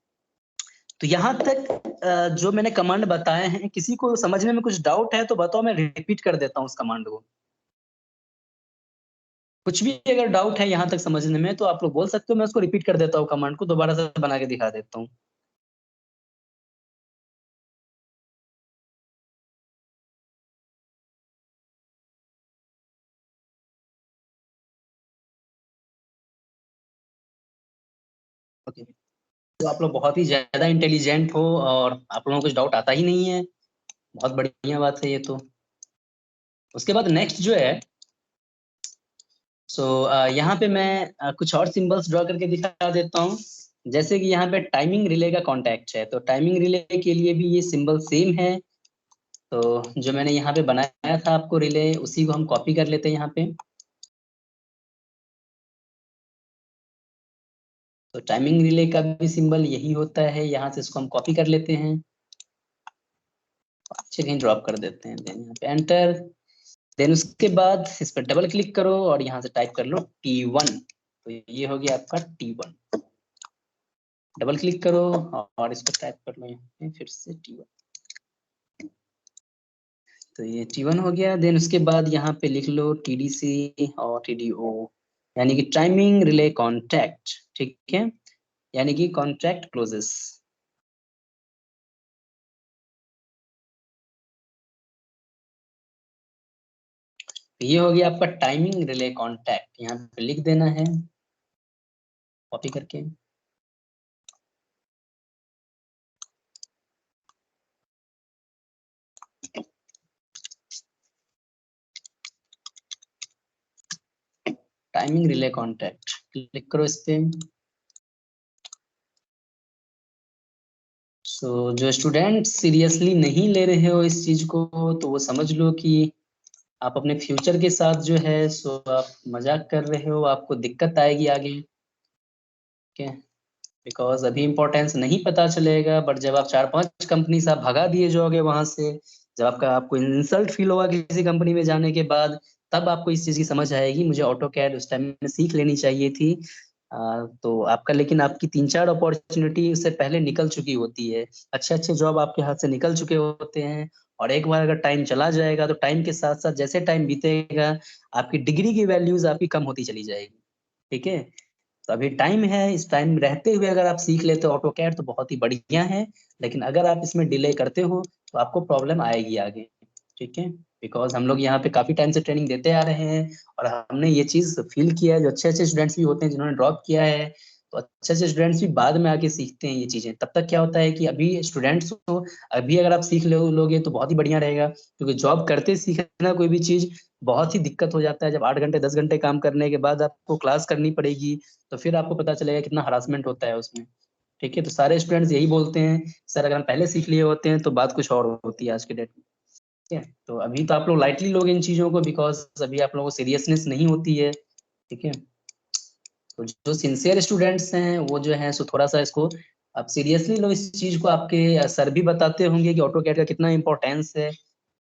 तो यहाँ तक जो मैंने कमांड बताए हैं, किसी को समझने में कुछ डाउट है तो बताओ, मैं रिपीट कर देता हूँ उस कमांड को। कुछ भी अगर डाउट है यहाँ तक समझने में तो आप लोग बोल सकते हो, मैं उसको रिपीट कर देता हूँ, कमांड को दोबारा से बना के दिखा देता हूँ। ओके, तो आप लोग बहुत ही ज्यादा इंटेलिजेंट हो और आप लोगों को कुछ डाउट आता ही नहीं है, बहुत बढ़िया बात है ये तो। उसके बाद नेक्स्ट जो है सो यहाँ पे मैं कुछ और सिंबल्स ड्रॉ करके दिखा देता हूँ। जैसे कि यहाँ पे टाइमिंग रिले का कॉन्टेक्ट है, तो टाइमिंग रिले के लिए भी ये सिंबल सेम है। तो जो मैंने यहाँ पे बनाया था आपको रिले, उसी को हम कॉपी कर लेते हैं यहाँ पे। तो टाइमिंग रिले का भी सिंबल यही होता है, यहाँ से इसको हम कॉपी कर लेते हैं, अच्छे कहीं ड्रॉप कर देते हैं, देन यहाँ पे एंटर। देन उसके बाद इस पर डबल क्लिक करो और यहाँ से टाइप कर लो T1, तो ये हो गया आपका T1। डबल क्लिक करो और इसको टाइप कर लो यहाँ पे फिर से T1, तो ये T1 हो गया। देन उसके बाद यहाँ पे लिख लो TDC और TDO, यानी कि टाइमिंग रिले कॉन्टैक्ट, ठीक है, यानी कि कॉन्ट्रैक्ट क्लोजेस। ये हो गया आपका टाइमिंग रिले कॉन्टैक्ट, यहाँ पे लिख देना है कॉपी करके। टाइमिंग रिले कॉन्टैक्ट क्लिक करो इस पे। सो जो स्टूडेंट सीरियसली नहीं ले रहे हो इस चीज को, तो वो समझ लो कि आप अपने फ्यूचर के साथ जो है सो आप मजाक कर रहे हो, आपको दिक्कत आएगी आगे, ठीक है। बिकॉज अभी इम्पोर्टेंस नहीं पता चलेगा, बट जब आप 4-5 कंपनी से आप भगा दिए जाओगे वहां से, जब आपको इंसल्ट फील होगा किसी कंपनी में जाने के बाद, तब आपको इस चीज की समझ आएगी मुझे ऑटो कैड उस टाइम में सीख लेनी चाहिए थी। तो आपका, लेकिन आपकी 3-4 अपॉर्चुनिटी उससे पहले निकल चुकी होती है, अच्छे अच्छे जॉब आपके हाथ से निकल चुके होते हैं। और एक बार अगर टाइम चला जाएगा तो टाइम के साथ साथ जैसे टाइम बीतेगा आपकी डिग्री की वैल्यूज आपकी कम होती चली जाएगी, ठीक है। तो अभी टाइम है, इस टाइम रहते हुए अगर आप सीख लेते हो ऑटो कैड तो बहुत ही बढ़िया है, लेकिन अगर आप इसमें डिले करते हो तो आपको प्रॉब्लम आएगी आगे, ठीक है। बिकॉज हम लोग यहाँ पे काफी टाइम से ट्रेनिंग देते आ रहे हैं और हमने ये चीज फील किया है। जो अच्छे अच्छे स्टूडेंट्स भी होते हैं जिन्होंने ड्रॉप किया है, तो अच्छे अच्छे स्टूडेंट्स भी बाद में आके सीखते हैं ये चीजें। तब तक क्या होता है कि अभी स्टूडेंट्स को अभी अगर आप सीख लोगे तो बहुत ही बढ़िया रहेगा, क्योंकि जॉब करते सीखना कोई भी चीज बहुत ही दिक्कत हो जाता है। जब 8 घंटे 10 घंटे काम करने के बाद आपको क्लास करनी पड़ेगी, तो फिर आपको पता चलेगा कितना हरासमेंट होता है उसमें। ठीक है, तो सारे स्टूडेंट्स यही बोलते हैं सर अगर हम पहले सीख लिए होते हैं तो बात कुछ और होती है आज के डेट में। ठीक है, तो अभी तो आप लोग लाइटली लोगे इन चीजों को, बिकॉज अभी आप लोगों को सीरियसनेस नहीं होती है। ठीक है, तो जो सिंसियर स्टूडेंट्स हैं वो जो है सो थोड़ा सा इसको आप सीरियसली लो इस चीज को। आपके सर भी बताते होंगे कि ऑटोकैड का कितना इंपॉर्टेंस है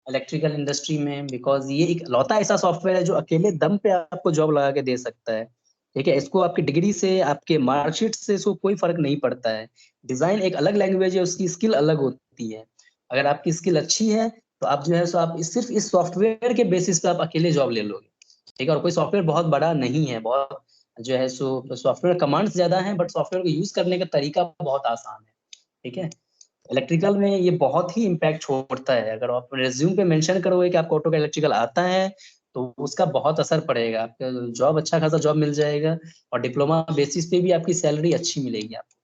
इलेक्ट्रिकल इंडस्ट्री में, बिकॉज ये एक लौता ऐसा सॉफ्टवेयर है जो अकेले दम पे आपको जॉब लगा के दे सकता है। ठीक है, इसको आपकी डिग्री से आपके मार्कशीट से इसको कोई फर्क नहीं पड़ता है। डिजाइन एक अलग लैंग्वेज है, उसकी स्किल अलग होती है। अगर आपकी स्किल अच्छी है तो आप जो है सो आप सिर्फ इस सॉफ्टवेयर के बेसिस पे आप अकेले जॉब ले लोगे। ठीक है, और कोई सॉफ्टवेयर बहुत बड़ा नहीं है, बहुत जो है सो सॉफ्टवेयर कमांड्स ज्यादा हैं बट सॉफ्टवेयर को यूज करने का तरीका बहुत आसान है। ठीक है, इलेक्ट्रिकल में ये बहुत ही इम्पैक्ट छोड़ता है। अगर आप रेज्यूम पे मेंशन करोगे कि आपको ऑटो का इलेक्ट्रिकल आता है तो उसका बहुत असर पड़ेगा, आपका जॉब अच्छा खासा जॉब मिल जाएगा और डिप्लोमा बेसिस पे भी आपकी सैलरी अच्छी मिलेगी आपको।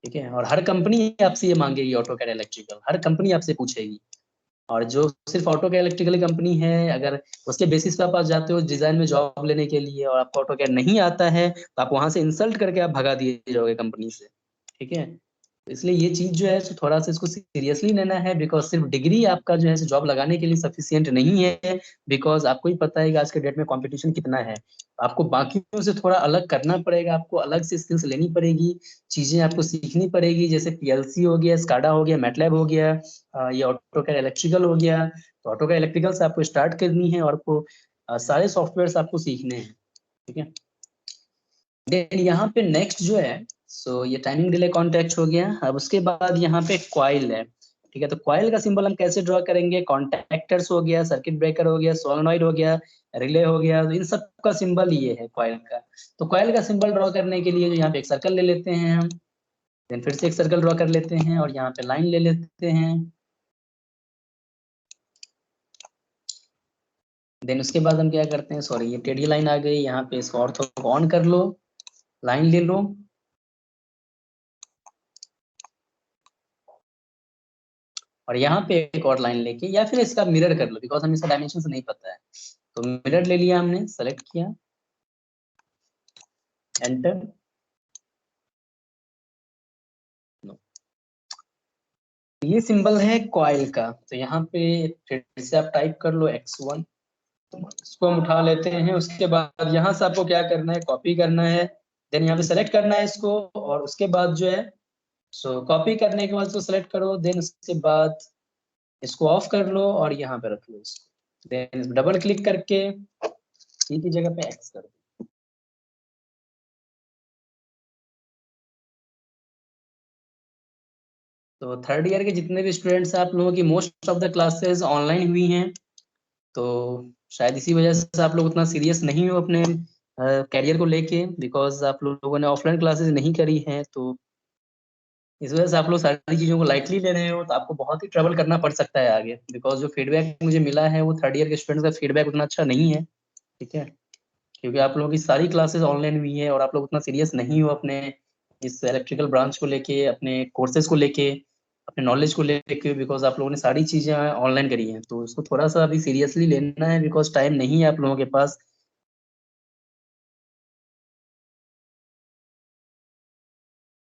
ठीक है, और हर कंपनी आपसे ये मांगेगी ऑटो कैड इलेक्ट्रिकल, हर कंपनी आपसे पूछेगी। और जो सिर्फ ऑटो कैड इलेक्ट्रिकल कंपनी है, अगर उसके बेसिस पे आप जाते हो डिजाइन में जॉब लेने के लिए और आपको ऑटो कैड नहीं आता है तो आप वहां से इंसल्ट करके आप भगा दिए जाओगे कंपनी से। ठीक है, तो इसलिए ये चीज जो है सो थोड़ा सा इसको सीरियसली लेना है, बिकॉज सिर्फ डिग्री आपका जो है जॉब लगाने के लिए सफिशियंट नहीं है। बिकॉज आपको ही पता है कि आज के डेट में कंपटीशन कितना है। आपको बाकियों से थोड़ा अलग करना पड़ेगा, आपको अलग से स्किल्स लेनी पड़ेगी, चीजें आपको सीखनी पड़ेगी, जैसे पीएलसी हो गया, स्काडा हो गया, मैटलैब हो गया, ये ऑटोकैड इलेक्ट्रिकल हो गया। तो ऑटोकैड इलेक्ट्रिकल से आपको स्टार्ट करनी है और आपको सारे सॉफ्टवेयर आपको सीखने हैं। ठीक है, देन यहाँ पे नेक्स्ट जो है सो ये टाइमिंग डिले कॉन्टैक्ट हो गया। अब उसके बाद यहाँ पे क्वाइल है। ठीक है, तो क्वाइल का सिंबल हम कैसे ड्रॉ करेंगे? कॉन्टैक्टर्स हो गया, सर्किट ब्रेकर हो गया, सोलेनॉइड हो गया, रिले हो गया, तो इन सब का सिंबल ये है क्वाइल का। तो क्वाइल का सिंबल ड्रॉ करने के लिए जो यहाँ पे एक सर्कल ले लेते हैं हम, देन फिर से एक सर्कल ड्रॉ कर लेते हैं और यहाँ पे लाइन ले लेते हैं। देन उसके बाद हम क्या करते हैं, सॉरी ये टेढ़ी लाइन आ गई, यहाँ पे इसको ऑर्थो को ऑन कर लो, लाइन ले लो, और यहाँ पे एक और लाइन लेके या फिर इसका मिरर कर लो, बिकॉज हमें इसका डायमेंशन नहीं पता है। तो मिरर ले लिया हमने, सेलेक्ट किया, एंटर। ये सिंबल है कॉइल का। तो यहाँ पे फिर से आप टाइप कर लो x1, इसको हम उठा लेते हैं। उसके बाद यहाँ से आपको क्या करना है, कॉपी करना है, देन यहाँ पे सेलेक्ट करना है इसको, और उसके बाद जो है सो कॉपी करने के बाद इसको सेलेक्ट करो, देन उसके बाद इसको ऑफ कर लो और यहाँ पे रख लो इसको, देन डबल क्लिक करके सी की जगह पे एक्स कर दो। तो थर्ड ईयर के जितने भी स्टूडेंट्स हैं आप लोगों की most of the classes online हुई हैं, तो शायद इसी वजह से आप लोग उतना सीरियस नहीं हो अपने कैरियर को लेके, बिकॉज आप लोगों ने ऑफलाइन क्लासेस नहीं करी हैं। तो इस वजह से आप लोग सारी चीज़ों को लाइटली ले रहे हो, तो आपको बहुत ही ट्रैवल करना पड़ सकता है आगे, बिकॉज जो फीडबैक मुझे मिला है वो थर्ड ईयर के स्टूडेंट्स का फीडबैक उतना अच्छा नहीं है। ठीक है, क्योंकि आप लोगों की सारी क्लासेस ऑनलाइन हुई है और आप लोग उतना सीरियस नहीं हो अपने इस इलेक्ट्रिकल ब्रांच को लेके, अपने कोर्सेज को लेके, अपने नॉलेज को लेके, बिकॉज आप लोगों ने सारी चीजें ऑनलाइन करी हैं। तो उसको थोड़ा सा अभी सीरियसली लेना है, बिकॉज टाइम नहीं है आप लोगों के पास।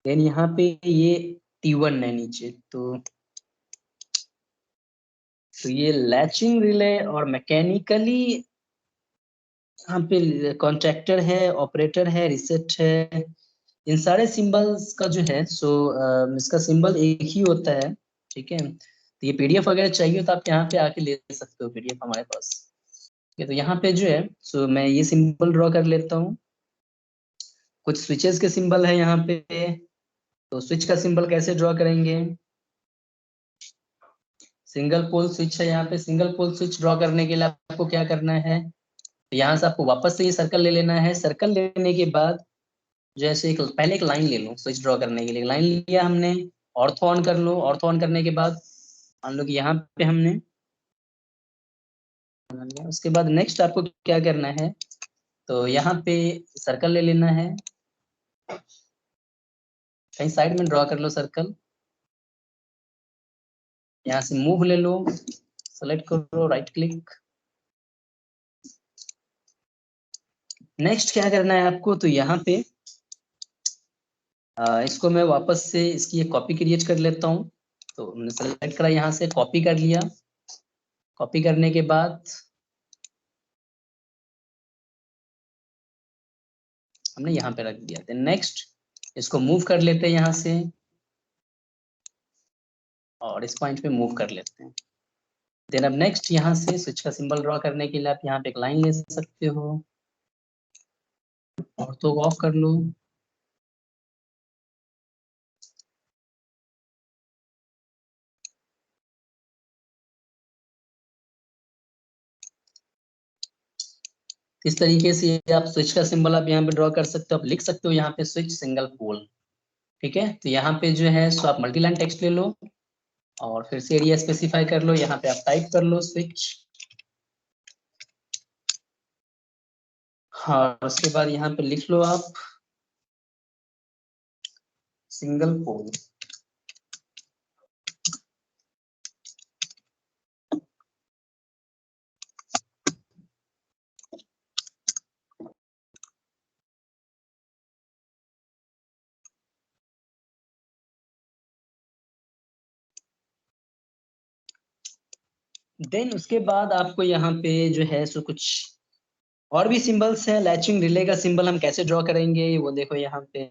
देन यहाँ पे ये T1 है नीचे, तो ये लैचिंग रिले और मैकेनिकली यहाँ पे कॉन्ट्रैक्टर है, ऑपरेटर है, रिसेट है। इन सारे सिंबल्स का जो है सो इसका सिंबल एक ही होता है। ठीक है, तो ये पीडीएफ वगैरह चाहिए तो आप यहाँ पे आके ले सकते हो, पीडीएफ हमारे पास। ठीक है, तो यहाँ पे जो है सो मैं ये सिंबल ड्रॉ कर लेता हूँ। कुछ स्विचेस के सिंबल है यहाँ पे, तो स्विच का सिंबल कैसे ड्रॉ करेंगे? सिंगल पोल स्विच है यहाँ पे, सिंगल पोल स्विच ड्रॉ करने के लिए आपको क्या करना है, तो यहाँ से आपको वापस से ये सर्कल ले लेना है। सर्कल लेने के बाद जैसे एक पहले एक लाइन ले लो, स्विच ड्रॉ करने के लिए लाइन लिया हमने, ऑर्थो ऑन कर लो। ऑर्थो ऑन करने के बाद मान लो कि यहाँ पे हमने बन गया। उसके बाद नेक्स्ट आपको क्या करना है, तो यहाँ पे सर्कल ले लेना है, कहीं साइड में ड्रॉ कर लो सर्कल, यहाँ से मूव ले लो, सेलेक्ट करो, राइट क्लिक। नेक्स्ट क्या करना है आपको, तो यहाँ पे इसको मैं वापस से इसकी एक कॉपी क्रिएट कर लेता हूँ। तो हमने सेलेक्ट करा, यहाँ से कॉपी कर लिया, कॉपी करने के बाद हमने यहाँ पे रख दिया। देन नेक्स्ट इसको मूव कर लेते हैं यहाँ से, और इस पॉइंट पे मूव कर लेते हैं। देन अब नेक्स्ट यहाँ से स्विच का सिंबल ड्रॉ करने के लिए आप यहाँ पे एक लाइन ले सकते हो, और तो ऑफ कर लो। इस तरीके से आप स्विच का सिंबल आप यहाँ पे ड्रॉ कर सकते हो। आप लिख सकते हो यहाँ पे स्विच सिंगल पोल, ठीक है। तो यहाँ पे जो है सो आप मल्टीलाइन टेक्स्ट ले लो, और फिर से एरिया स्पेसिफाई कर लो, यहाँ पे आप टाइप कर लो स्विच, हाँ, उसके बाद यहाँ पे लिख लो आप सिंगल पोल। देन उसके बाद आपको यहाँ पे जो है सो कुछ और भी सिंबल्स हैं। लैचिंग रिले का सिंबल हम कैसे ड्रॉ करेंगे वो देखो यहाँ पे।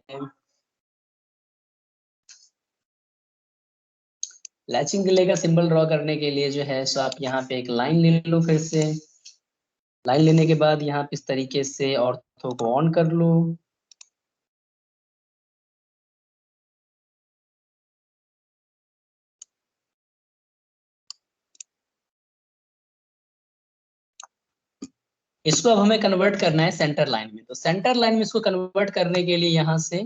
लैचिंग रिले का सिंबल ड्रॉ करने के लिए जो है सो आप यहाँ पे एक लाइन ले लो, फिर से लाइन लेने के बाद यहाँ पे इस तरीके से ऑर्थो को ऑन कर लो। इसको अब हमें कन्वर्ट करना है सेंटर लाइन में। तो सेंटर लाइन में इसको कन्वर्ट करने के लिए यहाँ से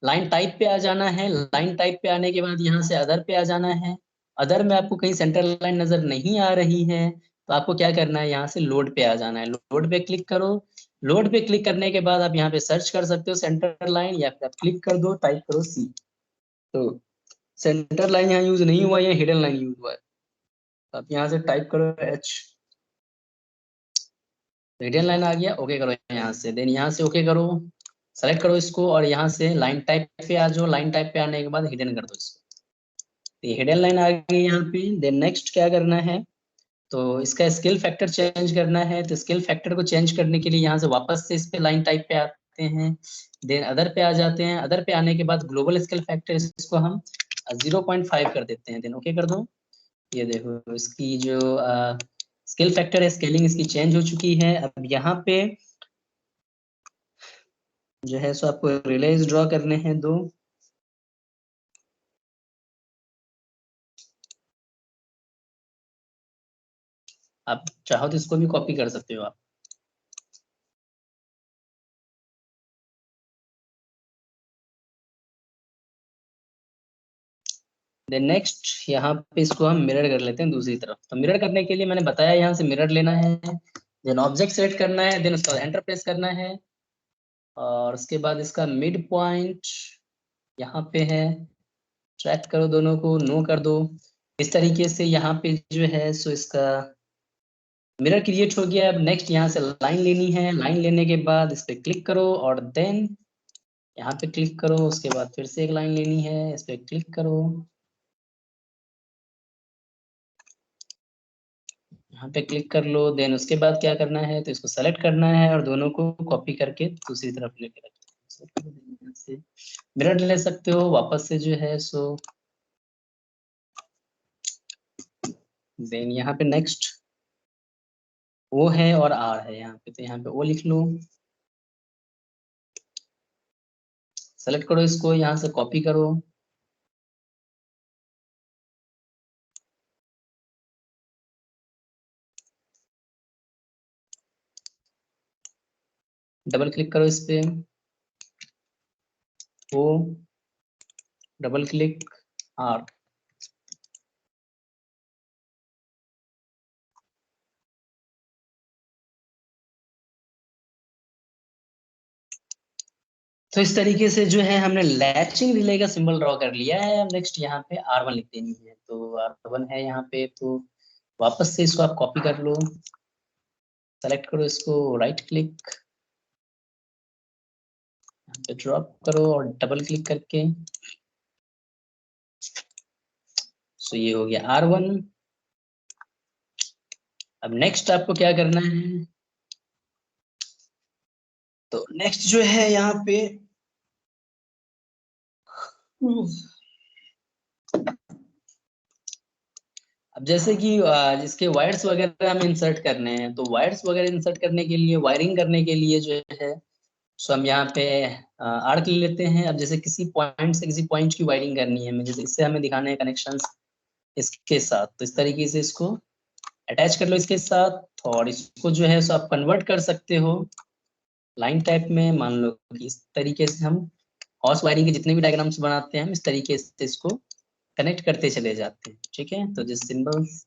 लाइन टाइप पे आ जाना है। लाइन टाइप पे आने के बाद यहाँ से अदर पे आ जाना है। अदर में आपको कहीं सेंटर लाइन नजर नहीं आ रही है, तो आपको क्या करना है, यहाँ से लोड पे आ जाना है। लोड पे क्लिक करो। लोड पे क्लिक करने के बाद आप यहाँ पे सर्च कर सकते हो सेंटर लाइन, या फिर आप क्लिक कर दो, टाइप करो सी। तो सेंटर लाइन यहाँ यूज नहीं हुआ, है हिडन लाइन यूज हुआ है। तो आप यहाँ से टाइप करो एच, हिडन लाइन आ गया। ओके करो यहाँ से, देन यहाँ से ओके करो, सेलेक्ट करो इसको, और यहाँ से लाइन टाइप पे आ जाओ। लाइन टाइप पे आने के बाद हिडन कर दो इसको। तो हिडन लाइन आ गई यहाँ पे। देन नेक्स्ट क्या करना है, तो इसका स्केल फैक्टर चेंज करना है। तो स्केल फैक्टर को चेंज करने के लिए यहाँ से वापस से इस पे लाइन टाइप पे आते हैं, देन अदर पे आ जाते हैं। अदर पे आने के बाद ग्लोबल स्केल फैक्टर इसको हम 0.5 कर देते हैं, देन ओके कर दो। ये देखो इसकी जो स्केल फैक्टर है, स्केलिंग इसकी चेंज हो चुकी है। अब यहाँ पे जो है सो आपको रिलेज ड्रॉ करने हैं दो। आप चाहो तो इसको भी कॉपी कर सकते हो आप। देन नेक्स्ट यहाँ पे इसको हम मिरर कर लेते हैं दूसरी तरफ। तो मिरर करने के लिए मैंने बताया यहाँ से मिरर लेना है, देन ऑब्जेक्ट सेलेक्ट करना है, देन उसका एंटर प्रेस करना है, और उसके बाद इसका मिड पॉइंट यहाँ पे है, ट्रैक करो दोनों को, नो कर दो। इस तरीके से यहाँ पे जो है सो इसका मिरर क्रिएट हो गया। अब नेक्स्ट यहाँ से लाइन लेनी है। लाइन लेने के बाद इस पे क्लिक करो, और देन यहाँ पे क्लिक करो। उसके बाद फिर से एक लाइन लेनी है, इस पे क्लिक करो, यहाँ पे क्लिक कर लो। देन उसके बाद क्या करना है, तो इसको सेलेक्ट करना है, और दोनों को कॉपी करके दूसरी तरफ लेके रखना है। मिरर ले सकते हो वापस से जो है सो। देन यहाँ पे नेक्स्ट ओ है और आर है यहाँ पे, तो यहाँ पे ओ लिख लो, सेलेक्ट करो इसको, यहाँ से कॉपी करो, डबल क्लिक करो इस पे, ओ, डबल क्लिक, आर। तो इस तरीके से जो है हमने लैचिंग रिले का सिंबल ड्रॉ कर लिया है। अब नेक्स्ट यहाँ पे R1 लिख देनी है, तो R1 है यहाँ पे, तो वापस से इसको आप कॉपी कर लो, सेलेक्ट करो इसको, राइट क्लिक, यहाँ पे ड्रॉप करो और डबल क्लिक करके, सो ये हो गया R1। अब नेक्स्ट आपको क्या करना है, तो नेक्स्ट जो है यहाँ पे अब जैसे कि जिसके वायर्स वगैरह हमें इंसर्ट करने हैं, तो वायर्स वगैरह इंसर्ट करने के लिए, वायरिंग करने के लिए जो है, सो हम यहाँ पे आर्क ले लेते हैं। अब जैसे किसी पॉइंट से किसी पॉइंट की वायरिंग करनी है, जैसे इससे हमें दिखाने हैं कनेक्शंस इसके साथ, तो इस तरीके से इसको अटैच कर लो इसके साथ, और इसको जो है सो आप कन्वर्ट कर सकते हो लाइन टाइप में। मान लो कि इस तरीके से हम हॉर्स वायरिंग के जितने भी डायग्राम्स बनाते हैं, हम इस तरीके से इसको कनेक्ट करते चले जाते हैं, ठीक है। तो जिस सिंबल्स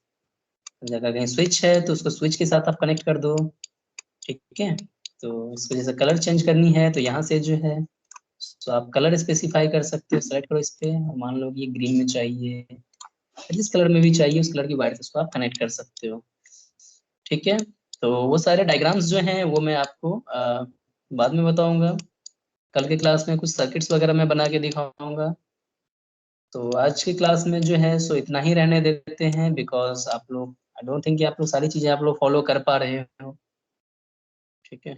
जगह कहीं स्विच है, तो उसको स्विच के साथ आप कनेक्ट कर दो, ठीक है। तो इसको जैसे कलर चेंज करनी है, तो यहाँ से जो है तो आप कलर स्पेसिफाई कर सकते हो, सेलेक्ट करो इस पे, मान लो कि ये ग्रीन में चाहिए, जिस कलर में भी चाहिए उस कलर की वायर से उसको आप कनेक्ट कर सकते हो, ठीक है। तो वो सारे डायग्राम्स जो हैं वो मैं आपको बाद में बताऊंगा, कल के क्लास में कुछ सर्किट्स वगैरह मैं बना के दिखाऊंगा। तो आज की क्लास में जो है सो इतना ही रहने देते हैं, बिकॉज आप लोग, आई डोंट थिंक कि आप लोग सारी चीजें आप लोग फॉलो कर पा रहे हो, ठीक है।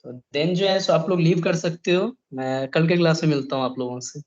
तो देन जो है सो आप लोग लीव कर सकते हो, मैं कल के क्लास में मिलता हूँ आप लोगों से।